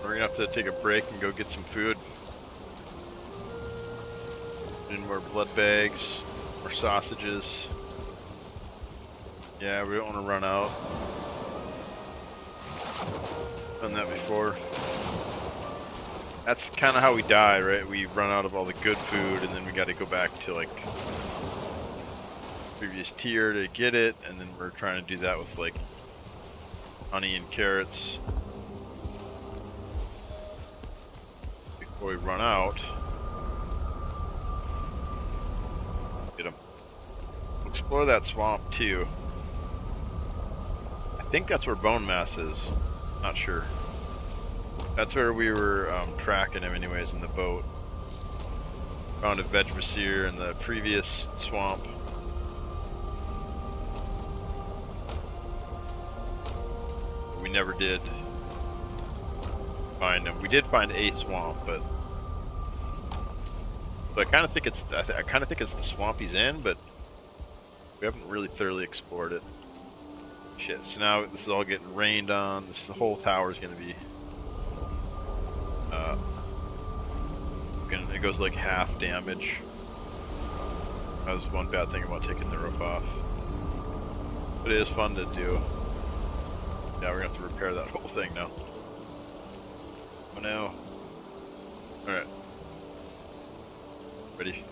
We're gonna have to take a break and go get some food. And more blood bags, more sausages. Yeah, we don't want to run out. Done that before. That's kind of how we die, right? We run out of all the good food, and then we got to go back to like previous tier to get it, and then we're trying to do that with like honey and carrots before we run out. Get them. Explore that swamp too. I think that's where Bonemass is. Not sure. That's where we were tracking him anyways in the boat. Found a Vegetaseer in the previous swamp. We never did find him. We did find a swamp, but I kind of think it's I kind of think it's the swamp he's in, but we haven't really thoroughly explored it. Shit. So now this is all getting rained on. The whole tower is going to be. It goes like half damage. That was one bad thing about taking the roof off. But it is fun to do. Yeah, we're gonna have to repair that whole thing now. Oh no. Alright. Ready?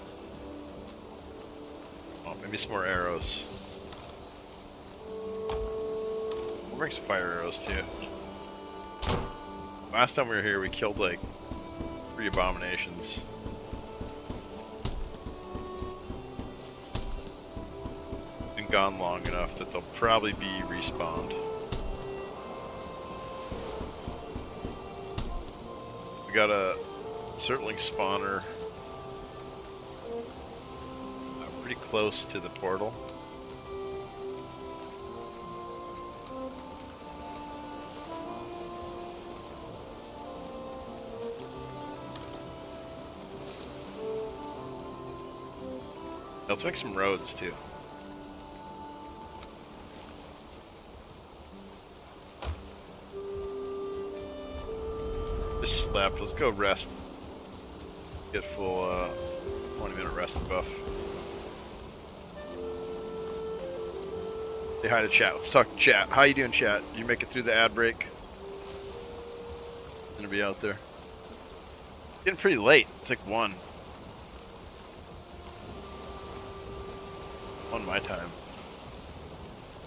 Oh, maybe some more arrows. We'll bring some fire arrows too. Last time we were here, we killed like 3 abominations. Been gone long enough that they'll probably be respawned. We got a Surtling spawner pretty close to the portal. Let's make some roads too. Just slept. Let's go rest. Get full 20-minute rest buff. Say hi to chat. Let's talk to chat. How you doing, chat? Did you make it through the ad break? Gonna be out there. Getting pretty late. It's like 1. 1 my time.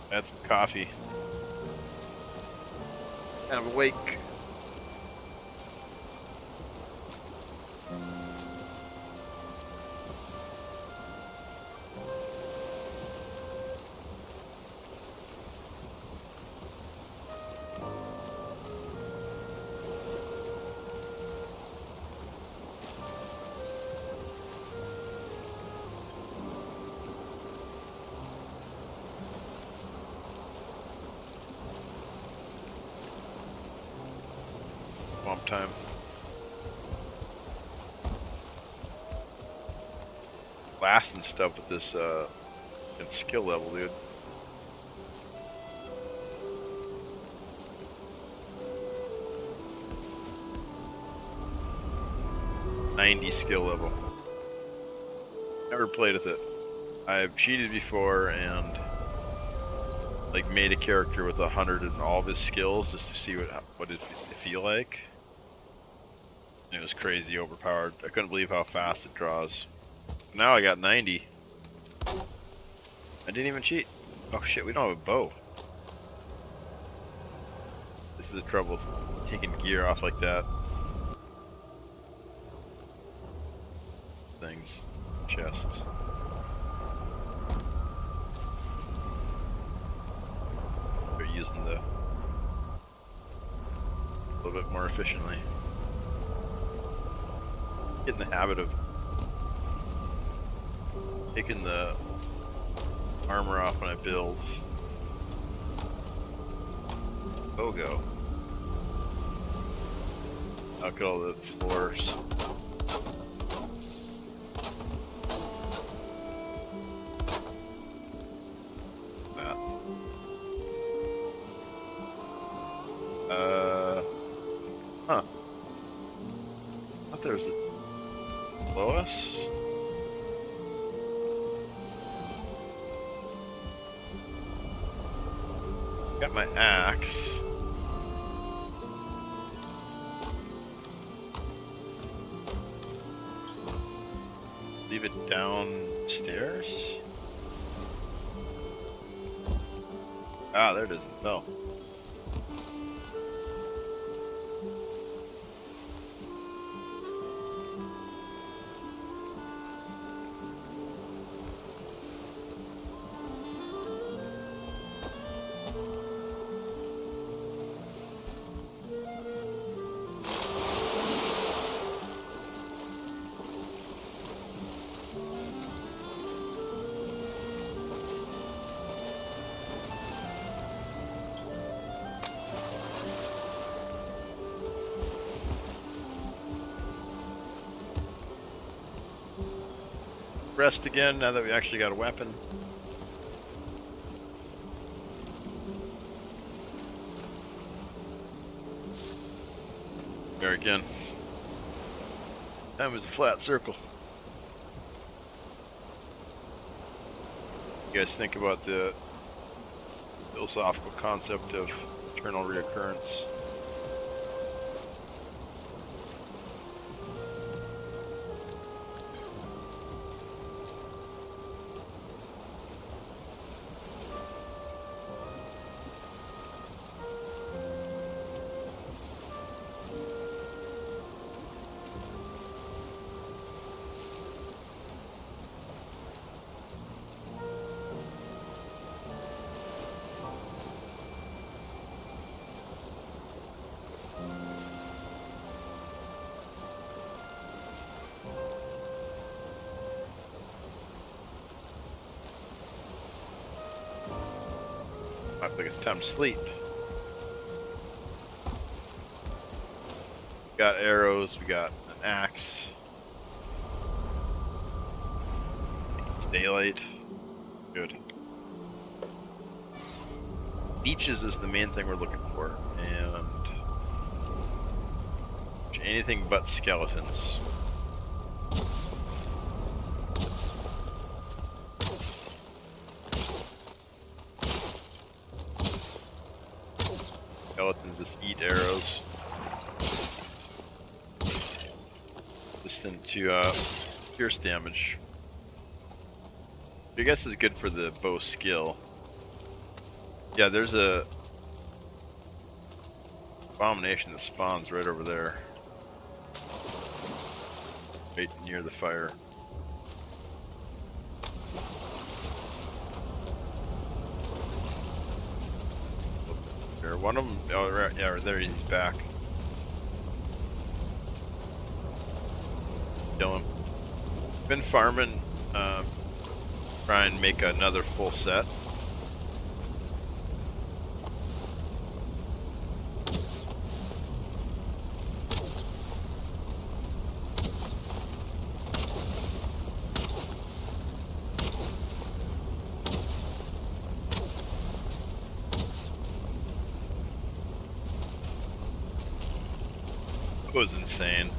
Had some coffee. Kind of awake. Swamp time. Blasting stuff with this skill level, dude. $90 skill level. Never played with it. I've cheated before and like made a character with 100 in all of his skills just to see what it feel like. And it was crazy overpowered. I couldn't believe how fast it draws. Now I got 90. I didn't even cheat. Oh shit, we don't have a bow. This is the trouble with taking gear off like that. Things. Chests. They're using the a little bit more efficiently. Get in the habit of taking the armor off when I build. Go. I'll get all the floors. That. Huh. I thought there was a below us. Got my axe. Leave it downstairs. Ah, there it is. No. Rest again now that we actually got a weapon. There again. Time is a flat circle. You guys think about the philosophical concept of eternal reoccurrence? I think it's time to sleep. We got arrows, we got an axe. Daylight. Good. Beaches is the main thing we're looking for, and anything but skeletons. Skeletons just eat arrows. Resistant to pierce damage. I guess is good for the bow skill. Yeah, there's a abomination that spawns right over there. Right near the fire. There, one of them, oh right, yeah, right there, he's back. Kill him. Been farming, try and make another full set. It was insane.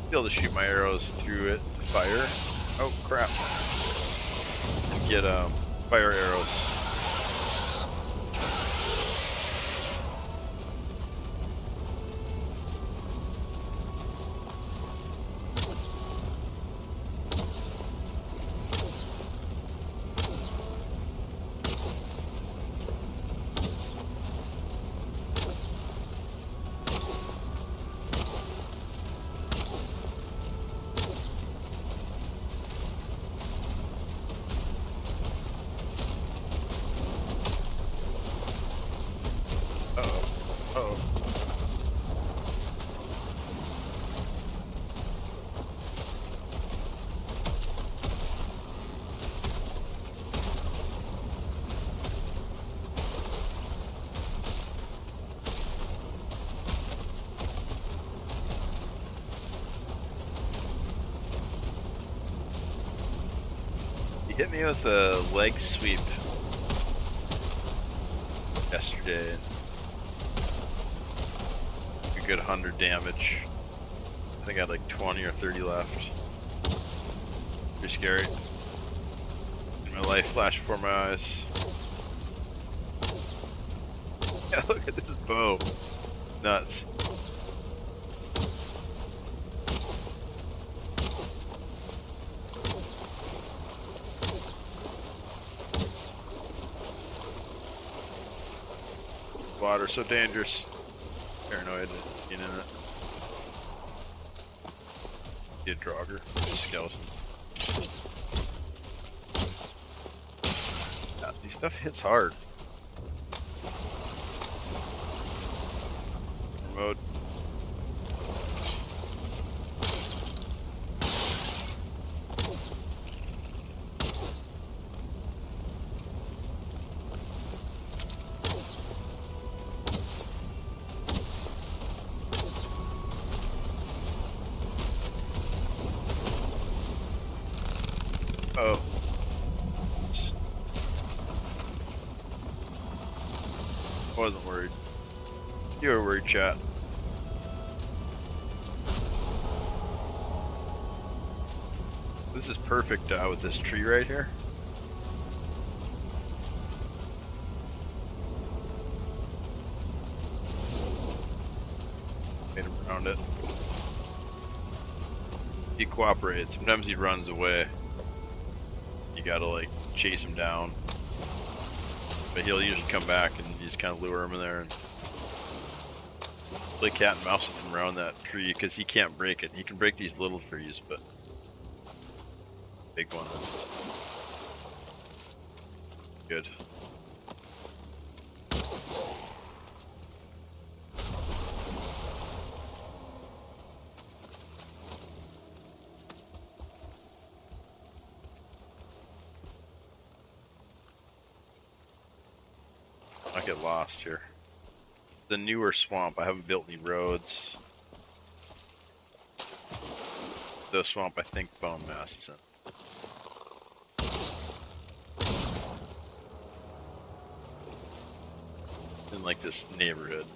Be able to shoot my arrows through it, fire. Oh crap! And get fire arrows. Hit me with a leg sweep yesterday. A good 100 damage. I think I had like 20 or 30 left. Pretty scary. My life flashed before my eyes. Yeah, look at this bow. Nuts. Water so dangerous. Paranoid being in it. Get a Draugr, skeleton. Yeah, this stuff hits hard. Mode. Oh. Wasn't worried. You were worried, chat. This is perfect with this tree right here. Made him around it. He cooperates. Sometimes he runs away. You gotta like chase him down, but he'll usually come back and you just kind of lure him in there and play cat and mouse with him around that tree because he can't break it. He can break these little trees, but big one is good. get lost here. The newer swamp, I haven't built any roads. The swamp, I think Bonemass is in. In like this neighborhood.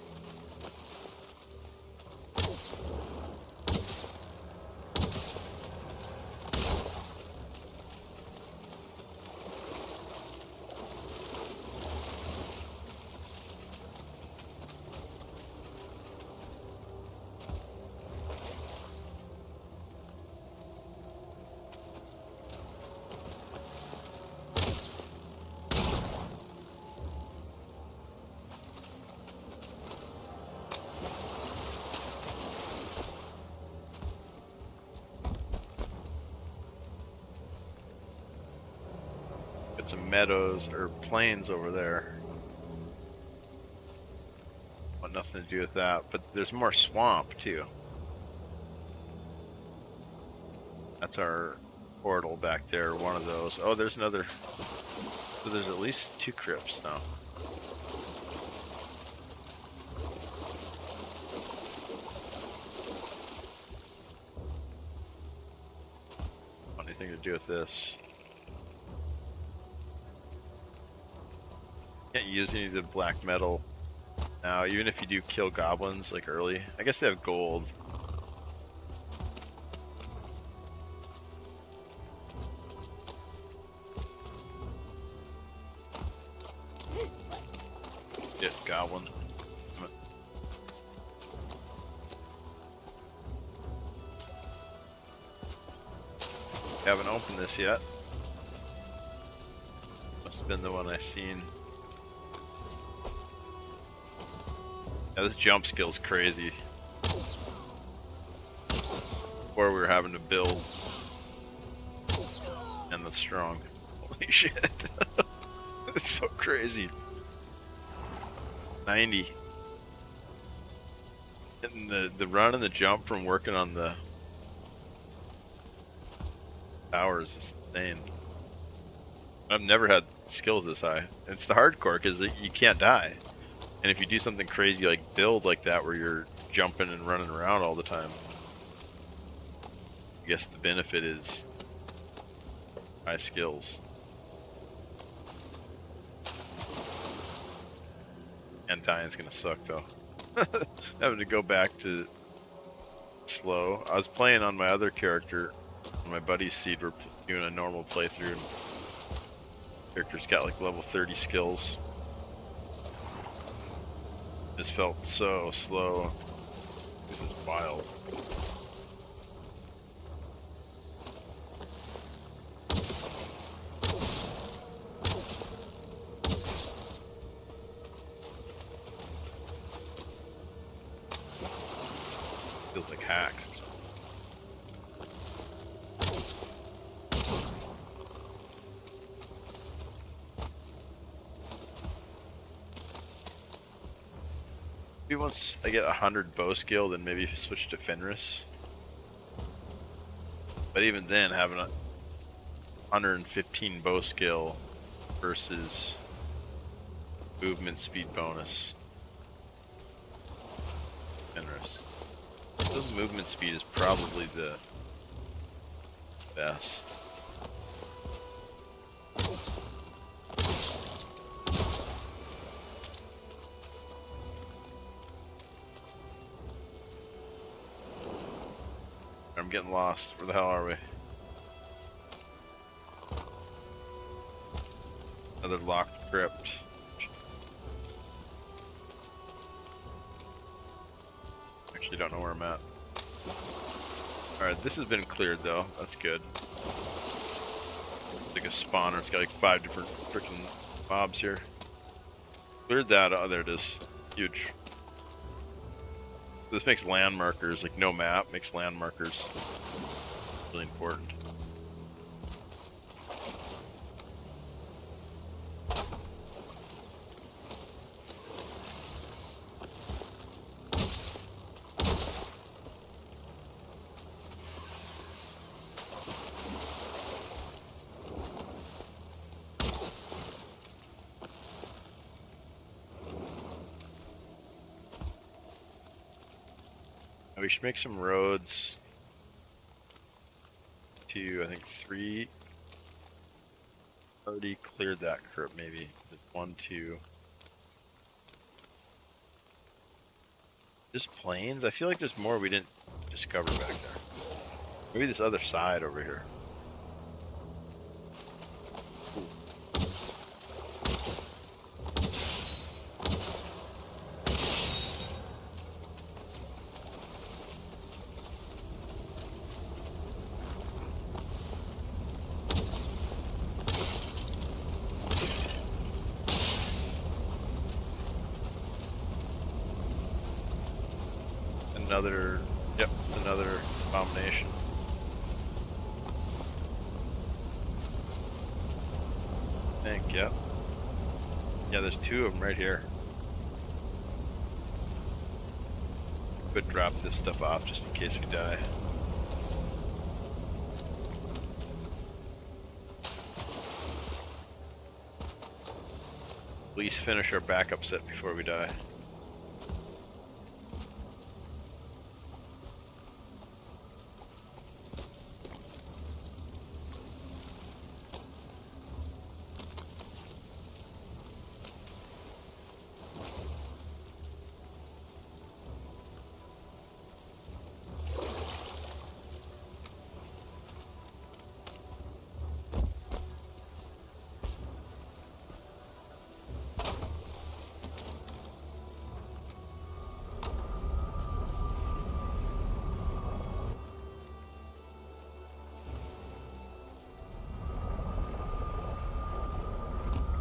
Some meadows or plains over there. Want nothing to do with that, but there's more swamp too. That's our portal back there, one of those. Oh, there's another. So there's at least 2 crypts now. Anything to do with this? Can't use any of the black metal now, even if you do kill goblins like early. I guess they have gold. Get goblin. Haven't opened this yet. Must have been the one I seen. Yeah, this jump skill's crazy. Before we were having to build. And the strong. Holy shit. It's so crazy. 90. And the run and the jump from working on the towers is insane. I've never had skills this high. It's the hardcore because you can't die. And if you do something crazy like build like that where you're jumping and running around all the time, I guess the benefit is high skills. And dying's gonna suck though. Having to go back to slow. I was playing on my other character, on my buddy's seed, we're doing a normal playthrough and character's got like level 30 skills. This felt so slow. This is wild. Feels like hacks. Maybe once I get 100 bow skill, then maybe switch to Fenris. But even then, having a 115 bow skill versus movement speed bonus. Fenris. This movement speed is probably the best. I'm getting lost. Where the hell are we? Another locked crypt. Actually don't know where I'm at. Alright, this has been cleared though. That's good. It's like a spawner. It's got like 5 different freaking mobs here. Cleared that. Oh, there it is. Huge. This makes land markers, like no map, makes land markers. Really important. We should make some roads to, I think, 3. Already cleared that curb, maybe. There's 1, 2. Just plains? I feel like there's more we didn't discover back there. Maybe this other side over here. Another, yep, another abomination. I think, yep. Yeah, there's 2 of them right here. Could drop this stuff off just in case we die. At least finish our backup set before we die.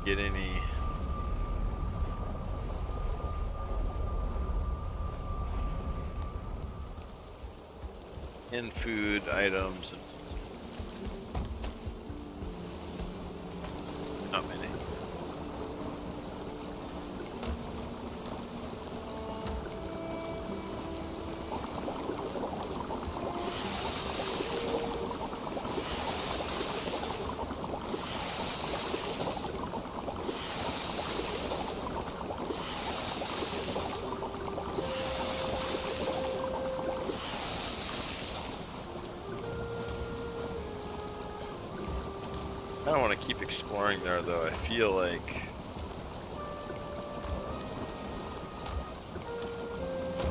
Get any in food items and not many. I don't want to keep exploring there though. I feel like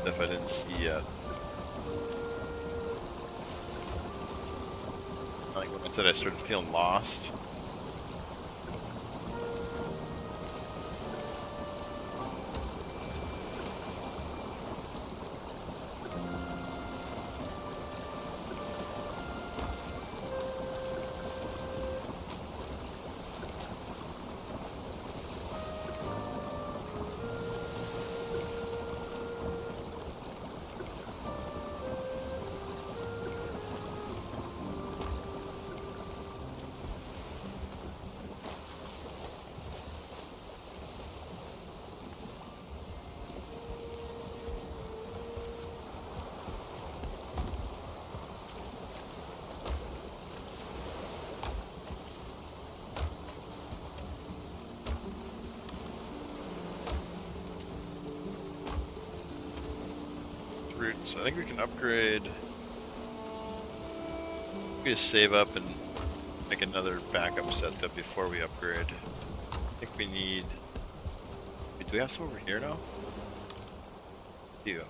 stuff I didn't see yet. Like when I said I started feeling lost. Roots. I think we can upgrade. We just save up and make another backup setup before we upgrade. I think we need. Wait, do we have some over here now? Do.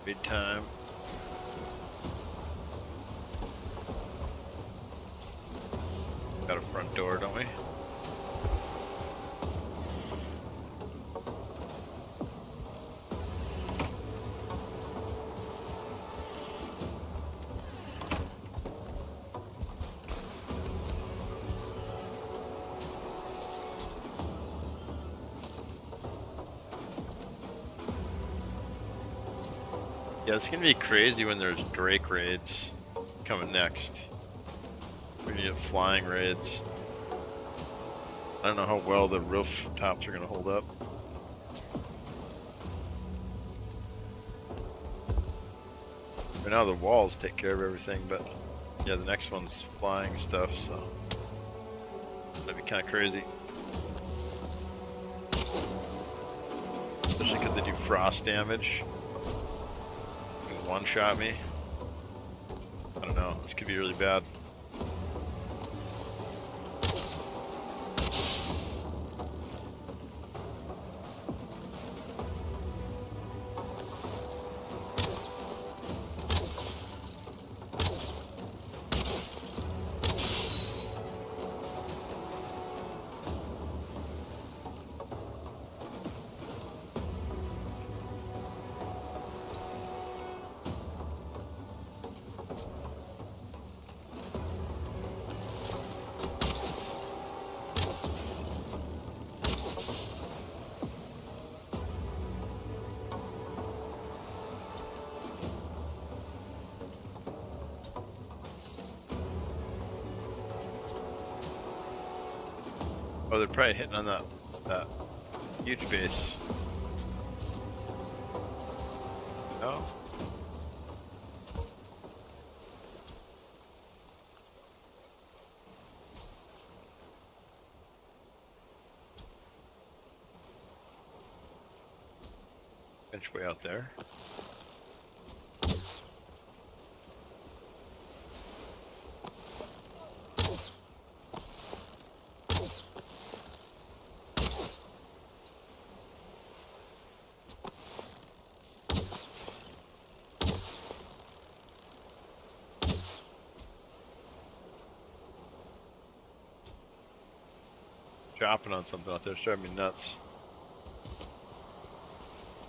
Big time. Got a front door, don't we? Yeah, it's gonna be crazy when there's Drake raids coming next. We're gonna get flying raids. I don't know how well the rooftops are gonna hold up. Right now the walls take care of everything, but yeah, the next one's flying stuff, so that'd be kind of crazy. Especially because they do frost damage. One-shot me. I don't know, this could be really bad. Oh, they're probably hitting on that huge base. No? Bench way out there. Chopping on something out there, it's driving me nuts.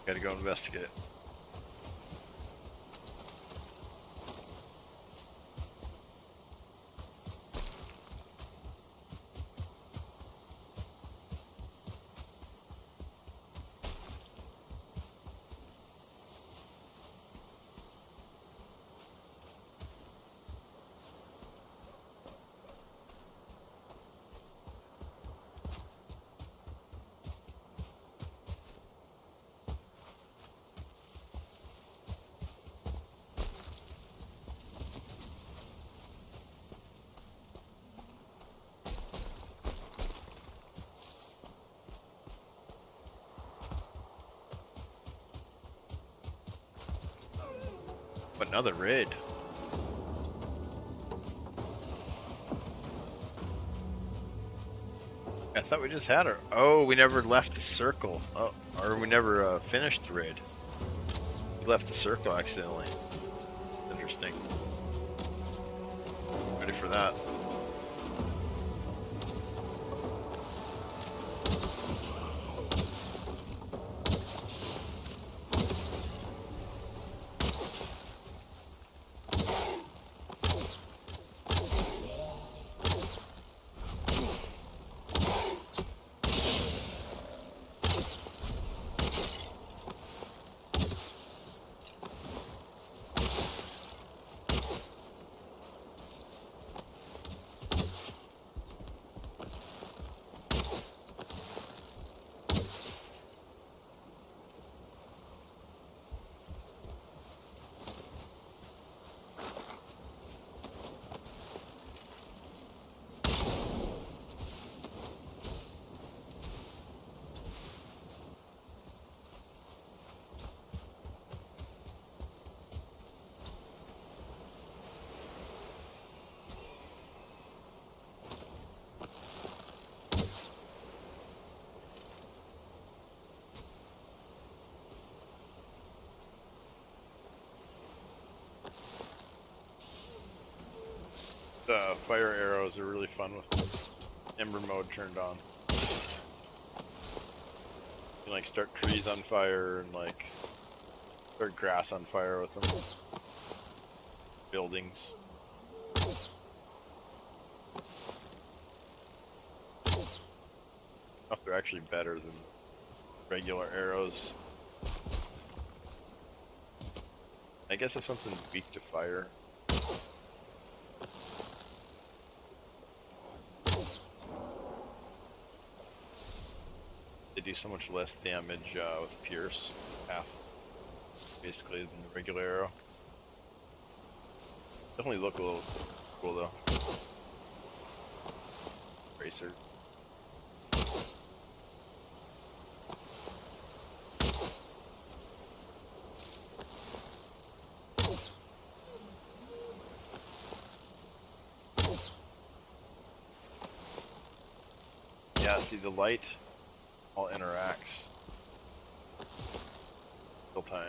Gotta go investigate. Another raid. I thought we just had her. Oh, we never left the circle. Oh, or we never finished the raid. We left the circle accidentally. Interesting. Ready for that. Fire arrows are really fun with Ember mode turned on. You can like start trees on fire and like start grass on fire with them. Buildings. Oh, they're actually better than regular arrows. I guess if something's weak to fire. They do so much less damage with Pierce, half basically than the regular arrow. Definitely look a little cool though. Racer. Yeah, see the light all interacts. Real time.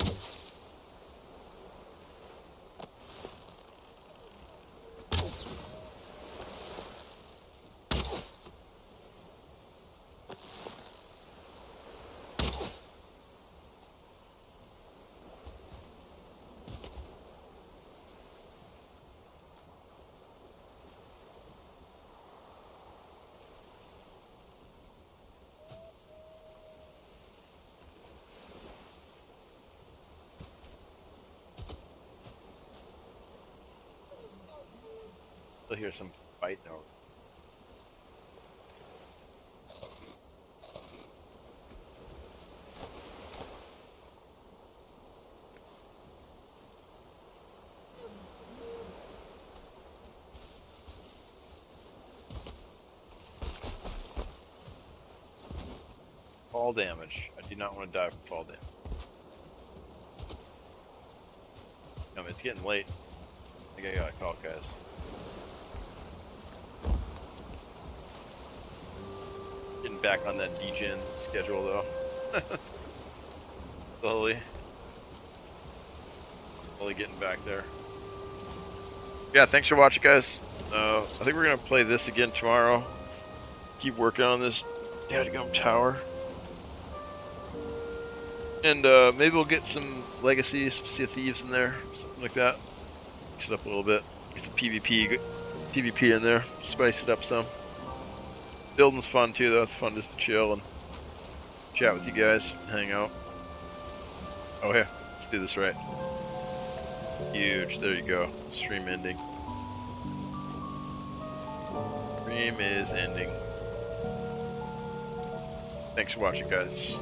Still hear some fight now. Fall damage. I do not want to die from fall damage. I mean, it's getting late. I think I gotta call, guys. Getting back on that degen schedule though. Slowly getting back there. Yeah, thanks for watching, guys. I think we're gonna play this again tomorrow. Keep working on this dadgum tower. And maybe we'll get some Legacy, some Sea of Thieves in there, something like that. Mix it up a little bit. Get some PvP in there, spice it up some. Building's fun too though, it's fun just to chill and chat with you guys, hang out. Oh yeah, let's do this right. Huge, there you go. Stream ending. Stream is ending. Thanks for watching, guys.